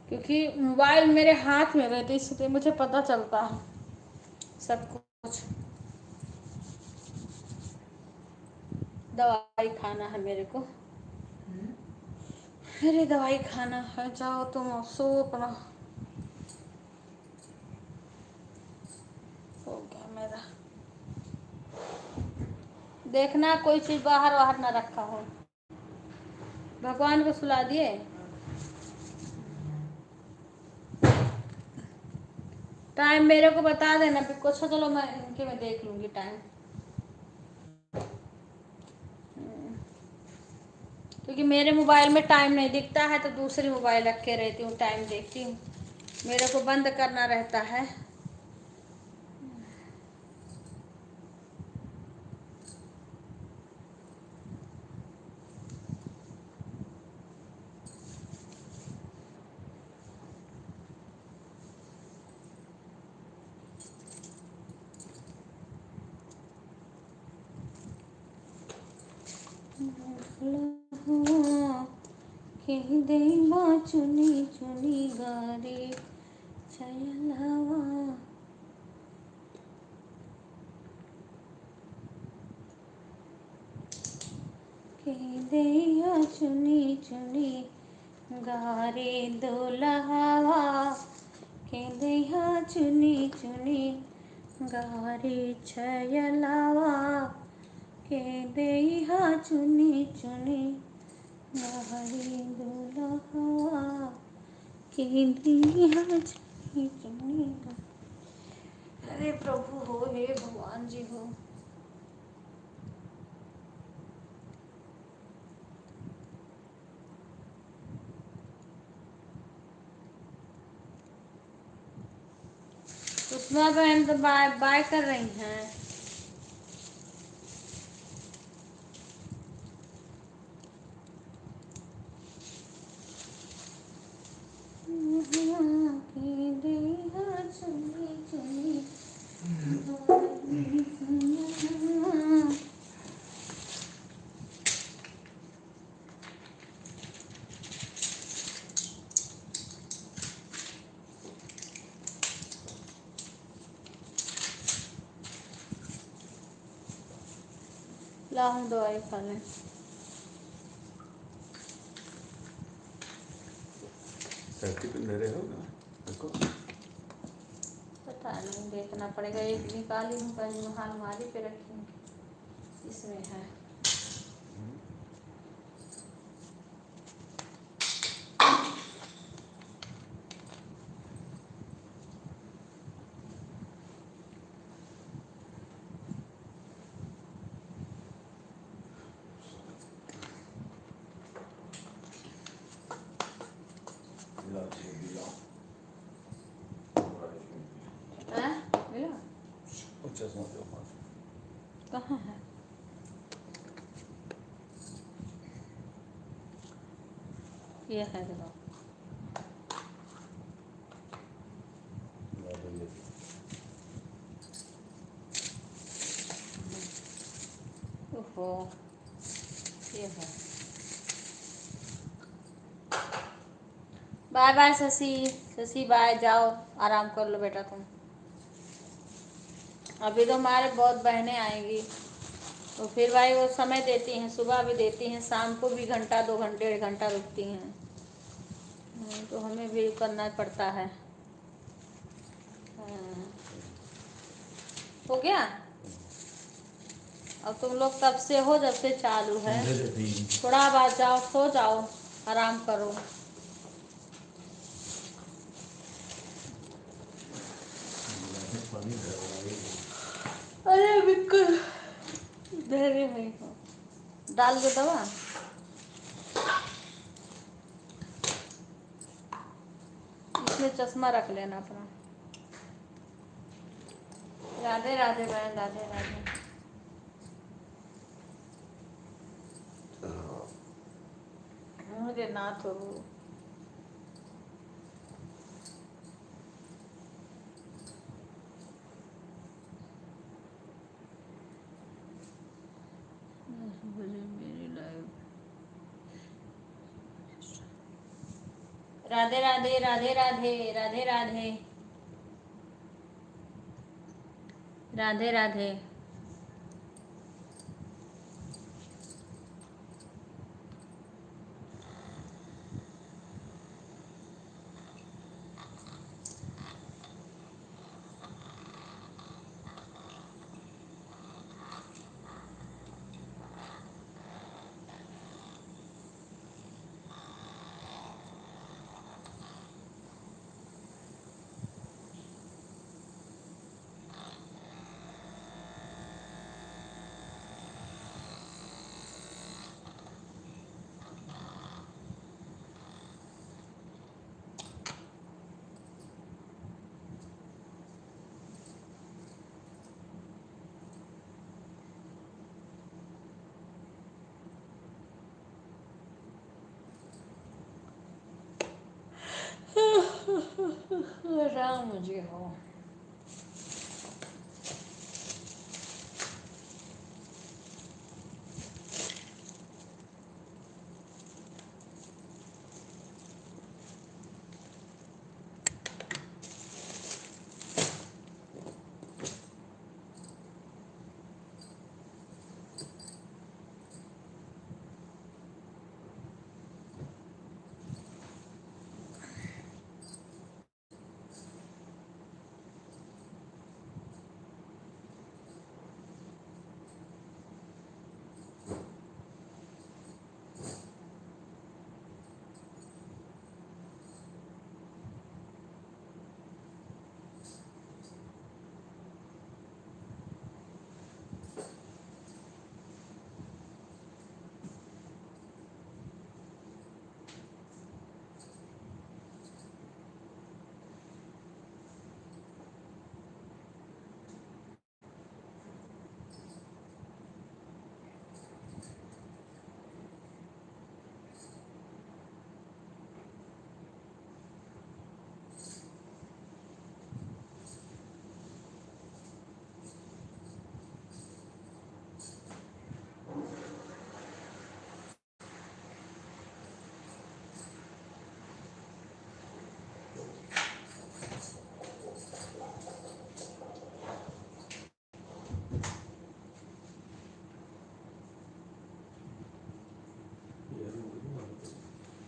क्योंकि मोबाइल मेरे हाथ में रहती, इसलिए मुझे पता चलता है सब कुछ। दवाई खाना है मेरे को, मेरे दवाई खाना है। जाओ तुम सो अपना, हो गया मेरा। देखना कोई चीज बाहर बाहर ना रखा हो। भगवान को सुला दिए। टाइम मेरे को बता देना फिर कुछ। चलो मैं इनके में देख लूंगी टाइम, क्योंकि मेरे मोबाइल में टाइम नहीं दिखता है तो दूसरी मोबाइल रख के रहती हूँ, टाइम देखती हूँ। मेरे को बंद करना रहता है। के देवा चुनी चुनी गारे चयलावा, के देया चुनी चुनी गारे दुल्हावा, के देया चुनी चुनी गारे छयलावा, के देया चुनी चुनी गारे दुल्हावा, के देया चुनी चुनी। अरे प्रभु हो, हे भगवान जी हो। सुषमा बहन तो बाय बाय कर रही हैं। ला हम दवाई खा लें। सर्टिफिकेट ले रहे हो ना देखो। पता नहीं, देखना पड़ेगा। एक निकाली हूँ, कहीं वहाँ अलमारी पे रखी हूँ, इसमें है। मिला? चश्मा दो पास। कहाँ है? ये है, देखो। ओहो, ये है। Bye bye Shashi, Shashi bye, जाओ आराम कर लो बेटा तुम। अभी तो हमारे बहुत बहनें आएंगी, तो फिर भाई वो समय देती हैं, सुबह भी देती हैं, शाम को भी घंटा 2 घंटे 1 घंटा रुकती हैं। तो हमें भी करना पड़ता है। हो गया? अब तुम लोग तब से हो जब से चालू है। थोड़ा बाद जाओ, सो जाओ, आराम करो। अरे बिल्कुल धैर्य नहीं हो। डाल दो दवा। इसमें चश्मा रख लेना अपना। राधे राधे बहन, राधे राधे। मुझे ना तो मेरी लाइव राधे राधे राधे राधे राधे राधे राधे राधे। राम जी हो।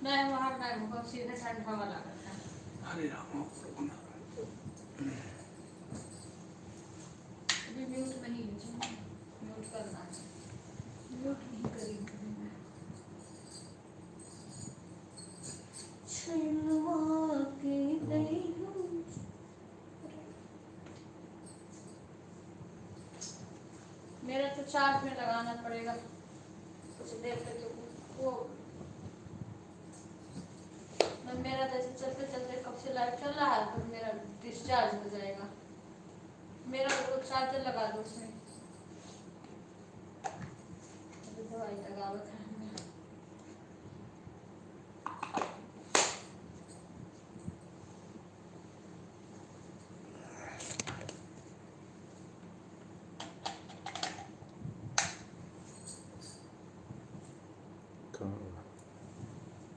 नहीं वहाँ नहीं, बहुत सीधे ठंडा वाला करता है। हरे राम। अभी म्यूट नहीं है, म्यूट करना है, म्यूट नहीं करेंगे। छलवा के गई हूँ। मेरा तो चार्ज में लगाना पड़ेगा कुछ देर तक, तो वो मेरा जैसे चलते चलते कब से लाइट चल रहा है तो मेरा डिस्चार्ज हो जाएगा। मेरा वो चार्जर लगा दो उसमें, दवाई लगावत है।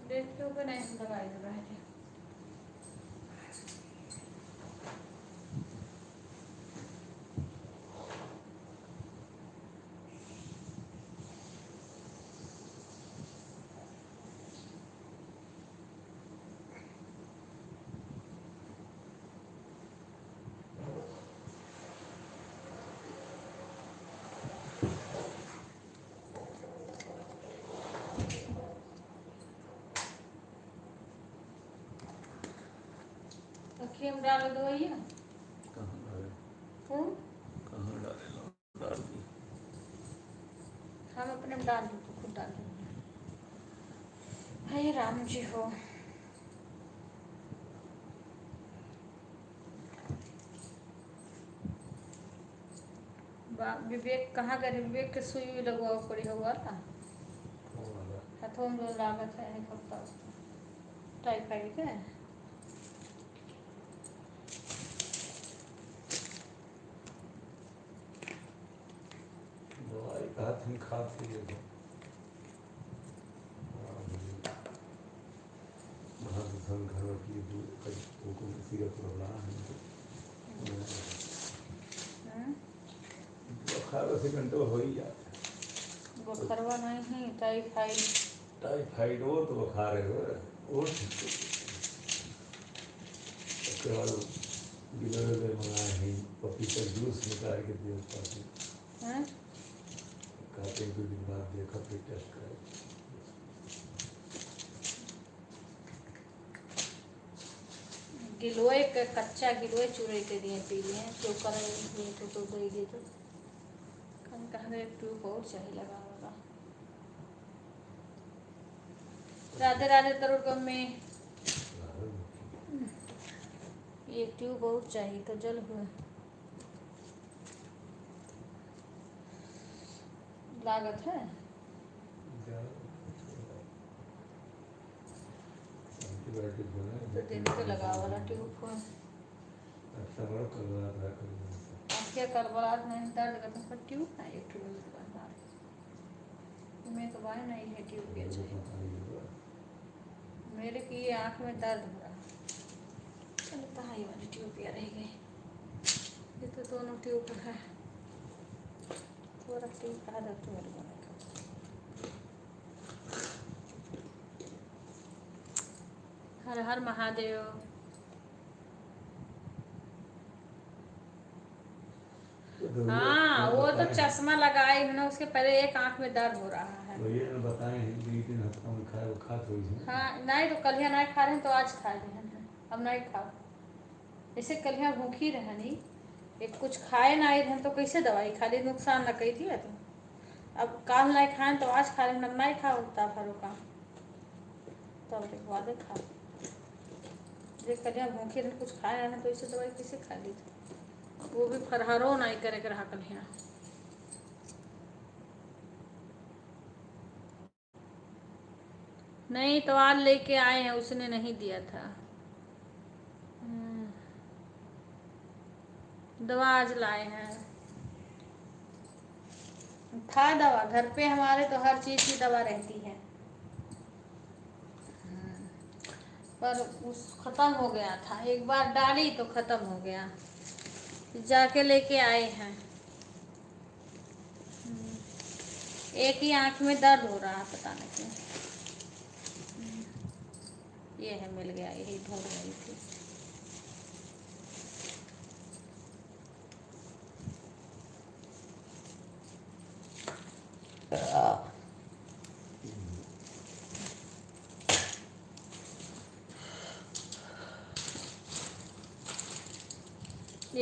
देखते हो कि नहीं लगाई दे रहे थे। क्रीम डालो दवाइया कहाँ डाले? कहाँ डाले? डाल दी। हम अपने में डाल दो तो खुद डाल दूंगी। हे राम जी हो। विवेक कहाँ गए? विवेक के सुई भी लगवाओ पड़ी हुआ था, हाथों में लागत है एक हफ्ता टाइफाइड है। दवाई का हाथ खाती है। संग घर की को सीधा प्रॉब्लम है बुखार से कंट्रोल हो ही जाता है। बुखारवा नहीं टाइफाइड टाइफाइड हो तो बुखार है वो ठीक है। उसके बाद गिलोय में मंगाए हैं पपीता जूस निकाल के दिए पास हैं कहते हैं 2 दिन बाद देखा फिर टेस्ट कराए। गिलोय का कच्चा गिलोय चूरे के दिए पी लिए तो कर तो दे दिए तो कम कहा एक ट्यूब और चाहिए लगा होगा। राधे राधे तरुण में एक ट्यूब और चाहिए तो जल हुआ लागत है तो दिन तो लगा वाला ट्यूब को क्या करबलात नहीं दर्द करता पर ट्यूब ना एक ट्यूब मैं तो बाय नहीं है ट्यूब के चाहिए मेरे की आँख में दर्द हो रहा चलो कहाँ ये वाली ट्यूब या रह गई ये तो दोनों ट्यूब है थोड़ा ट्यूब कहा दर्द मेरे को हर हर महादेव। हाँ वो तो चश्मा लगाए ना उसके पहले एक आंख में दर्द हो रहा है। तो ये बताए हैं 2 दिन हफ्ता में खाए वो खा थोड़ी सी। हाँ नहीं तो कल नहीं खा रहे हैं तो आज खा रहे हैं अब नहीं खाओ जैसे कल भूखी रहे नहीं एक कुछ खाए ना रहे तो कैसे दवाई खा ली नुकसान न कही थी तुम अब काल नहीं खाए तो आज खा रहे नहीं खाओ तब भरो का तब के बाद खा जो कल भूखी रहे कुछ खाए रहे तो ऐसे दवाई कैसे खा ली थी वो भी फरहारो नहीं करे के रहा कल नहीं तो आज लेके आए हैं उसने नहीं दिया था दवा आज लाए हैं था दवा घर पे हमारे तो हर चीज की दवा रहती है पर उस खत्म हो गया था एक बार डाली तो खत्म हो गया जाके लेके आए हैं एक ही आंख में दर्द हो रहा पता नहीं क्यों ये है मिल गया यही ढूंढ रही थी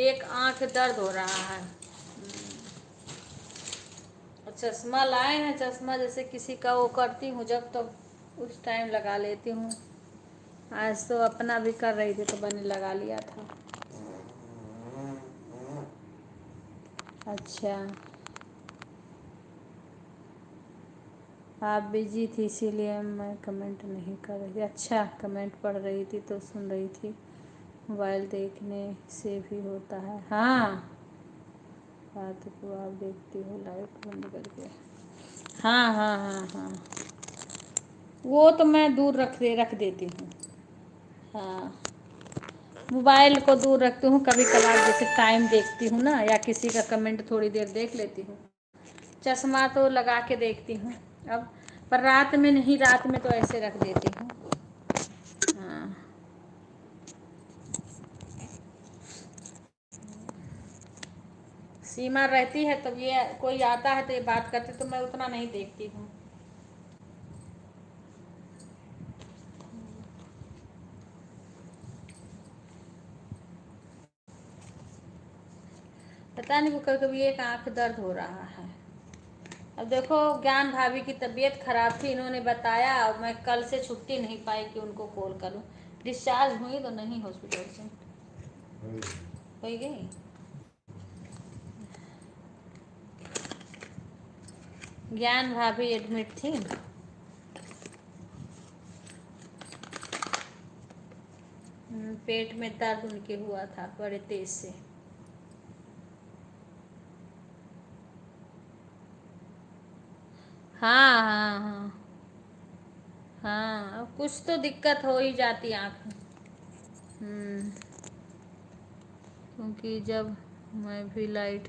एक आंख दर्द हो रहा है चश्मा लाए हैं चश्मा जैसे किसी का वो करती हूँ जब तब उस टाइम लगा लेती हूँ आज तो अपना भी कर रही थी तो मैंने लगा लिया था। अच्छा आप बिजी थी इसीलिए मैं कमेंट नहीं कर रही थी। अच्छा कमेंट पढ़ रही थी तो सुन रही थी मोबाइल देखने से भी होता है। हाँ बात को आप देखती हो लाइट बंद करके। हाँ हाँ हाँ हाँ वो तो मैं दूर रख देती हूँ। हाँ मोबाइल को दूर रखती हूँ कभी कभार जैसे टाइम देखती हूँ ना या किसी का कमेंट थोड़ी देर देख लेती हूँ। चश्मा तो लगा के देखती हूँ अब पर रात में नहीं रात में तो ऐसे रख देती हूँ। हाँ सीमा रहती है तब ये कोई आता है तो ये बात करती तो मैं उतना नहीं देखती हूँ। पता नहीं वो कभी कभी एक आंख दर्द हो रहा है। अब देखो ज्ञान भाभी की तबीयत खराब थी इन्होंने बताया और मैं कल से छुट्टी नहीं पाई कि उनको कॉल करूं। डिस्चार्ज हुई तो नहीं हॉस्पिटल से हो गई। ज्ञान भाभी एडमिट थी पेट में दर्द उनके हुआ था बड़े तेज से। हाँ हाँ हाँ हाँ, कुछ तो दिक्कत हो ही जाती आँख में। क्योंकि जब मैं भी लाइट,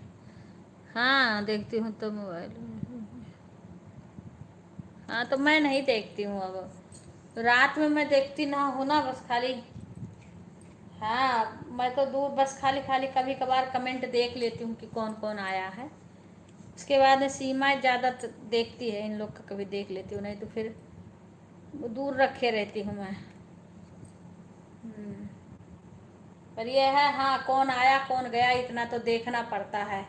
हाँ देखती हूँ तो मोबाइल में। हाँ तो मैं नहीं देखती हूँ अब, रात में मैं देखती ना हूँ ना, बस खाली। हाँ मैं तो दूर बस खाली खाली कभी कभार कमेंट देख लेती हूँ कि कौन कौन आया है। उसके बाद सीमा ज़्यादा देखती है, इन लोग का कभी देख लेती हूँ, नहीं तो फिर दूर रखे रहती हूँ मैं। पर ये है, हाँ कौन आया कौन गया इतना तो देखना पड़ता है।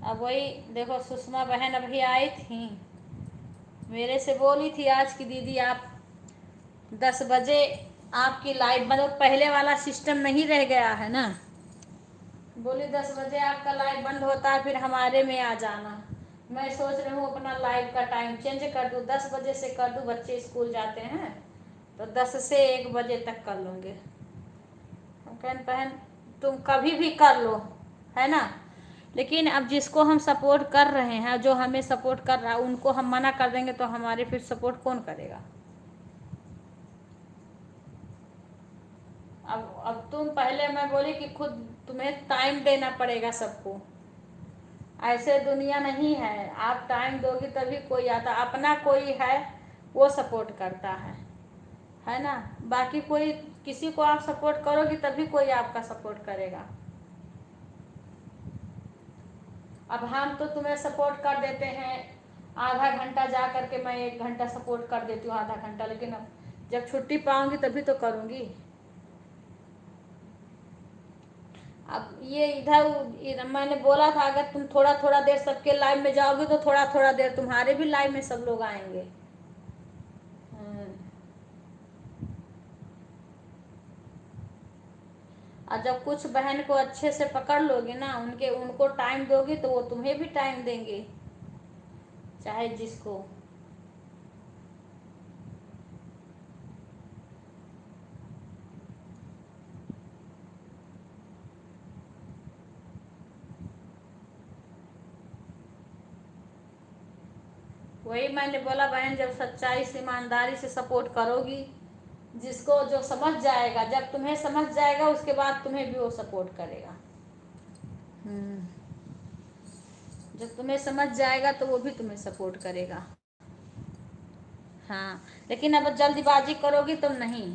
अब वही देखो, सुषमा बहन अभी आई थी, मेरे से बोली थी आज की दीदी आप 10 बजे आपकी लाइव, मतलब पहले वाला सिस्टम नहीं रह गया है ना। बोली 10 बजे आपका लाइव बंद होता है, फिर हमारे में आ जाना। मैं सोच रही हूँ अपना लाइव का टाइम चेंज कर दूँ, 10 बजे से कर दूँ, बच्चे स्कूल जाते हैं तो 10 से 1 बजे तक कर लूँगे। कहन बहन तुम कभी भी कर लो, है ना, लेकिन अब जिसको हम सपोर्ट कर रहे हैं, जो हमें सपोर्ट कर रहा है, उनको हम मना कर देंगे तो हमारे फिर सपोर्ट कौन करेगा। अब तुम पहले, मैं बोली कि खुद तुम्हें टाइम देना पड़ेगा सबको, ऐसे दुनिया नहीं है, आप टाइम दोगी तभी कोई आता, अपना कोई है वो सपोर्ट करता है ना। बाकी कोई, किसी को आप सपोर्ट करोगी तभी कोई आपका सपोर्ट करेगा। अब हम तो तुम्हें सपोर्ट कर देते हैं आधा घंटा, जा करके मैं 1 घंटा सपोर्ट कर देती हूँ, आधा घंटा, लेकिन अब जब छुट्टी पाऊंगी तभी तो करूँगी। अब ये इधर मैंने बोला था अगर तुम थोड़ा थोड़ा देर सबके लाइव में जाओगे तो थोड़ा थोड़ा देर तुम्हारे भी लाइव में सब लोग आएंगे। और जब कुछ बहन को अच्छे से पकड़ लोगे ना, उनको टाइम दोगे तो वो तुम्हें भी टाइम देंगे, चाहे जिसको। वही मैंने बोला बहन, जब सच्चाई से ईमानदारी से सपोर्ट करोगी, जिसको जो समझ जाएगा, जब तुम्हें समझ जाएगा उसके बाद तुम्हें भी वो सपोर्ट करेगा। जब तुम्हें समझ जाएगा तो वो भी तुम्हें सपोर्ट करेगा। हाँ लेकिन अब जल्दबाजी करोगी तो नहीं,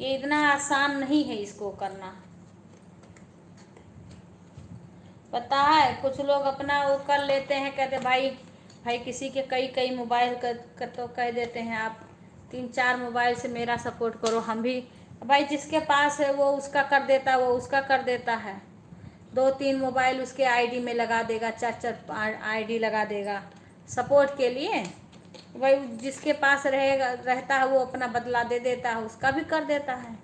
ये इतना आसान नहीं है इसको करना। पता है कुछ लोग अपना वो कर लेते हैं, कहते भाई भाई किसी के कई कई मोबाइल का तो कह देते हैं आप 3-4 मोबाइल से मेरा सपोर्ट करो, हम भी। भाई जिसके पास है वो उसका कर देता है, वो उसका कर देता है, 2-3 मोबाइल उसके आईडी में लगा देगा, 4-4 आईडी लगा देगा सपोर्ट के लिए। भाई जिसके पास रहता है वो अपना बदला दे देता है, उसका भी कर देता है।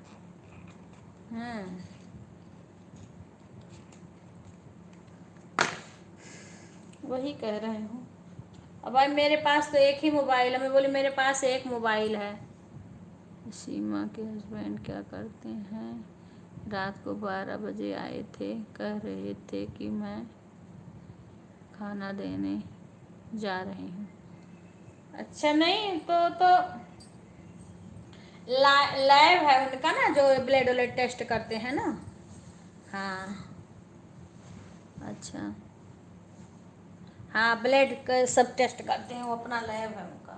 वही कह रहे हूँ। अब भाई मेरे पास तो एक ही मोबाइल है, मैं बोली मेरे पास एक मोबाइल है। सीमा के हस्बैंड क्या करते हैं? रात को 12 बजे आए थे, कह रहे थे कि मैं खाना देने जा रही हूँ। अच्छा नहीं तो लैब है उनका ना, जो ब्लड व्लड टेस्ट करते हैं ना। हाँ अच्छा, हाँ ब्लड का सब टेस्ट करते हैं, वो अपना लैब है उनका।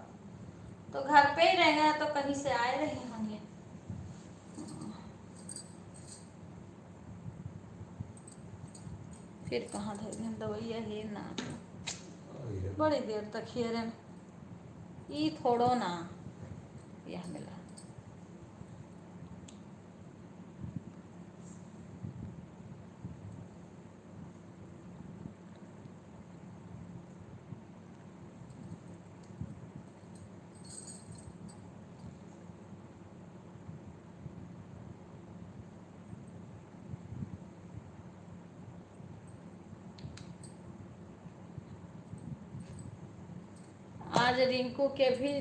तो घर पे ही रहेंगे तो कहीं से आए रहे होंगे। फिर कहाँ धरे दवाइया है ना, बड़ी देर तक हेरन ई थोड़ो ना यह मिला। आज रिंकू के भी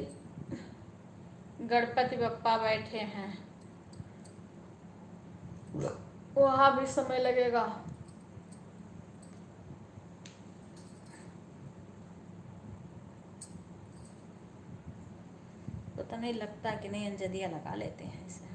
गणपति बप्पा बैठे हैं, वहां भी समय लगेगा। पता नहीं लगता कि नहीं, अंजदिया लगा लेते हैं इसे।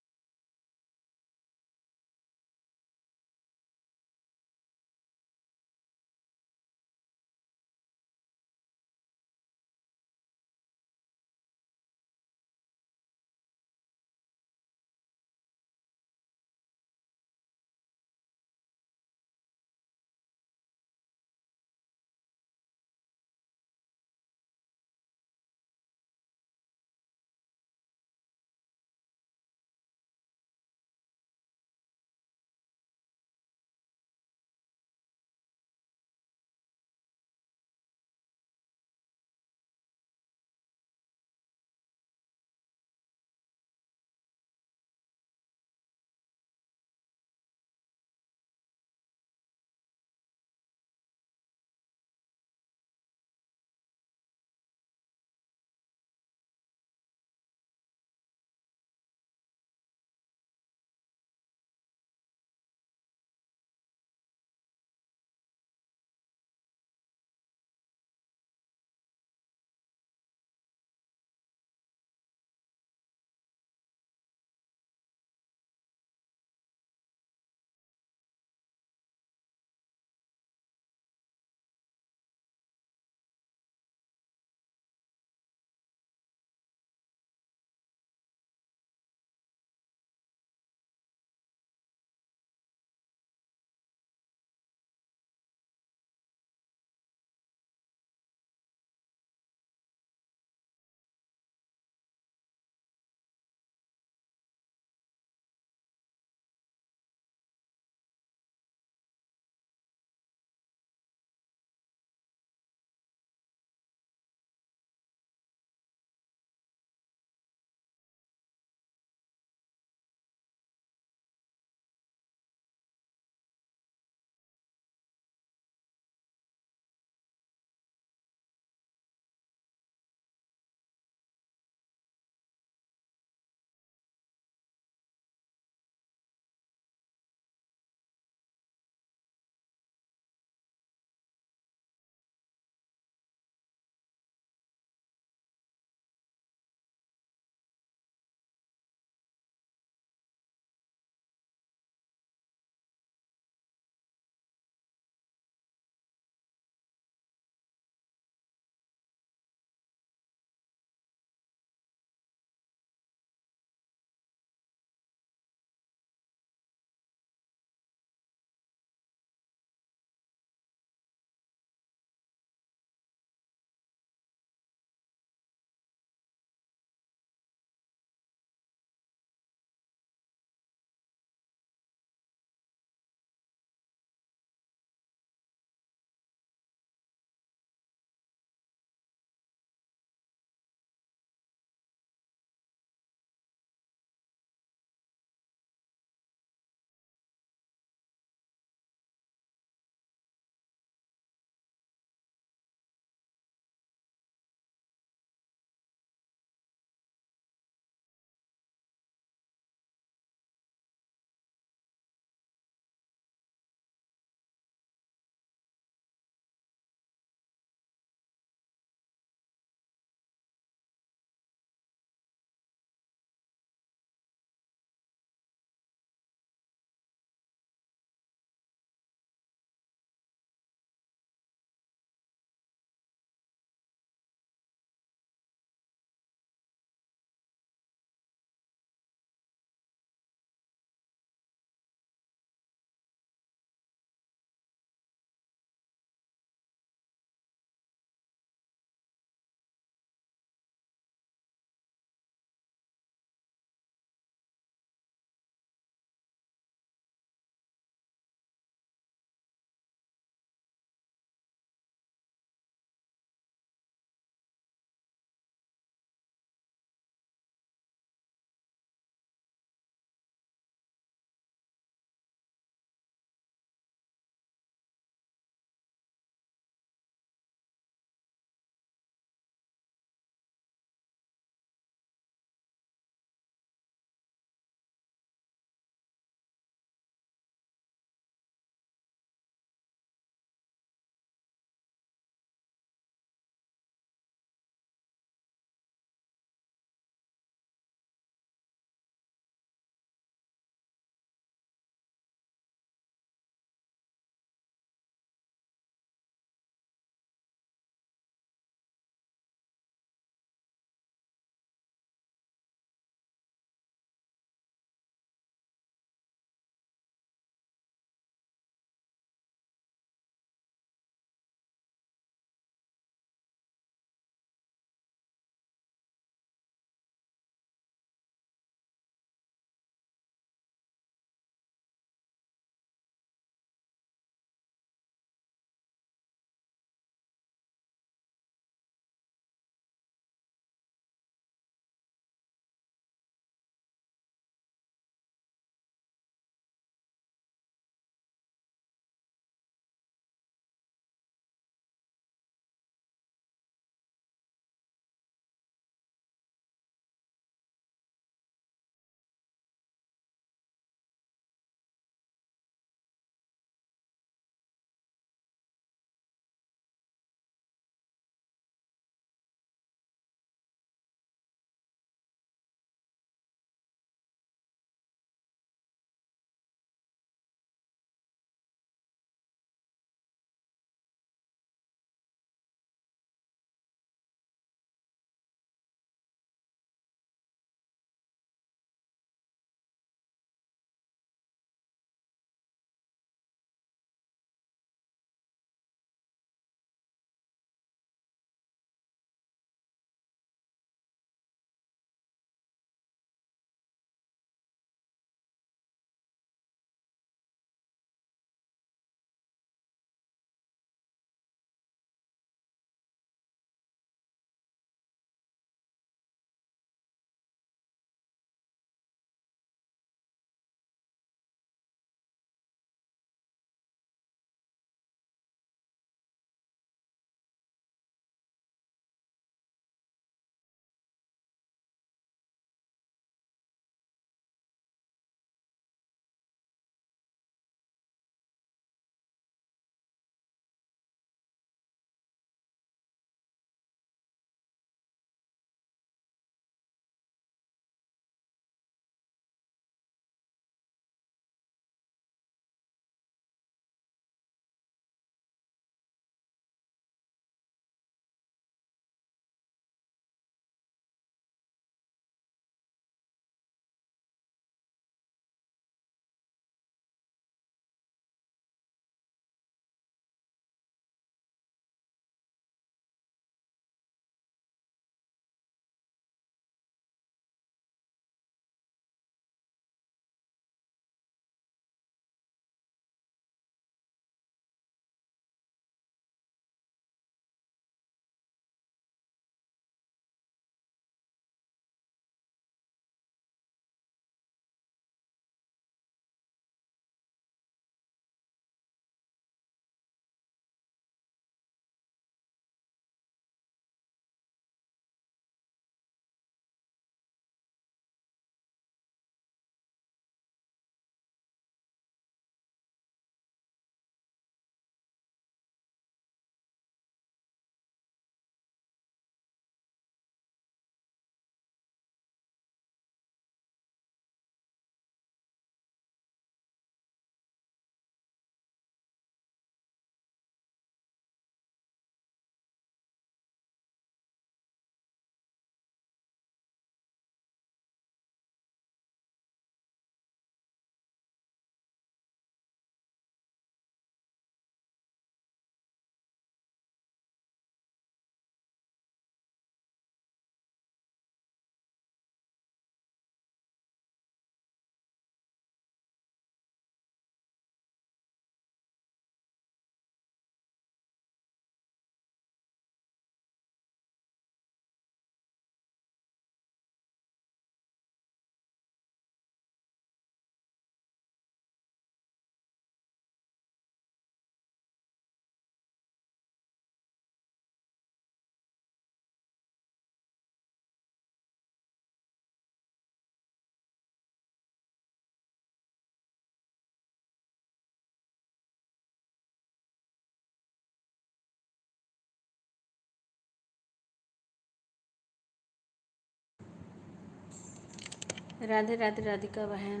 राधे राधे राधिका बहन।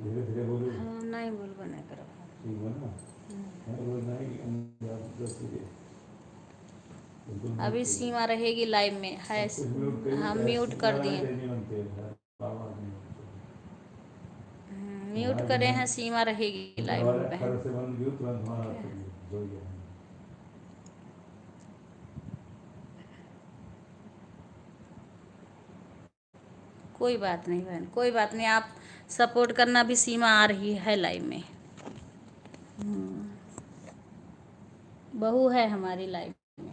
धीरे धीरे बोलो। हाँ नहीं बोलबो नहीं करो। ठीक है ना? रोज नहीं कि अभी सीमा रहेगी लाइव में है। हम म्यूट कर दिए, म्यूट करे हैं। सीमा रहेगी लाइव में बहन। कोई बात नहीं बहन, कोई बात नहीं। आप सपोर्ट करना भी। सीमा आ रही है लाइव में। बहू है हमारी लाइव में।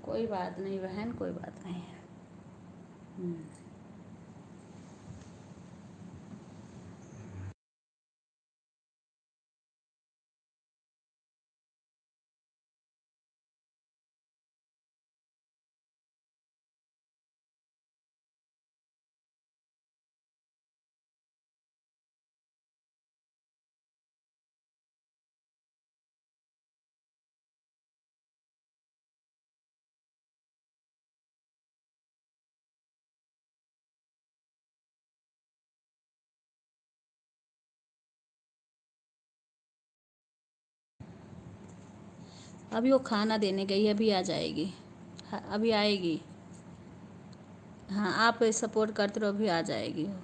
कोई बात नहीं बहन, कोई बात नहीं। अभी वो खाना देने गई, अभी आ जाएगी। हाँ, अभी आएगी। हाँ आप सपोर्ट करते रहो, अभी आ जाएगी वो।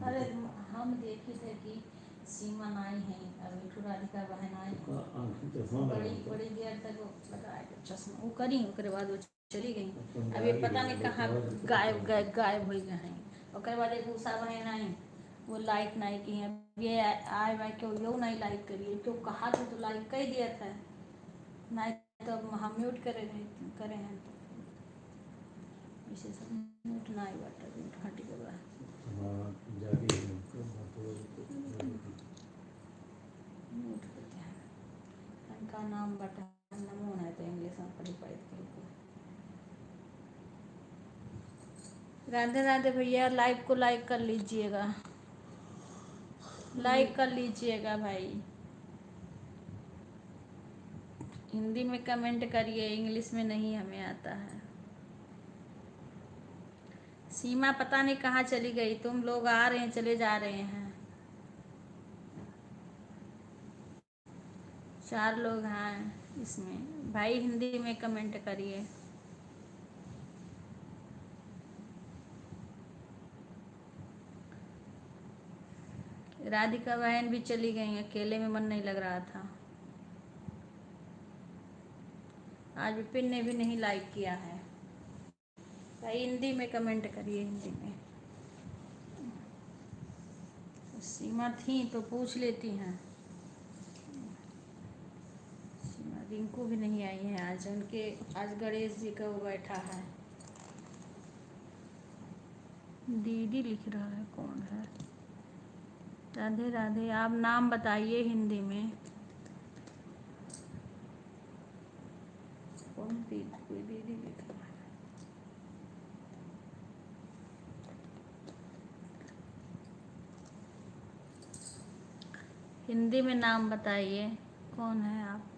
अरे हम देखे थे कि सीमा आई है और मिठू राधिका बहन आई है, बड़ी बड़ी देर तक वो लगाया के चश्मा वो करी, उसके बाद वो चली गई। अब ये पता नहीं कहाँ गायब हो गए हैं। उसके बाद एक उषा बहन आई, वो लाइक नहीं की है। ये आए भाई क्यों यो नहीं लाइक करिए, क्यों कहा था तो लाइक कर दिया था, नहीं तो हम म्यूट करे हैं इसे सब म्यूट ना ही बात हट के बाद म्यूट करते हैं। उनका नाम बटा नमो है तो इंग्लिश में पढ़ी पढ़ी करके। राधे राधे भैया, लाइव को लाइक कर लीजिएगा, लाइक कर लीजिएगा भाई। हिंदी में कमेंट करिए, इंग्लिश में नहीं हमें आता है। सीमा पता नहीं कहाँ चली गई, तुम लोग आ रहे हैं चले जा रहे हैं। 4 लोग हैं इसमें भाई, हिंदी में कमेंट करिए। राधिका बहन भी चली गई, अकेले में मन नहीं लग रहा था। आज विपिन ने भी नहीं लाइक किया है भाई। हिंदी में कमेंट करिए, हिंदी में। सीमा थी तो पूछ लेती हैं। सीमा रिंकू भी नहीं आई है आज, उनके आज गणेश जी का वो बैठा है। दीदी लिख रहा है, कौन है? राधे राधे, आप नाम बताइए हिंदी में। कौन दीदी? कोई दीदी लिख रहा है। हिंदी में नाम बताइए, कौन है आप?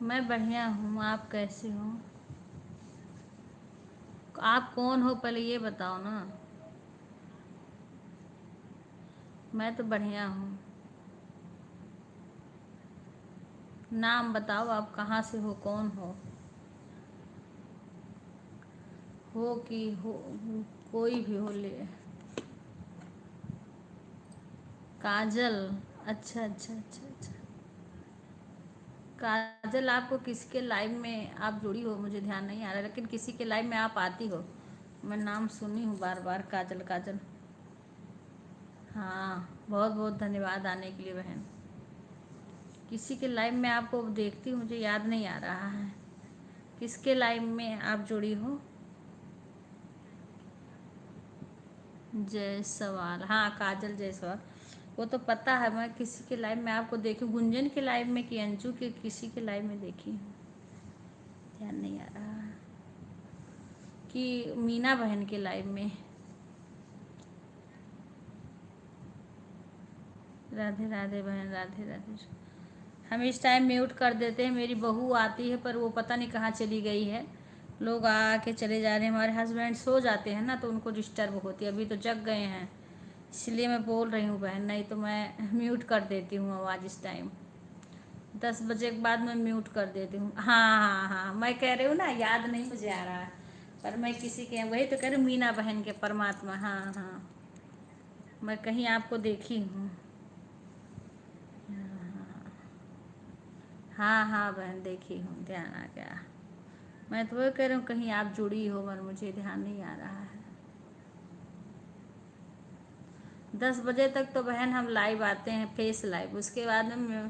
मैं बढ़िया हूँ, आप कैसे हो? आप कौन हो पहले ये बताओ ना। मैं तो बढ़िया हूँ। नाम बताओ, आप कहाँ से हो, कौन हो कि हो, कोई भी हो ले। काजल, अच्छा अच्छा अच्छा अच्छा। काजल, आपको किसके लाइव में आप जुड़ी हो मुझे ध्यान नहीं आ रहा, लेकिन किसी के लाइव में आप आती हो, मैं नाम सुनी हूँ बार बार, काजल काजल। हाँ, बहुत बहुत धन्यवाद आने के लिए बहन। किसी के लाइव में आपको देखती हूँ, मुझे याद नहीं आ रहा है किसके लाइव में आप जुड़ी हो। जायसवाल, हाँ काजल जायसवाल, वो तो पता है। मैं किसी के लाइव में आपको देखी, गुंजन के लाइव में कि अंजू के किसी के लाइव में देखी हूँ, ध्यान नहीं आ रहा। कि मीना बहन के लाइव में। राधे राधे बहन, राधे राधे। हम इस टाइम म्यूट कर देते हैं, मेरी बहू आती है पर वो पता नहीं कहाँ चली गई है। लोग आके चले जा रहे हैं, हमारे हस्बैंड सो जाते हैं ना तो उनको डिस्टर्ब होती है, अभी तो जग गए हैं इसलिए मैं बोल रही हूँ बहन, नहीं तो मैं म्यूट कर देती हूँ आवाज़ इस टाइम। 10 बजे के बाद मैं म्यूट कर देती हूँ। हाँ हाँ हाँ, मैं कह रही हूँ ना, याद नहीं मुझे आ रहा है, पर मैं किसी के वही तो कह रही हूँ, मीना बहन के परमात्मा। हाँ हाँ, मैं कहीं आपको देखी हूँ। हाँ हाँ बहन, देखी हूँ, ध्यान आ गया। मैं तो वही कह रही हूँ कहीं आप जुड़ी हो, पर मुझे ध्यान नहीं आ रहा है। 10 बजे तक तो बहन हम लाइव आते हैं, फेस लाइव, उसके बाद मैं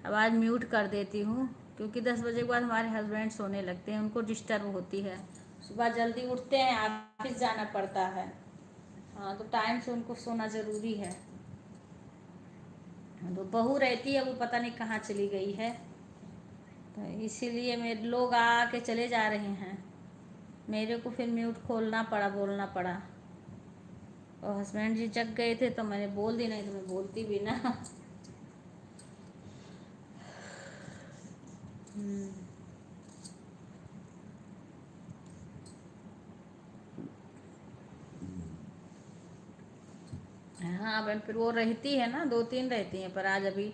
आवाज़ म्यूट कर देती हूँ, क्योंकि 10 बजे के बाद हमारे हस्बैंड सोने लगते हैं, उनको डिस्टर्ब होती है। सुबह जल्दी उठते हैं, ऑफिस जाना पड़ता है। हाँ, तो टाइम से उनको सोना ज़रूरी है। तो बहू रहती है, वो पता नहीं कहाँ चली गई है, तो इसीलिए मेरे लोग आके चले जा रहे हैं, मेरे को फिर म्यूट खोलना पड़ा, बोलना पड़ा। और हस्बैंड जी जग गए थे तो मैंने बोल दी, नहीं तो मैं बोलती भी ना। हाँ बहन, फिर वो रहती है ना, 2-3 रहती हैं, पर आज अभी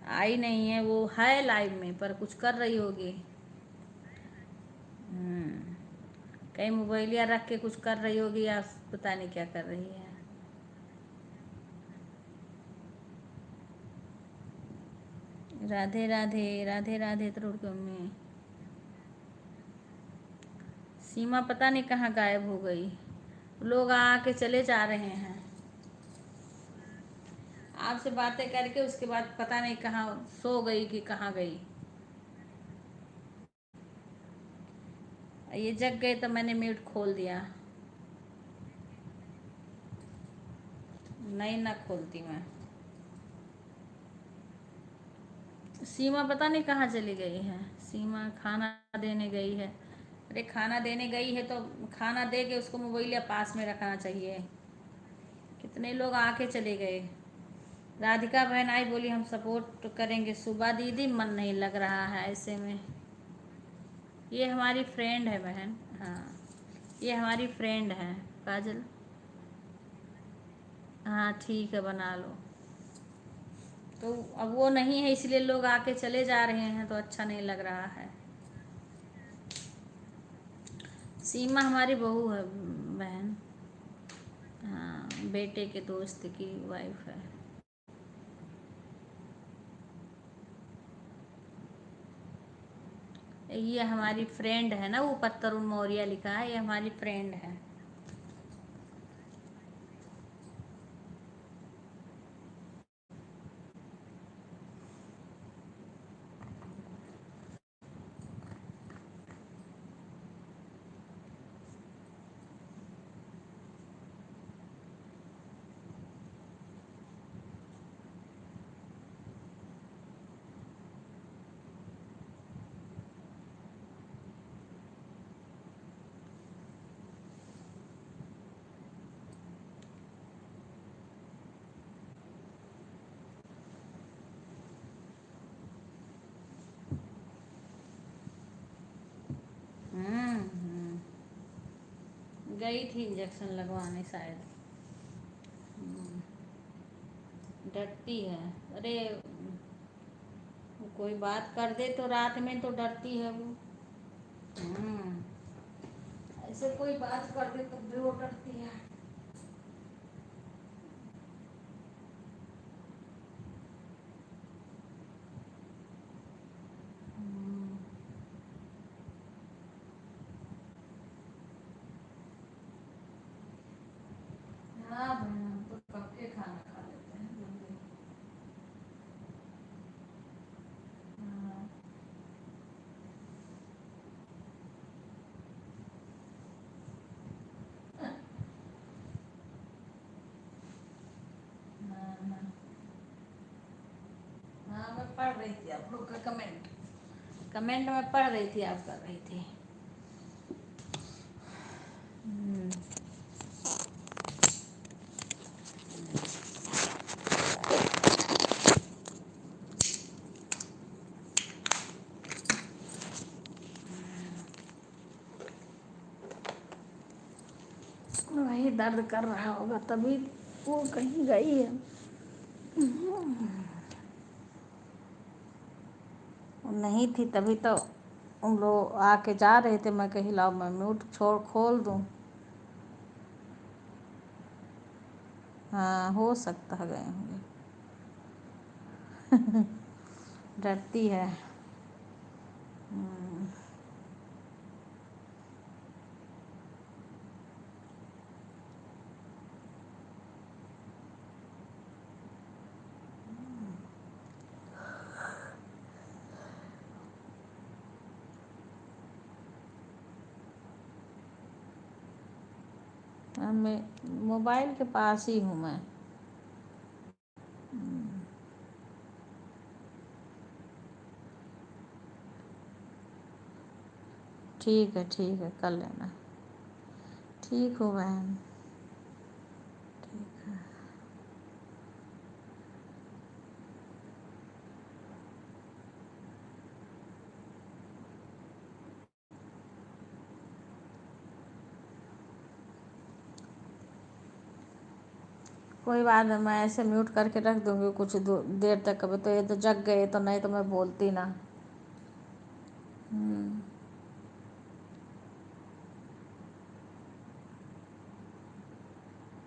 आई नहीं है। वो है लाइव में, पर कुछ कर रही होगी। कहीं मोबाइल या रख के कुछ कर रही होगी, या पता नहीं क्या कर रही है। राधे राधे, राधे राधे तरुण की मम्मी। सीमा पता नहीं कहाँ गायब हो गई। लोग आके चले जा रहे हैं। आपसे बातें करके उसके बाद पता नहीं कहाँ सो गई कि कहाँ गई। ये जग गए तो मैंने म्यूट खोल दिया। नहीं ना खोलती मैं। सीमा पता नहीं कहाँ चली गई है। सीमा खाना देने गई है। अरे खाना देने गई है तो खाना दे के उसको मोबाइल या पास में रखना चाहिए। कितने लोग आके चले गए। राधिका बहन आई, बोली हम सपोर्ट करेंगे। सुबह दीदी मन नहीं लग रहा है ऐसे में। ये हमारी फ्रेंड है बहन। हाँ, ये हमारी फ्रेंड है काजल। हाँ ठीक है, बना लो। तो अब वो नहीं है, इसलिए लोग आके चले जा रहे हैं, तो अच्छा नहीं लग रहा है। सीमा हमारी बहू है बहन। हाँ, बेटे के दोस्त की वाइफ है। ये हमारी फ्रेंड है ना, ऊपर तरुण मौर्य लिखा है, ये हमारी फ्रेंड है। गई थी इंजेक्शन लगवाने शायद। डरती है। अरे वो कोई बात कर दे तो रात में तो डरती है वो। ऐसे कोई बात कर दे तो भी वो डरती है। हाँ बहन, हम तो कब के खाना खा लेते हैं जल्दी। हाँ, हाँ, हाँ। हाँ, मैं पढ़ रही थी आप लोग का कमेंट। कमेंट में पढ़ रही थी, आप कर रही थी। वही दर्द कर रहा होगा, तभी वो कहीं गई है। वो नहीं थी तभी तो उन लोग आके जा रहे थे। मैं कही लाओ मैं म्यूट छोड़ खोल दूँ। हाँ, हो सकता है गए होंगे। डरती है। मैं मोबाइल के पास ही हूँ मैं। ठीक है, कर लेना। ठीक हो बहन। ठीक है। कोई बात नहीं, मैं ऐसे म्यूट करके रख दूंगी कुछ देर तक। अभी तो ये तो जग गए, तो नहीं तो मैं बोलती ना। हम्म,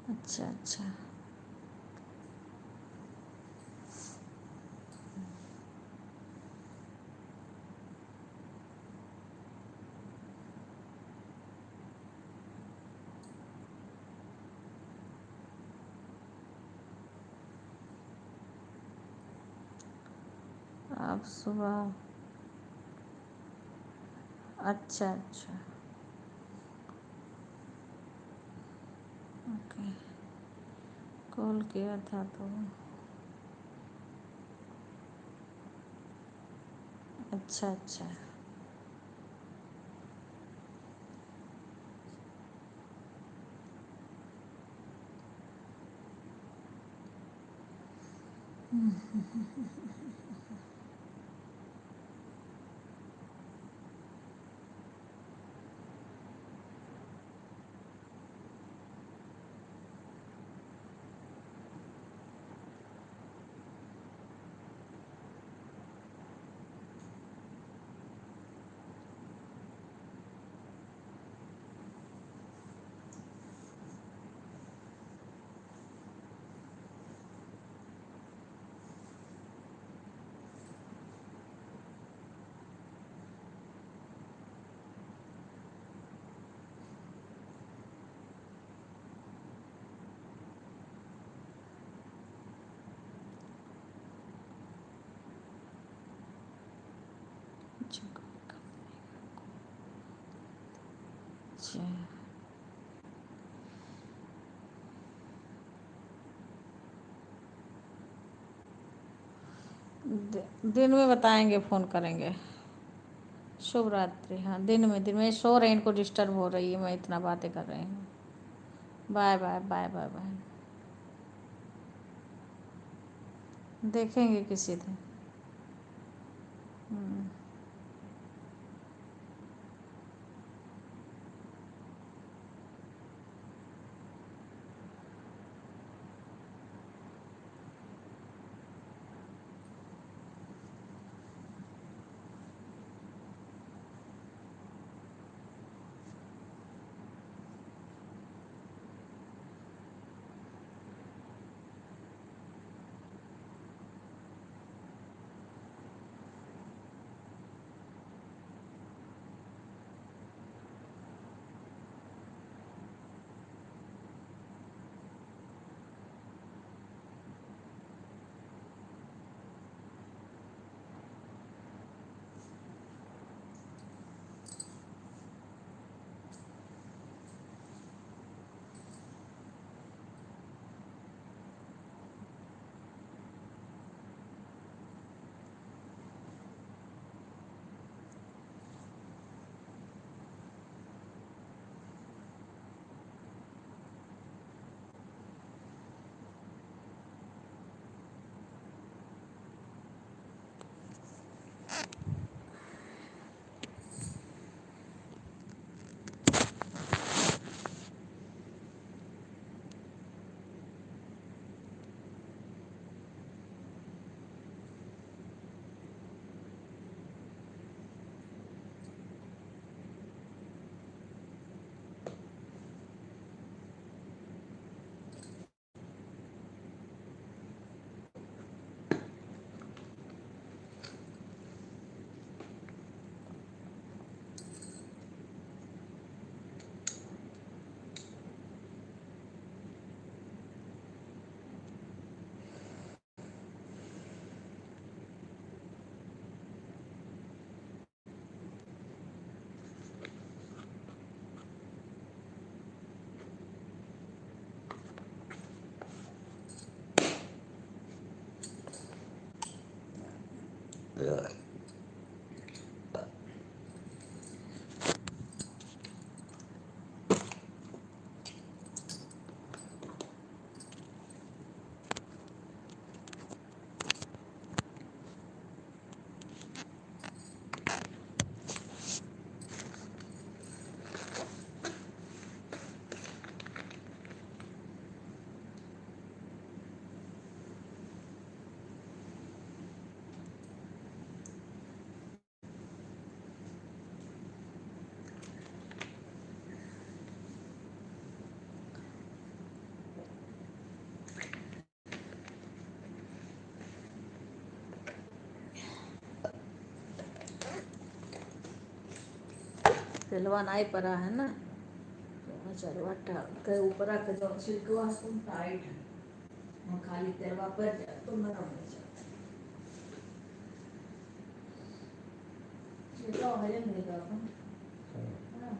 अच्छा अच्छा। आप सुबह, अच्छा अच्छा, ओके। कॉल किया था तो, अच्छा अच्छा। अच्छा, दिन में बताएंगे, फ़ोन करेंगे। शुभ रात्रि। हाँ, दिन में सो रहे हैं, इनको डिस्टर्ब हो रही है, मैं इतना बातें कर रही हूँ। Bye bye bye bye bye. देखेंगे किसी दिन। हम्म। तेलवा नहीं पड़ा है ना, तो चरवा के ऊपर के जो छिलकवा तुम टाइट है, और खाली तेलवा पर जाए तो नरम हो जाता है। ये तो है नहीं का अपन। हाँ।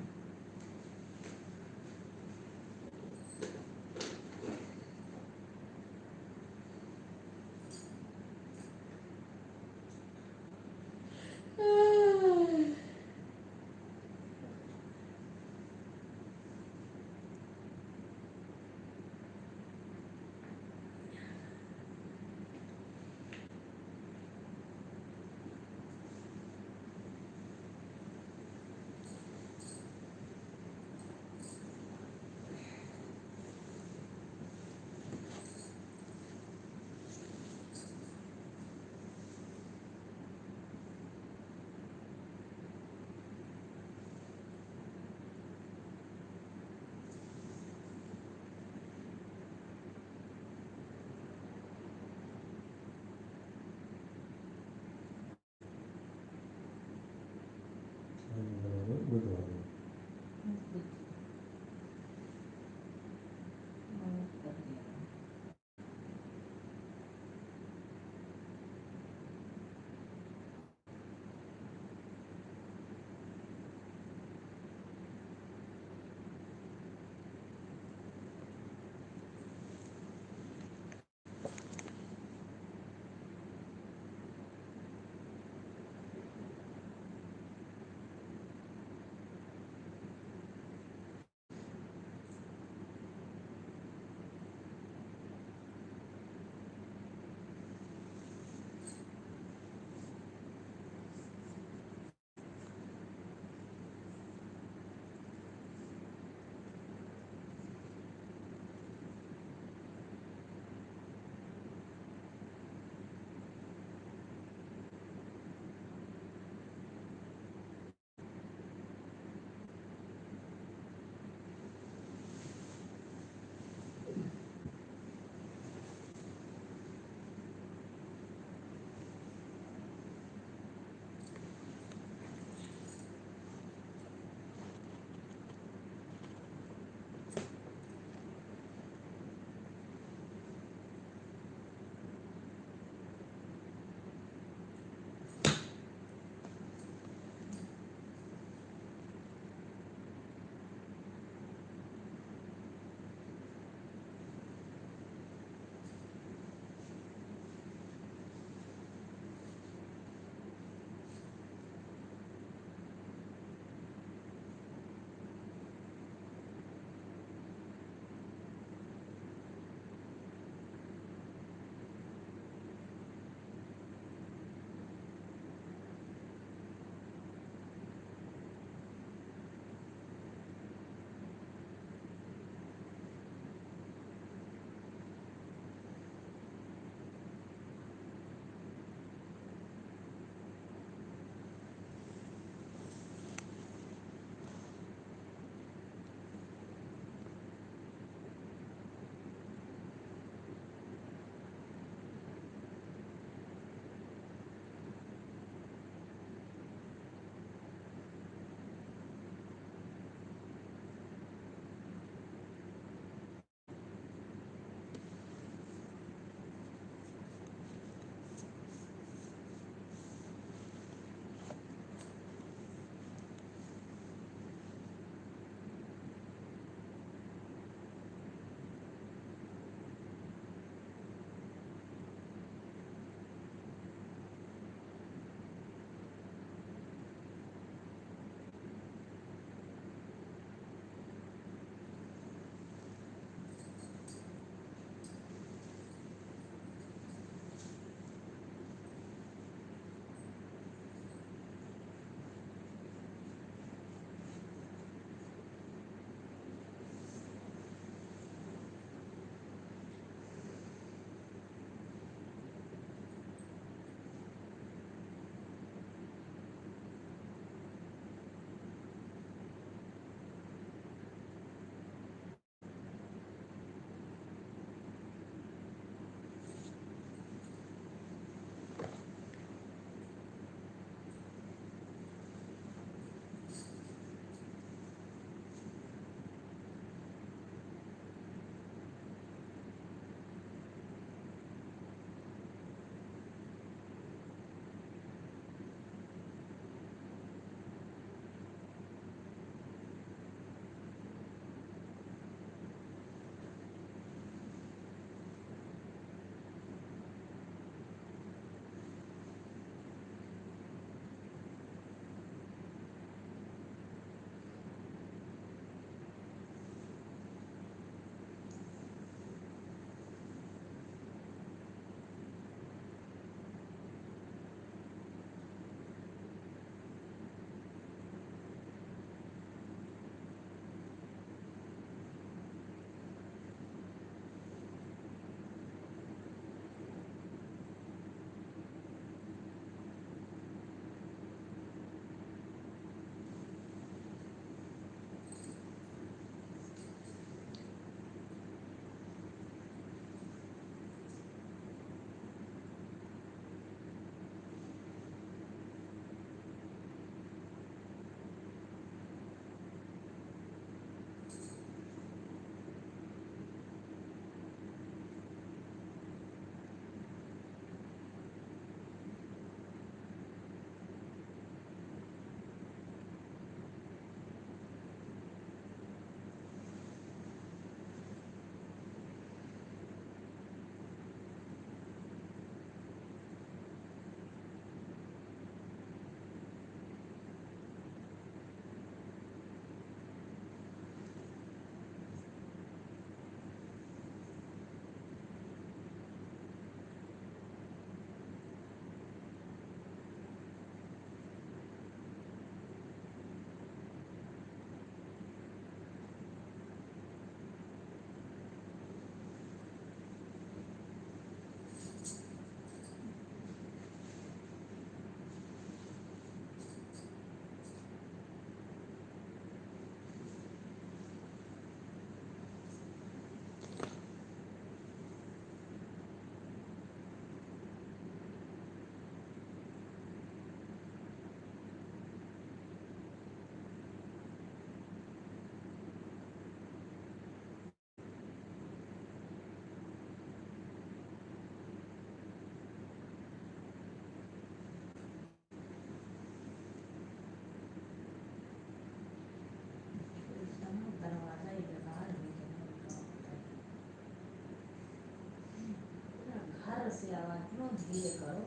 से आवाज लो, धीरे करो।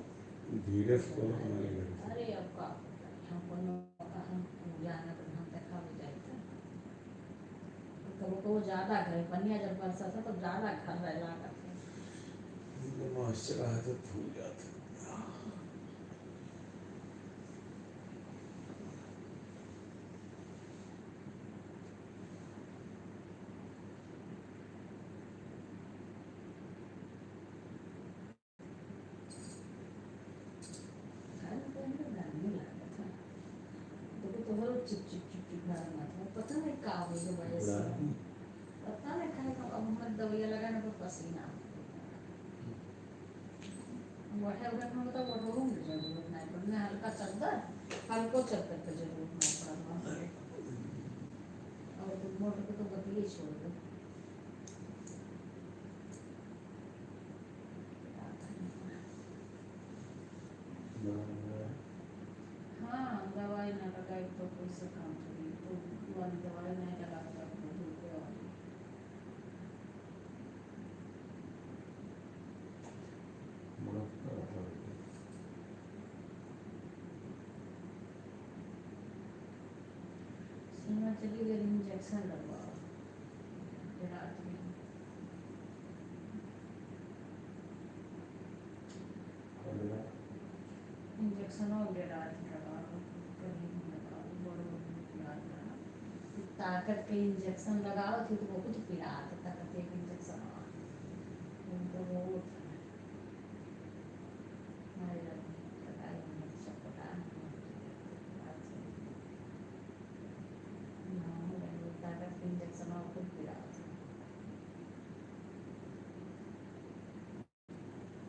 धीरे से बोलो हमारे घर से। अरे अब का हमको हम जाना तो हम देखा भी जाए तो वो ज़्यादा घर पनिया जब बरसा था तो ज़्यादा घर रह लगा मॉइस्चर आया तो फूल जाते। चिप चिप चिप चिप मारना था, पता नहीं का हो गया वजह से, पता नहीं खाए का अब हम दवाई लगाने पर पसीना बैठे उठे हम तो वो रूम की जरूरत नहीं पड़ने, हल्का चादर हल्को चादर की जरूरत नहीं पड़ा और तो मोटर को तो बदली छोड़ दो। हाँ दवाई ना लगाई तो कोई से काम करेगी, तो वाली दवाई नहीं लगा तो धूप वाली सीमा चली गई, इंजेक्शन लगवाओ रात में। इंजेक्शन हो गया रात में लगाओ, कहीं नहीं लगाओ, बड़ो याद रहा ताकत के इंजेक्शन लगाओ थी तो बहुत पीड़ा आता, ताकत एक इंजेक्शन उनको बहुत ताकत के इंजेक्शन बहुत पीड़ा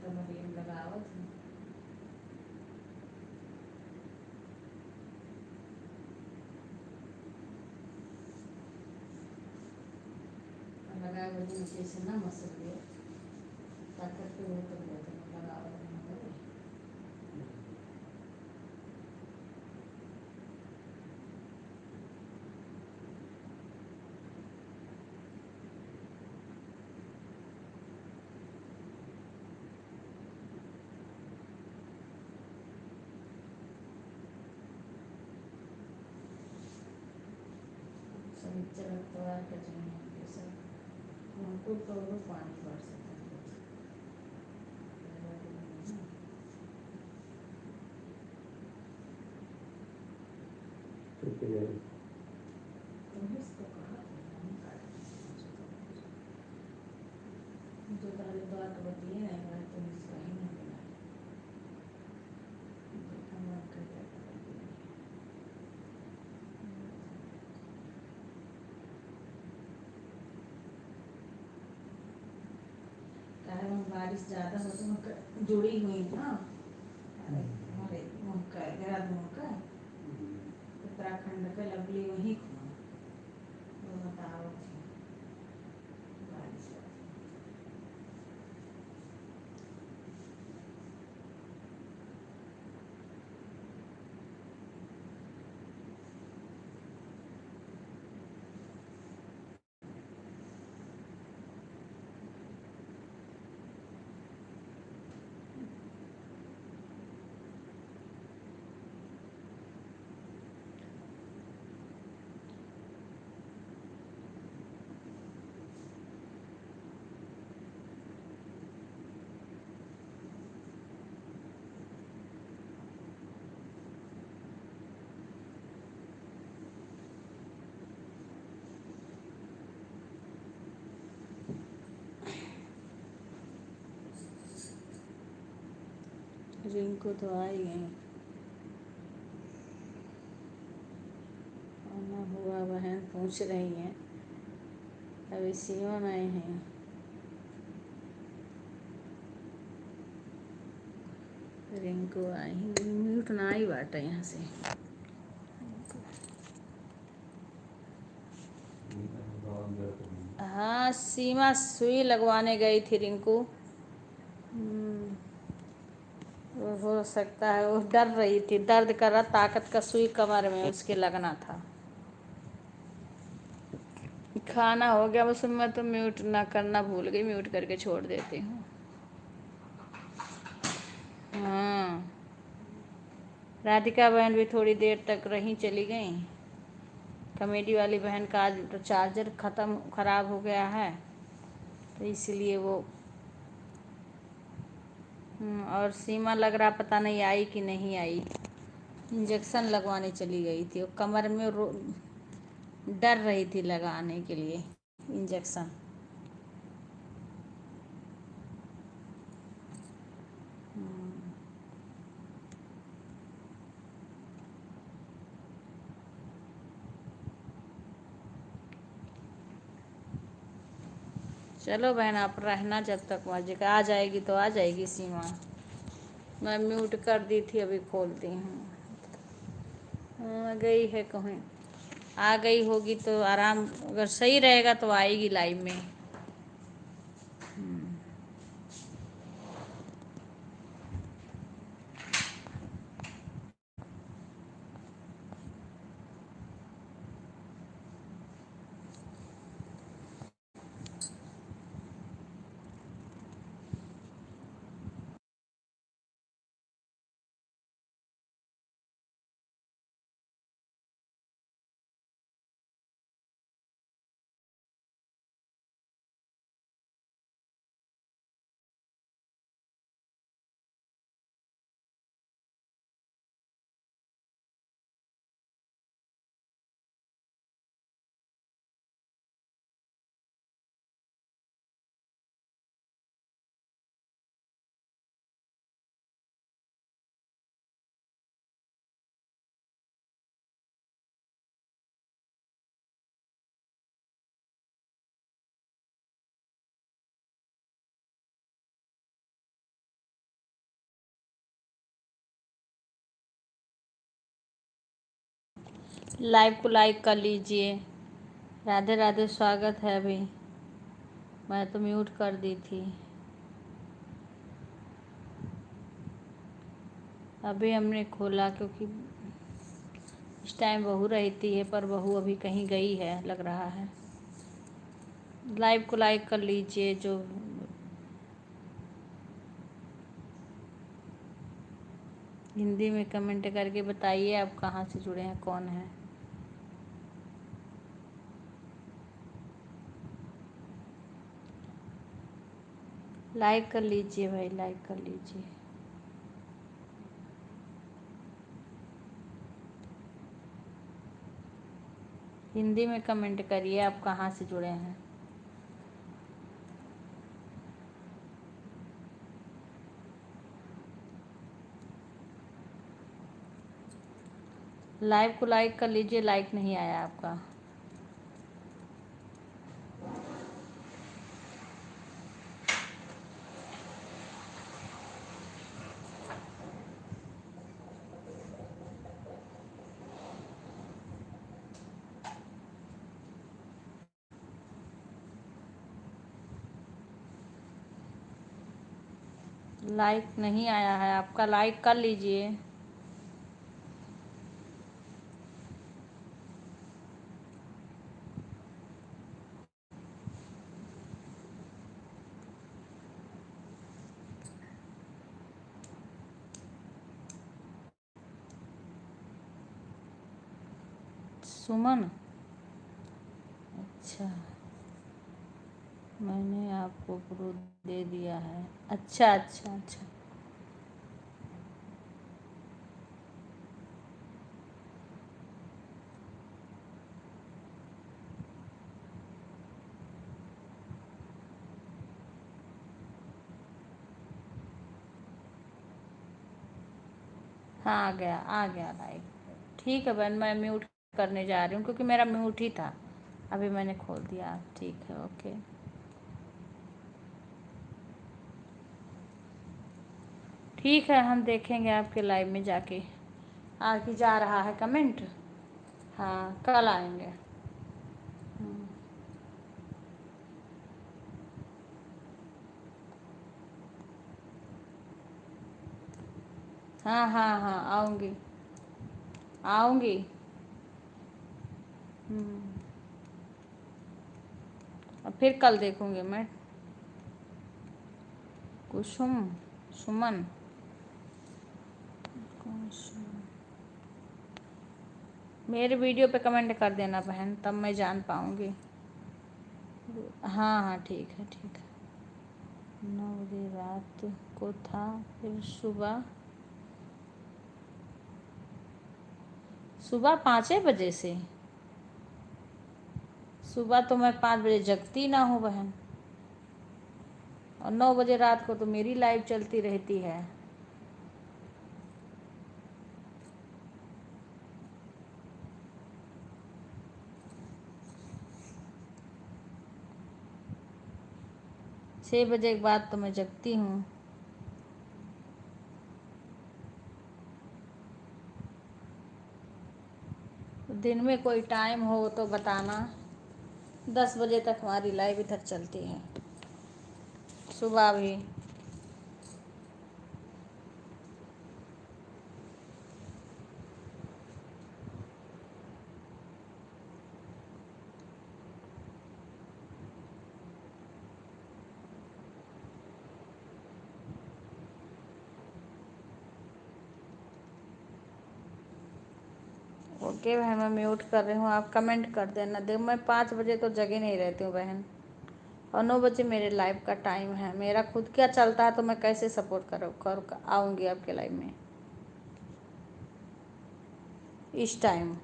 तो मरीम लगाओ थी। लगाए वजह नीचे से ना मसल गया, ताकत के वो तो बोलते हैं लगाओ चरक तैयार कर चाहिए सब उनको तो वो पानी पड़ सकता है। तुम इसको कहा जो पहले बात बताइए ना एक बार तुम इसका ही नहीं मिला कारण बारिश ज़्यादा हो तो जुड़ी हुई ना हमारे मुहक्का देहरादून का उत्तराखंड का लवली वहीं खुआ वो बताओ थी बारिश रिंकू तो आई गई, आना हुआ बहन पूछ रही हैं, अभी सीमा में आए हैं। रिंकू आई म्यूट ना आई बाटा यहाँ से। हाँ सीमा सुई लगवाने गई थी रिंकू, वो हो सकता है वो डर रही थी, दर्द कर रहा, ताकत का सुई कमर में उसके लगना था। खाना हो गया, बस मैं तो म्यूट ना करना भूल गई, म्यूट करके छोड़ देती हूँ। हाँ, राधिका बहन भी थोड़ी देर तक रही, चली गई। कॉमेडी वाली बहन का आज तो चार्जर खराब हो गया है, तो इसलिए वो और सीमा लग रहा पता नहीं आई कि नहीं आई। इंजेक्शन लगवाने चली गई थी, वो कमर में डर रही थी लगाने के लिए इंजेक्शन। चलो बहन, आप रहना जब तक मर्जी का। आ जाएगी तो आ जाएगी सीमा। मैं म्यूट कर दी थी, अभी खोलती हूँ। हाँ, गई है कहीं, आ गई होगी तो आराम, अगर सही रहेगा तो आएगी लाइव में। लाइव को लाइक कर लीजिए। राधे राधे, स्वागत है। अभी मैं तो म्यूट कर दी थी, अभी हमने खोला क्योंकि इस टाइम बहू रहती है, पर बहू अभी कहीं गई है लग रहा है। लाइव को लाइक कर लीजिए। जो हिंदी में कमेंट करके बताइए आप कहाँ से जुड़े हैं, कौन है। लाइक कर लीजिए भाई, लाइक कर लीजिए। हिंदी में कमेंट करिए आप कहाँ से जुड़े हैं। लाइव को लाइक कर लीजिए, लाइक नहीं आया आपका। लाइक नहीं आया है आपका, लाइक कर लीजिए। सुमन, अच्छा, मैंने आपको प्रूफ दे दिया है। अच्छा अच्छा अच्छा, हाँ आ गया लाइक। ठीक है बहन, मैं म्यूट करने जा रही हूँ क्योंकि मेरा म्यूट ही था, अभी मैंने खोल दिया। ठीक है, ओके। ठीक है, हम देखेंगे आपके लाइव में जाके। आगे जा रहा है कमेंट। हाँ, कल आएंगे। हाँ हाँ हाँ, आऊँगी आऊँगी। और फिर कल देखूँगी मैं। कुसुम, सुमन, मेरे वीडियो पे कमेंट कर देना बहन, तब मैं जान पाऊँगी। हाँ हाँ ठीक है ठीक है। 9 बजे रात को था, फिर सुबह 5 बजे से। सुबह तो मैं 5 बजे जगती ना हूँ बहन, और 9 बजे रात को तो मेरी लाइव चलती रहती है। छः बजे के बाद तो मैं जगती हूँ। दिन में कोई टाइम हो तो बताना। 10 बजे तक हमारी लाइव इधर चलती है, सुबह भी। ओके बहन, मैं म्यूट कर रही हूँ, आप कमेंट कर देना। देखो मैं 5 बजे तो जगे नहीं रहती हूँ बहन, और 9 बजे मेरे लाइव का टाइम है। मेरा खुद क्या चलता है तो मैं कैसे सपोर्ट कर आऊँगी आपके लाइव में इस टाइम।